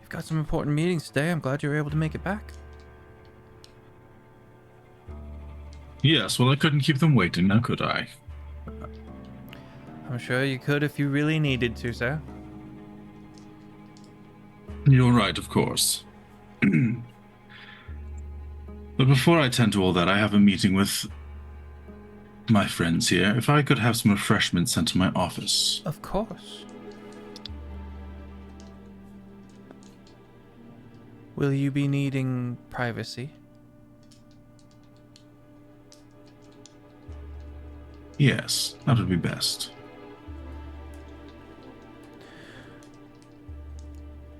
got some important meetings today. I'm glad you were able to make it back. Yes, well, I couldn't keep them waiting, now could I? I'm sure you could if you really needed to, sir. You're right, of course. But before I tend to all that, I have a meeting with my friends here. If I could have some refreshments sent to my office. Of course. Will you be needing privacy? Yes, that would be best.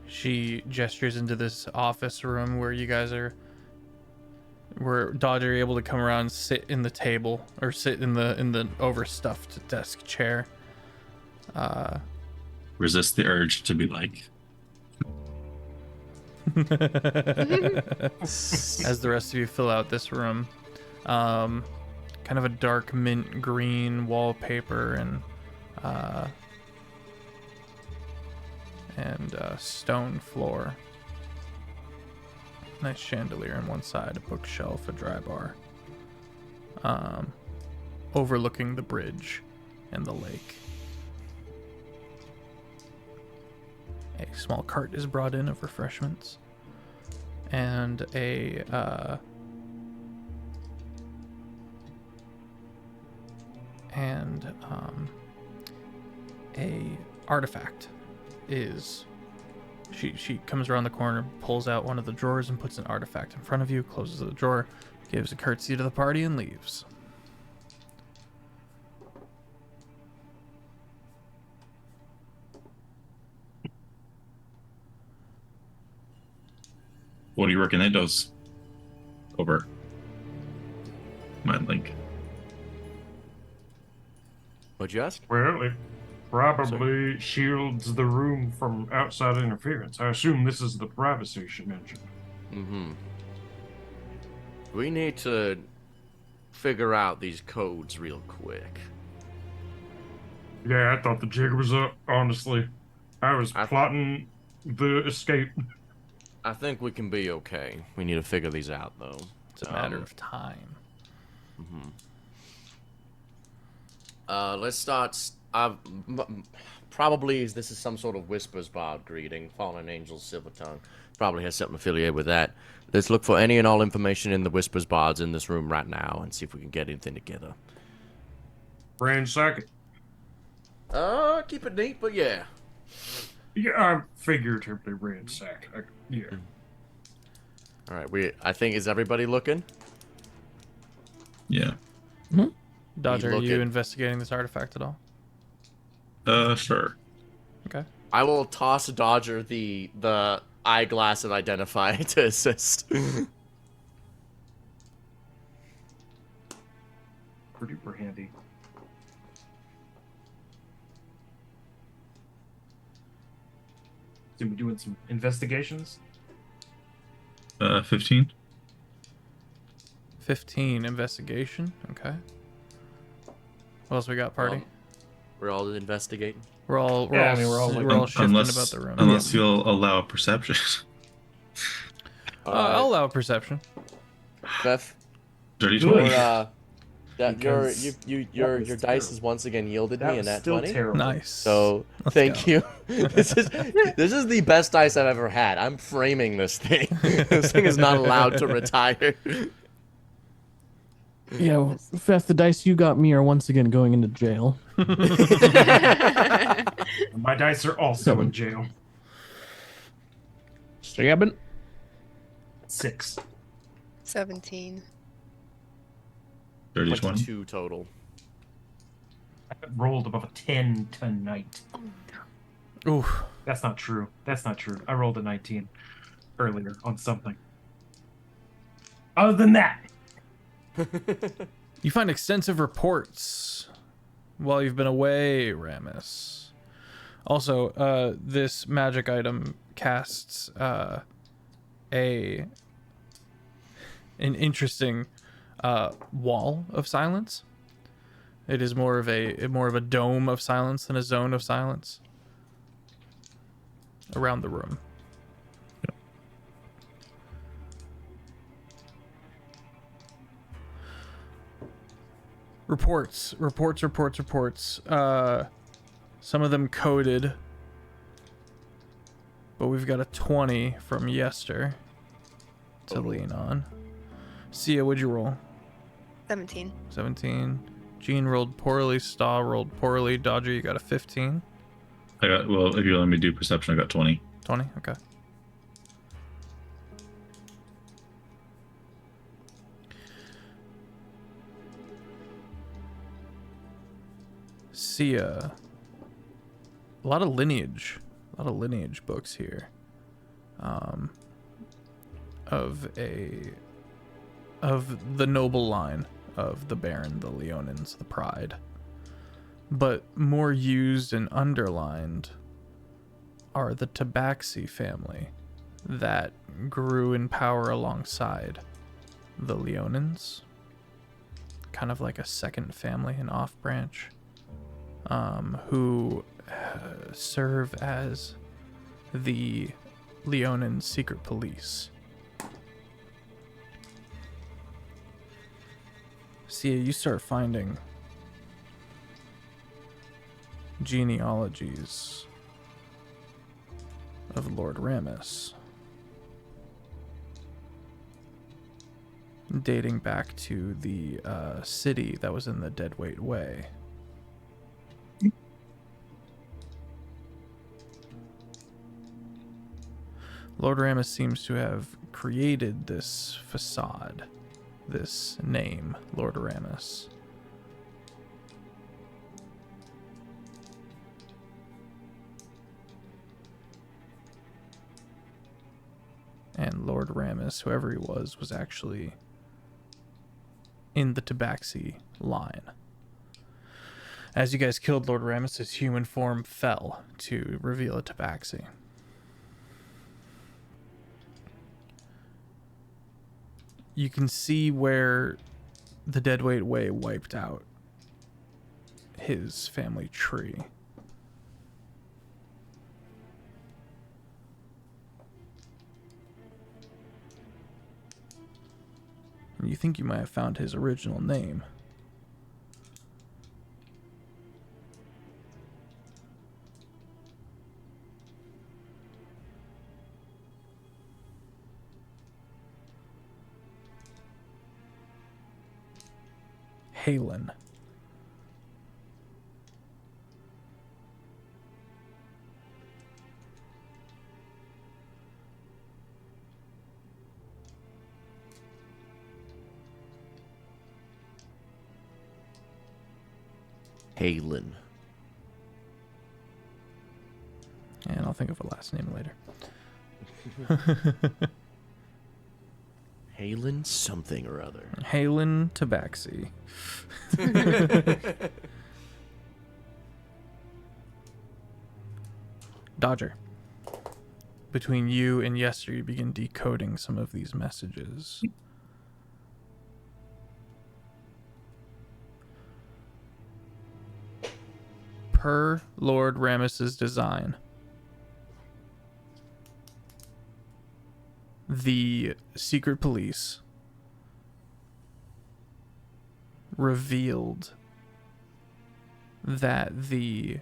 She gestures into this office room where you guys are, where Dodger are able to come around and sit in the table or sit in the overstuffed desk chair. Resist the urge to be like. As the rest of you fill out this room, kind of a dark mint green wallpaper and stone floor. Nice chandelier on one side, a bookshelf, a dry bar, overlooking the bridge and the lake. A small cart is brought in of refreshments, and a artifact is. She comes around the corner, pulls out one of the drawers, and puts an artifact in front of you. Closes the drawer, gives a curtsy to the party, and leaves. What do you reckon that does? Over my link. What'd you ask? Well, it probably shields the room from outside interference. I assume this is the privacy she mentioned. Mm-hmm. We need to figure out these codes real quick. Yeah, I thought the jig was up, honestly. I was plotting the escape. I think we can be okay. We need to figure these out, though. It's a matter of time. Mm-hmm. Let's start. Probably this is some sort of Whispers Bard greeting. Fallen Angels, Silver Tongue. Probably has something affiliated with that. Let's look for any and all information in the Whispers Bards in this room right now and see if we can get anything together. Ransack it. Keep it neat, but yeah. Yeah, I figuratively ransack. Yeah. All right, I think, is everybody looking? Yeah. Dodger, are you looking. investigating this artifact at all? Sure. Okay. I will toss Dodger the eyeglass of identify to assist. Pretty super handy. So we doing some investigations? 15. 15 investigation. Okay. What else we got, party? We're all investigating. We're all Yeah, I mean, we're all, like, we're all shifting about the room. Unless you'll allow perception. I'll allow perception. Beth, Dirty Good. 20. your dice has once again yielded That me a was nat still 20. terrible. Nice. So Let's thank go. you. This is the best dice I've ever had. I'm framing this thing. This thing is not allowed to retire. Yeah, well, Feth, the dice you got me are once again going into jail. My dice are also in jail. 7. 6. 17. Dirty 20. 22 total. I rolled above a 10 tonight. Oof. That's not true. That's not true. I rolled a 19 earlier on something. Other than that, You find extensive reports while you've been away, Ramus. Also, this magic item casts an interesting wall of silence. It is more of a dome of silence than a zone of silence around the room. Reports. Some of them coded, but we've got a 20 from Yester to lean on. Sia, what'd you roll? 17. 17. Jean rolled poorly. Staw rolled poorly. Dodger, you got a 15. If you let me do perception, I got 20. 20. Okay. Sia. A lot of lineage books here. Of the noble line of the Baron, the Leonins, the Pride. But more used and underlined are the Tabaxi family that grew in power alongside the Leonins. Kind of like a second family, an off branch. Who serve as the Leonin secret police. See, you start finding genealogies of Lord Ramus dating back to the city that was in the Deadweight Way. Lord Ramus seems to have created this facade, this name, Lord Ramus. And Lord Ramus, whoever he was actually in the Tabaxi line. As you guys killed Lord Ramus, his human form fell to reveal a Tabaxi. You can see where the Deadweight Way wiped out his family tree. And you think you might have found his original name. Halen. Halen. And I'll think of a last name later. Halen something or other. Halen Tabaxi. Dodger. Between you and Yester, you begin decoding some of these messages. Per Lord Rammus's design, the secret police revealed that the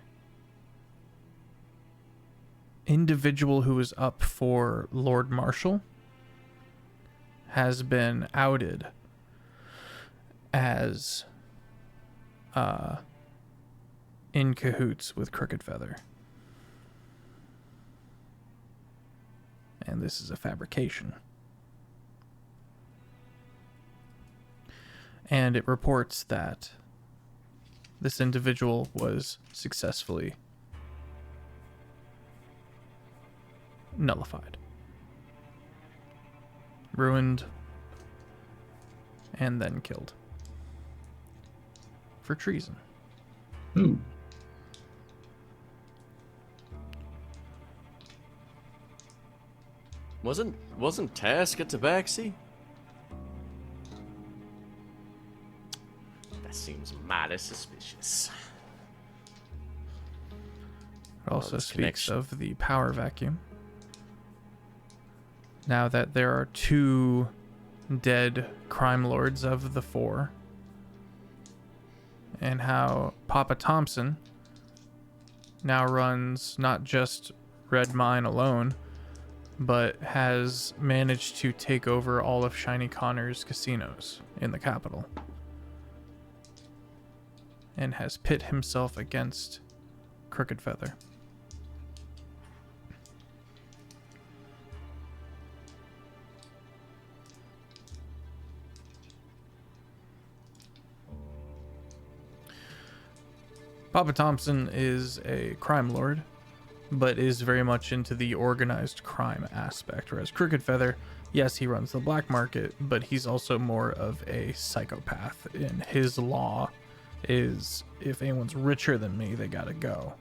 individual who is up for Lord Marshal has been outed as in cahoots with Crooked Feather. And this is a fabrication. And it reports that this individual was successfully nullified, ruined, and then killed for treason. Ooh. Wasn't Task at Tabaxi? That seems mighty suspicious. It also this speaks connection. of the power vacuum. Now that there are 2 dead crime lords of the 4, and how Papa Thompson now runs not just Red Mine alone, but has managed to take over all of Shiny Connor's casinos in the capital, and has pit himself against Crooked Feather. Papa Thompson is a crime lord, but is very much into the organized crime aspect, whereas Crooked Feather, yes, he runs the black market, but he's also more of a psychopath. And his law is, if anyone's richer than me, they gotta go.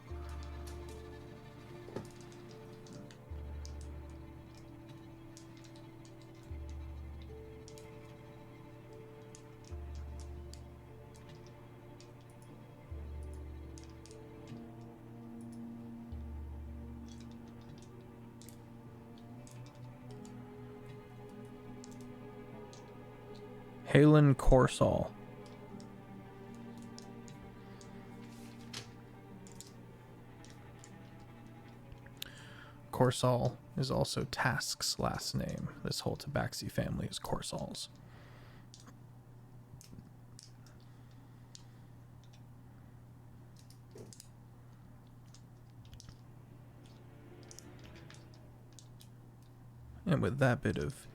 Halen Corsall. Corsall is also Task's last name. This whole Tabaxi family is Corsalls. And with that bit of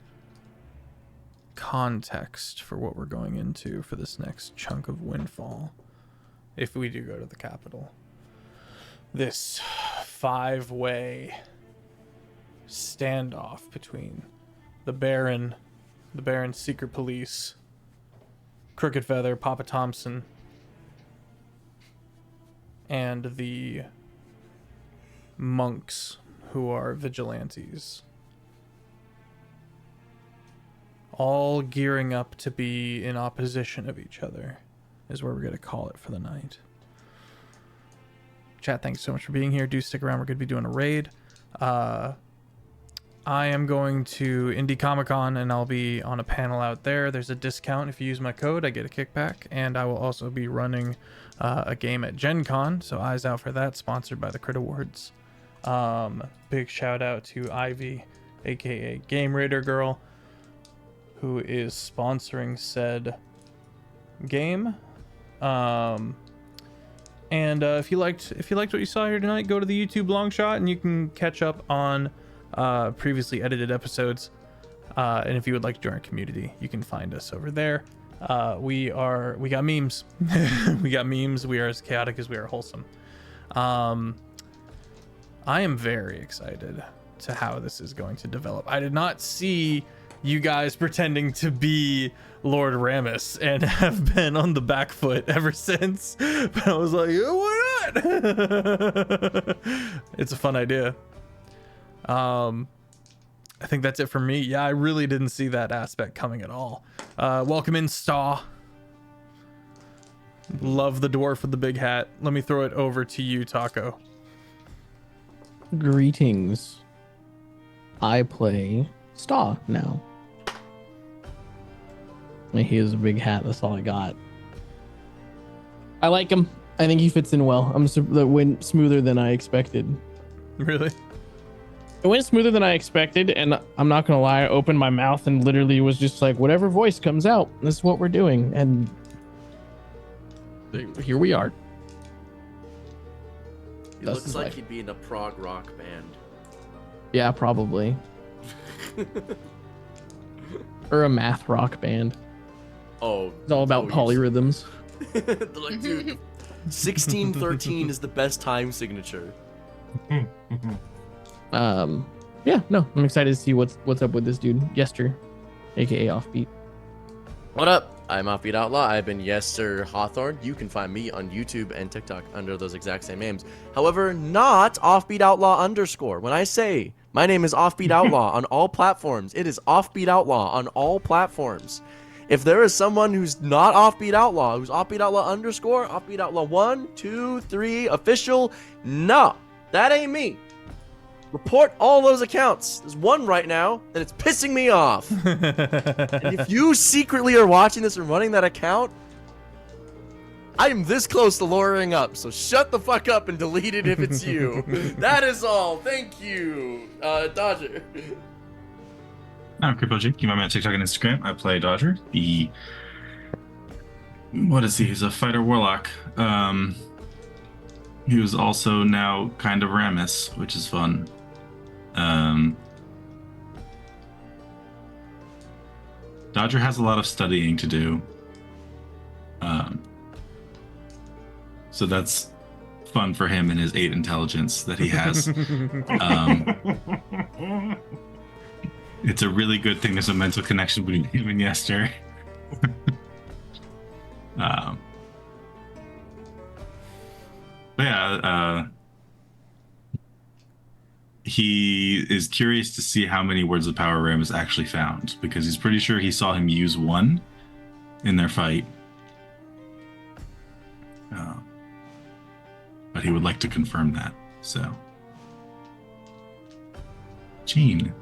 context for what we're going into for this next chunk of Windfall, if we do go to the capital, this 5-way standoff between the Baron's secret police, Crooked Feather, Papa Thompson, and the monks who are vigilantes, all gearing up to be in opposition of each other, is where we're going to call it for the night. Chat, thanks so much for being here. Do stick around. We're going to be doing a raid. I am going to Indie Comic Con, and I'll be on a panel out there. There's a discount if you use my code. I get a kickback, and I will also be running a game at Gen Con, so eyes out for that, sponsored by the Crit Awards. Big shout out to Ivy, aka Game Raider Girl, who is sponsoring said game. And if you liked what you saw here tonight, go to the YouTube long shot and you can catch up on previously edited episodes. And if you would like to join our community, you can find us over there. We got memes. We got memes. We are as chaotic as we are wholesome. I am very excited to how this is going to develop. I did not see you guys pretending to be Lord Ramus and have been on the back foot ever since. But I was like, yeah, why not? It's a fun idea. I think that's it for me. Yeah, I really didn't see that aspect coming at all. Welcome in, Staw. Love the dwarf with the big hat. Let me throw it over to you, Taco. Greetings. I play Staw now. He has a big hat. That's all I got. I like him. I think he fits in well. That went smoother than I expected. Really? It went smoother than I expected, and I'm not gonna lie, I opened my mouth and literally was just like, whatever voice comes out, this is what we're doing, and here we are. He looks like he'd be in a prog rock band. Yeah, probably. Or a math rock band. Oh. It's all about polyrhythms. They're like, dude, 1613 is the best time signature. Yeah, no, I'm excited to see what's up with this dude, Yester, aka Offbeat. What up? I'm Offbeat Outlaw. I've been Yes Sir Hawthorne. You can find me on YouTube and TikTok under those exact same names. However, not Offbeat Outlaw _. When I say my name is Offbeat Outlaw on all platforms, it is Offbeat Outlaw on all platforms. If there is someone who's not Offbeat Outlaw, who's Offbeat Outlaw _ Offbeat Outlaw 1, 2, 3 official, no, that ain't me. Report all those accounts. There's one right now, and it's pissing me off. And if you secretly are watching this and running that account, I am this close to lowering up, so shut the fuck up and delete it if it's you. That is all. Thank you, Dodger. I'm CritFailJake. You find me on TikTok and Instagram. I play Dodger. What is he? He's a fighter warlock. He was also now kind of Ramus, which is fun. Dodger has a lot of studying to do. So that's fun for him and his 8 intelligence that he has. It's a really good thing there's a mental connection between him and Yester. But yeah, he is curious to see how many words of power Ramus actually found, because he's pretty sure he saw him use 1 in their fight. But he would like to confirm that, so. Gene.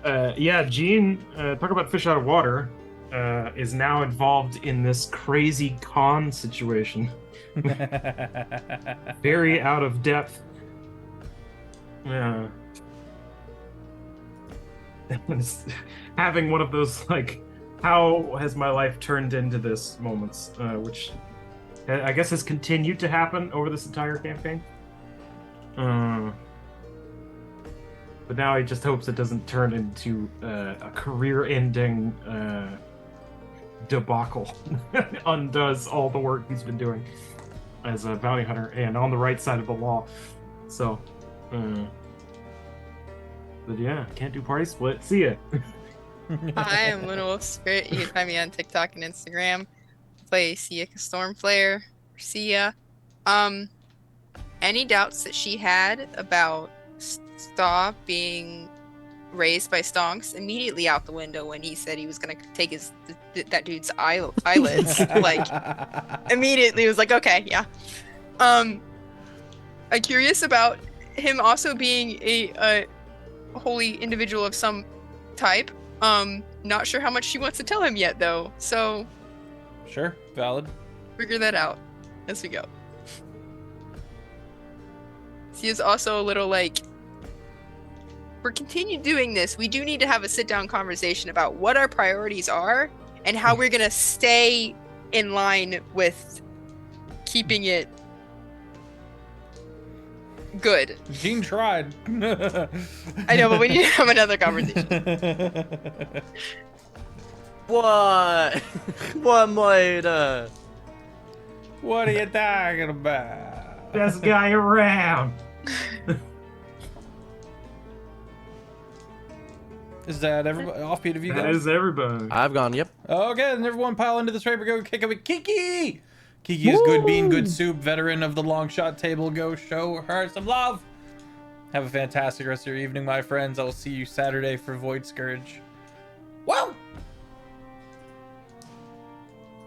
Yeah, Gene, talk about fish out of water, is now involved in this crazy con situation. Very out of depth. Yeah. Having one of those, like, how has my life turned into this moments, which I guess has continued to happen over this entire campaign. But now he just hopes it doesn't turn into a career-ending debacle. Undoes all the work he's been doing as a bounty hunter and on the right side of the law. So, but yeah, can't do party split. See ya. Hi, I'm LunaWolfSpirit. You can find me on TikTok and Instagram. Play Sia Stormflare, Sia. Any doubts that she had about Staw being raised by Stonks immediately out the window when he said he was gonna take that dude's eyelids. Like, immediately was like, okay, yeah. I'm curious about him also being a holy individual of some type. Not sure how much she wants to tell him yet, though. So, Sure, valid. figure that out as we go. She is also a little like, for continue doing this, we do need to have a sit-down conversation about what our priorities are and how we're gonna stay in line with keeping it Good. Gene tried. I know, but we need to have another conversation. What? One later. What are you talking about? Best guy around. Is that everybody? Offbeat of you That guys? is everybody. I've gone, yep. Okay, then everyone pile into this raper. Go kick it with Kiki. Kiki is good bean, good soup, veteran of the long shot table. Go show her some love. Have a fantastic rest of your evening, my friends. I will see you Saturday for Void Scourge.